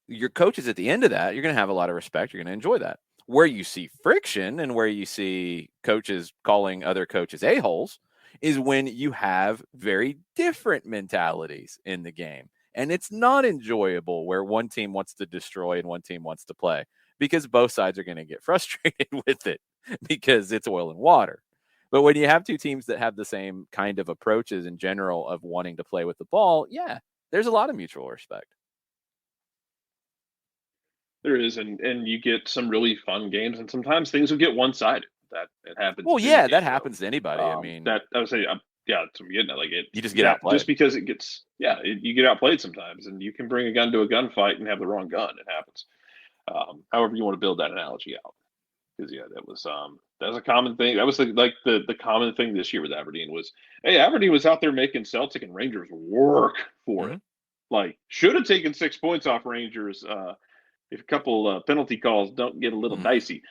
Your coaches at the end of that, you're going to have a lot of respect. You're going to enjoy that. Where you see friction and where you see coaches calling other coaches a-holes is when you have very different mentalities in the game. And it's not enjoyable where one team wants to destroy and one team wants to play, because both sides are going to get frustrated with it because it's oil and water. But when you have two teams that have the same kind of approaches in general of wanting to play with the ball, yeah, there's a lot of mutual respect. There is, and you get some really fun games, and sometimes things will get one-sided. That it happens. Well, yeah, that happens to anybody. I mean, that I would say, yeah, that's what I'm getting at. Like you just get outplayed. Just because it gets, you get outplayed sometimes, and you can bring a gun to a gunfight and have the wrong gun. It happens. However you want to build that analogy out, because that was a common thing. That was the common thing this year with Aberdeen was, hey, Aberdeen was out there making Celtic and Rangers work for it. Like, should have taken 6 points off Rangers. If a couple penalty calls don't get a little dicey.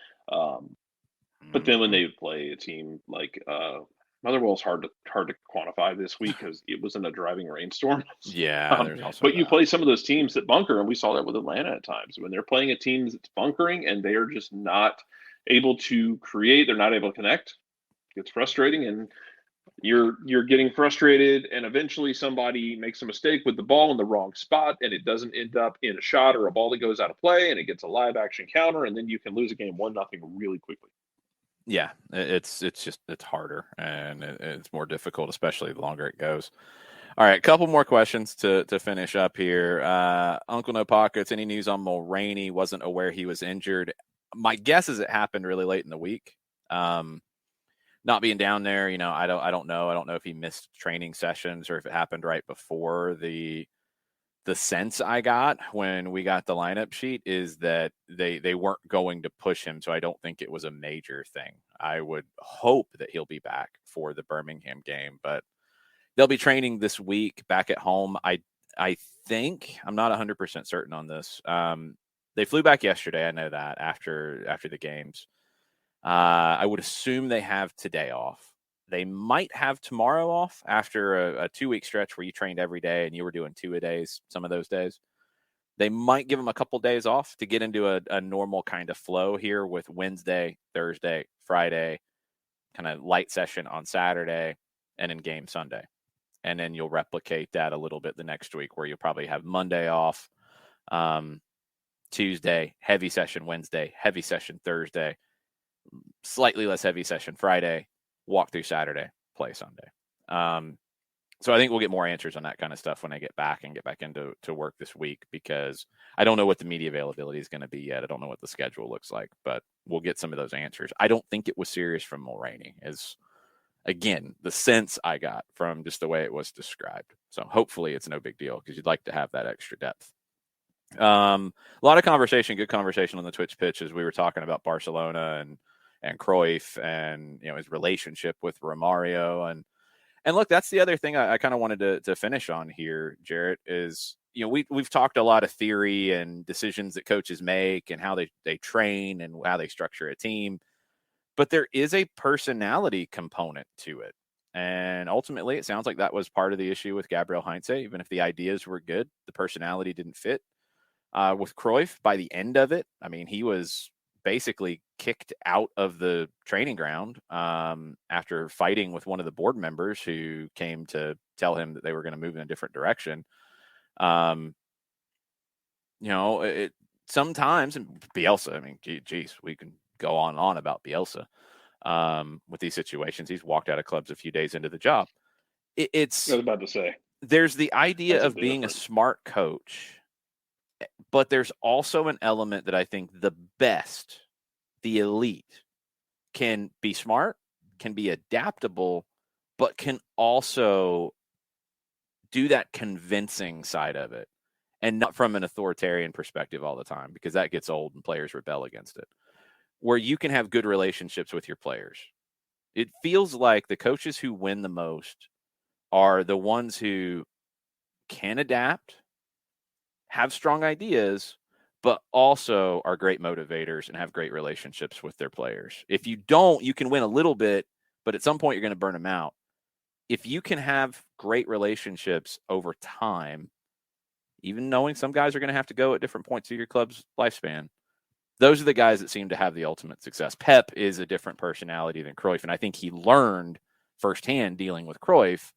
But then when they would play a team like Motherwell's hard to quantify this week because it was in a driving rainstorm. Yeah, there's also but you play some of those teams that bunker, and we saw that with Atlanta at times. When they're playing a team that's bunkering and they are just not able to create, they're not able to connect, it gets frustrating, and you're getting frustrated, and eventually somebody makes a mistake with the ball in the wrong spot, and it doesn't end up in a shot or a ball that goes out of play, and it gets a live action counter, and then you can lose a game 1-0 really quickly. Yeah, it's harder, and it's more difficult, especially the longer it goes. All right, a couple more questions to finish up here. Uncle No Pockets, any news on Mulraney? Wasn't aware he was injured. My guess is it happened really late in the week. Not being down there, I don't know. I don't know if he missed training sessions or if it happened right before. The sense I got when we got the lineup sheet is that they weren't going to push him, so I don't think it was a major thing. I would hope that he'll be back for the Birmingham game, but they'll be training this week back at home. I think, I'm not 100% certain on this. They flew back yesterday. I know that after the games. I would assume they have today off. They might have tomorrow off after a 2-week stretch where you trained every day and you were doing 2-a-days some of those days. They might give them a couple days off to get into a normal kind of flow here with Wednesday, Thursday, Friday, kind of light session on Saturday, and then game Sunday. And then you'll replicate that a little bit the next week where you'll probably have Monday off. Tuesday, heavy session Wednesday, heavy session Thursday, slightly less heavy session Friday, walk through Saturday, play Sunday. So I think we'll get more answers on that kind of stuff when I get back into work this week, because I don't know what the media availability is going to be yet. I don't know what the schedule looks like, but we'll get some of those answers. I don't think it was serious from Mulroney, is, again, the sense I got from just the way it was described. So hopefully it's no big deal, because you'd like to have that extra depth. A lot of conversation, good conversation on the Twitch pitch as we were talking about Barcelona and Cruyff and, you know, his relationship with Romario. And look, that's the other thing I kind of wanted to finish on here, Jarrett, is, you know, we've talked a lot of theory and decisions that coaches make and how they train and how they structure a team. But there is a personality component to it. And ultimately, it sounds like that was part of the issue with Gabriel Heinze. Even if the ideas were good, the personality didn't fit. With Cruyff, by the end of it, I mean, he was basically kicked out of the training ground after fighting with one of the board members who came to tell him that they were going to move in a different direction. You know, sometimes, and Bielsa, I mean, geez, we can go on and on about Bielsa with these situations. He's walked out of clubs a few days into the job. I was about to say, there's the idea of being a smart coach, but there's also an element that I think the best, the elite, can be smart, can be adaptable, but can also do that convincing side of it, and not from an authoritarian perspective all the time, because that gets old and players rebel against it, where you can have good relationships with your players. It feels like the coaches who win the most are the ones who can adapt, have strong ideas, but also are great motivators and have great relationships with their players. If you don't, you can win a little bit, but at some point you're going to burn them out. If you can have great relationships over time, even knowing some guys are going to have to go at different points of your club's lifespan, those are the guys that seem to have the ultimate success. Pep is a different personality than Cruyff, and I think he learned firsthand dealing with Cruyff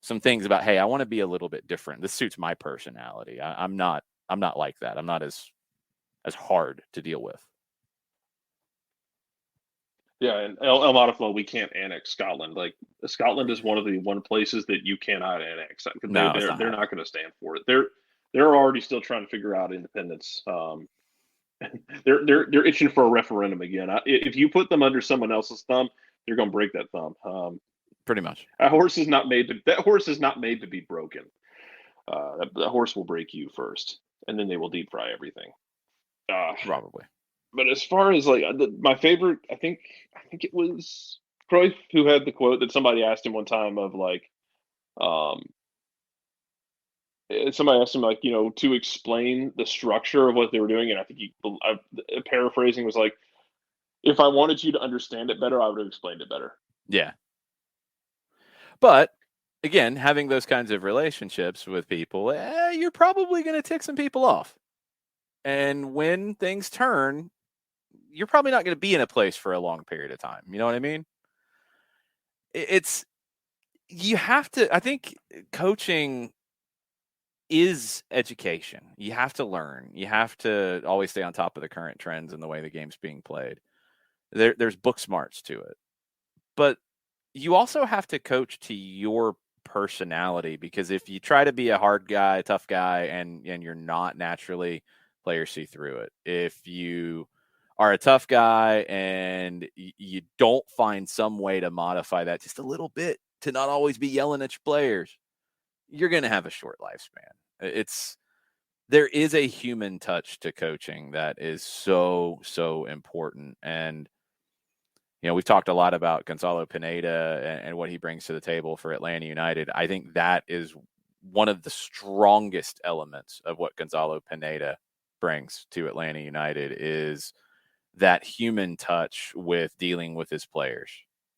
some things about, hey, I want to be a little bit different. This suits my personality. I'm not like that. I'm not as hard to deal with. Yeah, and El Modiflow, we can't annex Scotland. Like, Scotland is one of the places that you cannot annex. No, they're not going to stand for it. They're already still trying to figure out independence. They're itching for a referendum again. If you put them under someone else's thumb, they're going to break that thumb. Pretty much. That horse is not made to be broken. The horse will break you first, and then they will deep fry everything. Probably. But as far as like my favorite, I think it was Cruyff who had the quote that somebody asked him one time of like, somebody asked him, like, you know, to explain the structure of what they were doing, and I think paraphrasing was like, if I wanted you to understand it better, I would have explained it better. Yeah. But again, having those kinds of relationships with people, you're probably going to tick some people off. And when things turn, you're probably not going to be in a place for a long period of time. You know what I mean? You have to, I think coaching is education. You have to learn. You have to always stay on top of the current trends and the way the game's being played. There's book smarts to it. But you also have to coach to your personality, because if you try to be a hard guy, tough guy, and you're not naturally, players see through it. If you are a tough guy and you don't find some way to modify that just a little bit to not always be yelling at your players, you're going to have a short lifespan. There is a human touch to coaching that is so, so important. And, you know, we've talked a lot about Gonzalo Pineda and what he brings to the table for Atlanta United. I think that is one of the strongest elements of what Gonzalo Pineda brings to Atlanta United, is that human touch with dealing with his players.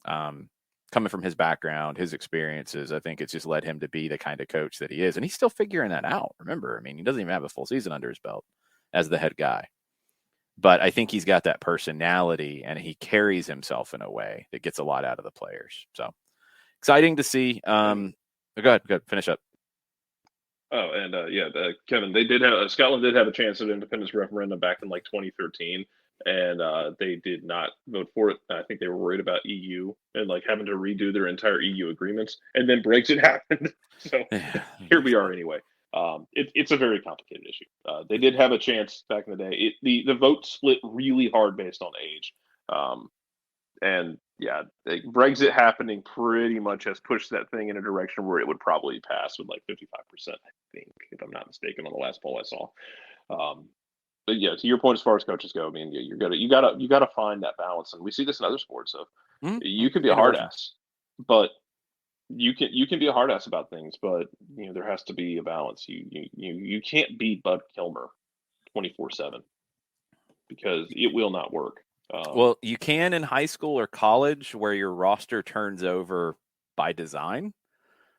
Coming from his background, his experiences, I think it's just led him to be the kind of coach that he is. And he's still figuring that out. Remember, I mean, he doesn't even have a full season under his belt as the head guy. But I think he's got that personality, and he carries himself in a way that gets a lot out of the players. So exciting to see. Go ahead, finish up. Oh, and Kevin, Scotland did have a chance at an independence referendum back in like 2013, and they did not vote for it. I think they were worried about EU and like having to redo their entire EU agreements, and then Brexit happened. So Yeah, here we are anyway. It's a very complicated issue. They did have a chance back in the day. The vote split really hard based on age. And yeah, Brexit happening pretty much has pushed that thing in a direction where it would probably pass with like 55%, I think, if I'm not mistaken, on the last poll I saw. But yeah, to your point, as far as coaches go, I mean, yeah, you gotta find that balance, and we see this in other sports. So you can be a hard ass, but you can be a hard ass about things, but there has to be a balance. You can't beat Bud Kilmer 24/7 because it will not work. Well, you can in high school or college where your roster turns over by design,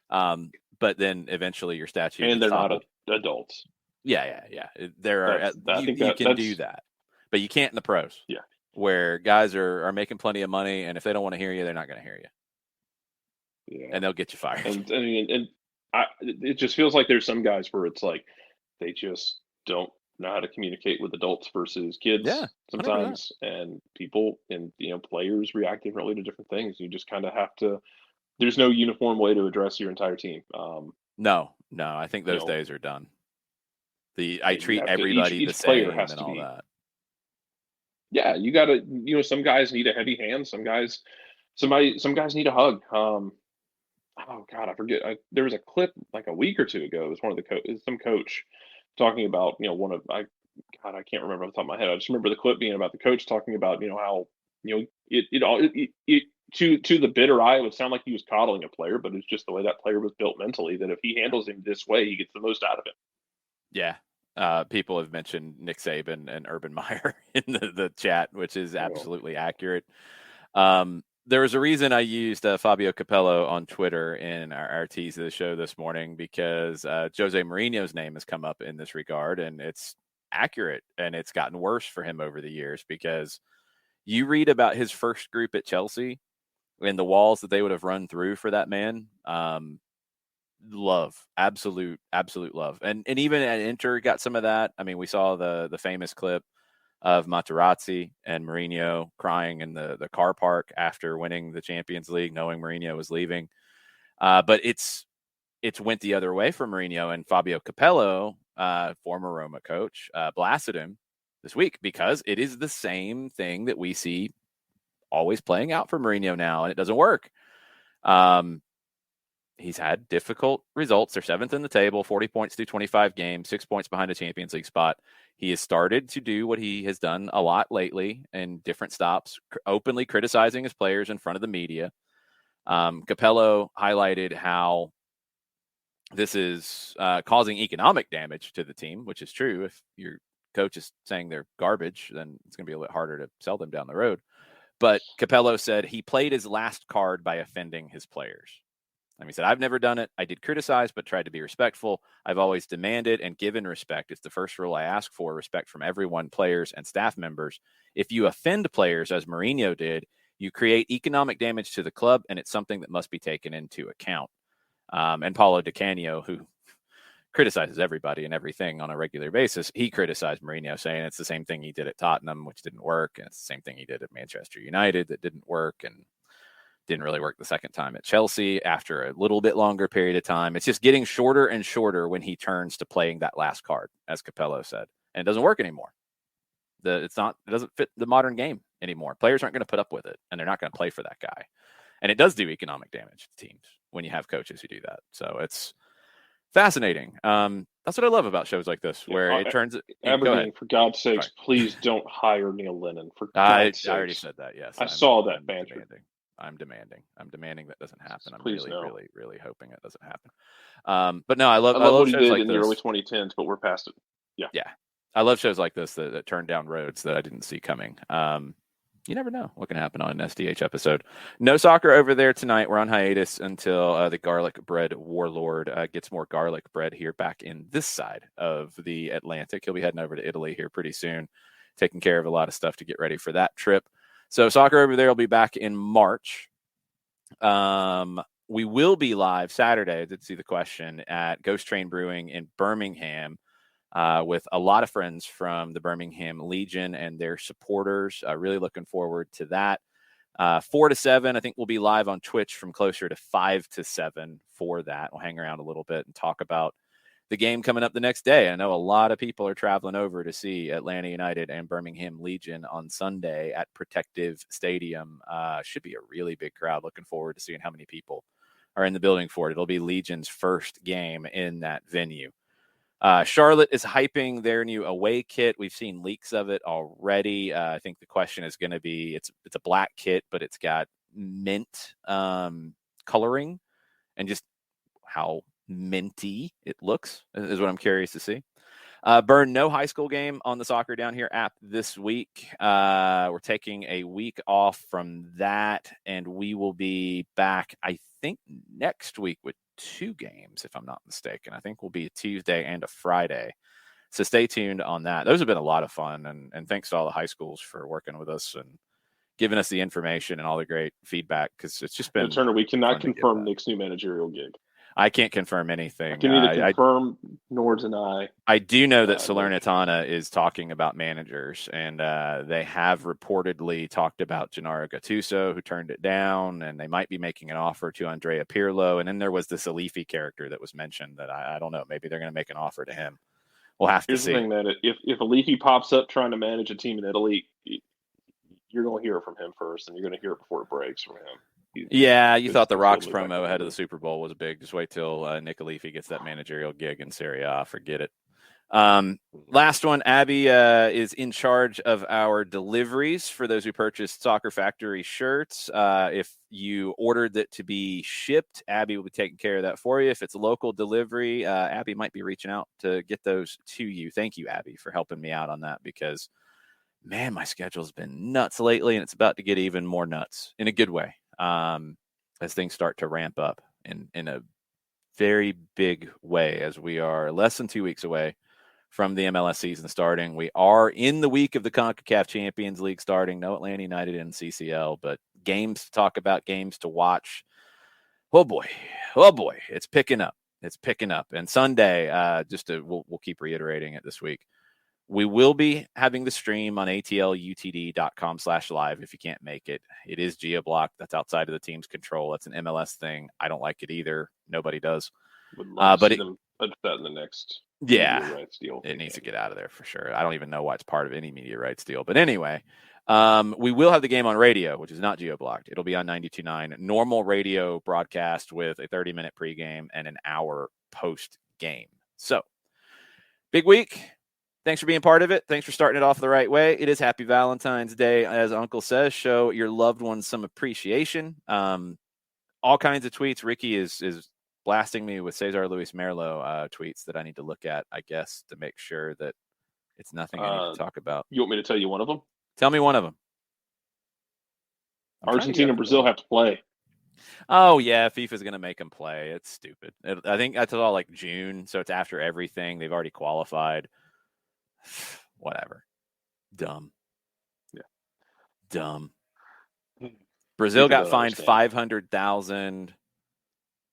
but then eventually your statute and gets they're toppled. not adults. Yeah. There are you can do that, but you can't in the pros. Yeah, where guys are making plenty of money, and if they don't want to hear you, they're not going to hear you. Yeah, and they'll get you fired. And it just feels like there's some guys where it's like they just don't know how to communicate with adults versus kids sometimes, 100%. And people and players react differently to different things. You just kind of have to. There's no uniform way to address your entire team. No, I think those days are done. I treat everybody the same and all that. Yeah, you got to. Some guys need a heavy hand. Some guys need a hug. Oh God, I forget. There was a clip like a week or two ago. It was one of some coach talking about I can't remember off the top of my head. I just remember the clip being about the coach talking about how it to the bitter eye it would sound like he was coddling a player, but it's just the way that player was built mentally. That if he handles him this way, he gets the most out of it. Yeah, people have mentioned Nick Saban and Urban Meyer in the chat, which is absolutely accurate. There was a reason I used Fabio Capello on Twitter in our tease of the show this morning because Jose Mourinho's name has come up in this regard, and it's accurate, and it's gotten worse for him over the years because you read about his first group at Chelsea and the walls that they would have run through for that man. Love, absolute love. And even at Inter got some of that. I mean, we saw the famous clip of Materazzi and Mourinho crying in the car park after winning the Champions League, knowing Mourinho was leaving. But it's went the other way for Mourinho, and Fabio Capello, former Roma coach, blasted him this week because it is the same thing that we see always playing out for Mourinho now, and it doesn't work. He's had difficult results. They're 7th in the table, 40 points through 25 games, 6 points behind a Champions League spot. He has started to do what he has done a lot lately in different stops, openly criticizing his players in front of the media. Capello highlighted how this is causing economic damage to the team, which is true. If your coach is saying they're garbage, then it's going to be a little harder to sell them down the road. But Capello said he played his last card by offending his players. And he said, I've never done it. I did criticize, but tried to be respectful. I've always demanded and given respect. It's the first rule I ask for, respect from everyone, players and staff members. If you offend players, as Mourinho did, you create economic damage to the club, and it's something that must be taken into account. And Paulo Di Canio, who criticizes everybody and everything on a regular basis, he criticized Mourinho, saying it's the same thing he did at Tottenham, which didn't work, and it's the same thing he did at Manchester United that didn't work, and didn't really work the second time at Chelsea after a little bit longer period of time. It's just getting shorter and shorter when he turns to playing that last card, as Capello said, and it doesn't work anymore. It doesn't fit the modern game anymore. Players aren't going to put up with it, and they're not going to play for that guy. And it does do economic damage to teams when you have coaches who do that. So it's fascinating. That's what I love about shows like this, where it turns. Aberdeen, for God's sakes, please don't hire Neil Lennon. For God's sakes. I already said that. Yes, I saw that banter. I'm demanding that doesn't happen. I'm Please really hoping it doesn't happen. But no, I love what he shows did like in this. The early 2010s, but we're past it. Yeah. I love shows like this that turn down roads that I didn't see coming. You never know what can happen on an SDH episode. No soccer over there tonight. We're on hiatus until the garlic bread warlord gets more garlic bread here back in this side of the Atlantic. He'll be heading over to Italy here pretty soon, taking care of a lot of stuff to get ready for that trip. So soccer over there will be back in March. When We will be live Saturday. I did see the question at Ghost Train Brewing in Birmingham with a lot of friends from the Birmingham Legion and their supporters. Really looking forward to that. 4 to 7, I think we'll be live on Twitch from closer to 5 to 7 for that. We'll hang around a little bit and talk about the game coming up the next day. I know a lot of people are traveling over to see Atlanta United and Birmingham Legion on Sunday at Protective Stadium. Should be a really big crowd. Looking forward to seeing how many people are in the building for it. It'll be Legion's first game in that venue. Charlotte is hyping their new away kit. We've seen leaks of it already. I think the question is going to be, it's a black kit, but it's got mint coloring, and just how minty it looks is what I'm curious to see. Burn, no high school game on the Soccer Down Here app this week. We're taking a week off from that, and we will be back, I think, next week with 2 games, if I'm not mistaken. I think we'll be a Tuesday and a Friday. So stay tuned on that. Those have been a lot of fun, and thanks to all the high schools for working with us and giving us the information and all the great feedback, because it's just been. Turner, we cannot confirm Nick's new managerial gig. I can't confirm anything. I can neither confirm nor deny. I do know that Salernitana is talking about managers, and they have reportedly talked about Gennaro Gattuso, who turned it down, and they might be making an offer to Andrea Pirlo. And then there was this Alifi character that was mentioned that I don't know. Maybe they're going to make an offer to him. We'll have to see. Here's the thing, that if Alifi pops up trying to manage a team in Italy, you're going to hear it from him first, and you're going to hear it before it breaks from him. Yeah, you thought the Rocks promo ahead of the Super Bowl was big. Just wait till Nick Alifi gets that managerial gig in Serie A. Forget it. Last one, Abby is in charge of our deliveries for those who purchased Soccer Factory shirts. If you ordered it to be shipped, Abby will be taking care of that for you. If it's a local delivery, Abby might be reaching out to get those to you. Thank you, Abby, for helping me out on that, because, man, my schedule's been nuts lately, and it's about to get even more nuts in a good way. As things start to ramp up in a very big way, as we are less than 2 weeks away from the MLS season starting. We are in the week of the CONCACAF Champions League starting. No Atlanta United and CCL, but games to talk about, games to watch. Oh boy, it's picking up. And Sunday, we'll keep reiterating it this week. We will be having the stream on atlutd.com/live if you can't make it. It is geo-blocked. That's outside of the team's control. That's an MLS thing. I don't like it either. Nobody does. Would love to see them put that in the next media rights deal. It needs to get out of there for sure. I don't even know why it's part of any media rights deal. But anyway, we will have the game on radio, which is not geo-blocked. It'll be on 92.9. Normal radio broadcast with a 30-minute pregame and an hour post-game. So, big week. Thanks for being part of it. Thanks for starting it off the right way. It is Happy Valentine's Day, as Uncle says. Show your loved ones some appreciation. All kinds of tweets. Ricky is blasting me with Cesar Luis Merlo tweets that I need to look at, I guess, to make sure that it's nothing I need to talk about. You want me to tell you one of them? Tell me one of them. Argentina and Brazil have to play. Oh, yeah, FIFA's going to make them play. It's stupid. I think that's all like June, so it's after everything. They've already qualified. Whatever. Dumb. Yeah. Dumb. Brazil got fined 500,000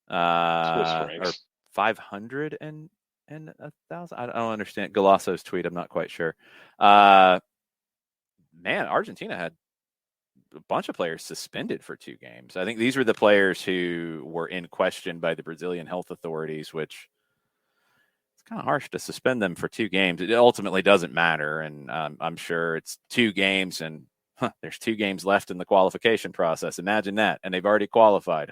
or 500 and 1,000. I don't understand Galosso's tweet. I'm not quite sure. Man, Argentina had a bunch of players suspended for 2 games. I think these were the players who were in question by the Brazilian health authorities, which kind of harsh to suspend them for 2 games. It ultimately doesn't matter, and I'm sure it's 2 games, and there's 2 games left in the qualification process. Imagine that, and they've already qualified,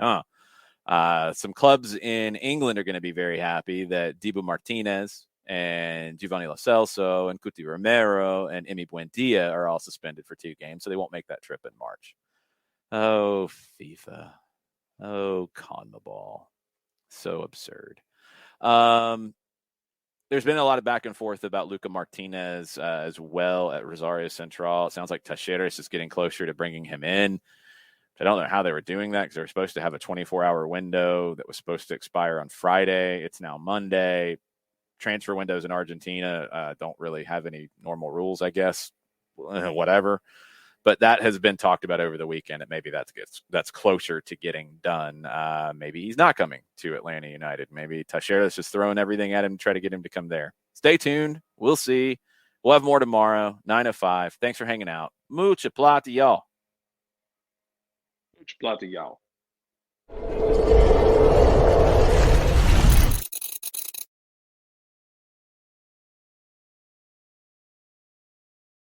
Some clubs in England are going to be very happy that Dibu Martinez and Giovanni Lo Celso and Cuti Romero and Emi Buendia are all suspended for 2 games, so they won't make that trip in March. Oh, FIFA. Oh, CONMEBOL. So absurd. There's been a lot of back and forth about Luca Martinez as well at Rosario Central. It sounds like Tacheras is getting closer to bringing him in. I don't know how they were doing that, because they were supposed to have a 24-hour window that was supposed to expire on Friday. It's now Monday. Transfer windows in Argentina don't really have any normal rules, I guess. Whatever. but that has been talked about over the weekend, and maybe that's closer to getting done. Maybe he's not coming to Atlanta United. Maybe Teixeira's just throwing everything at him to try to get him to come there. Stay tuned. We'll see. We'll have more tomorrow, 9:05. Thanks for hanging out. Mucha plata, y'all. Mucha plata, y'all.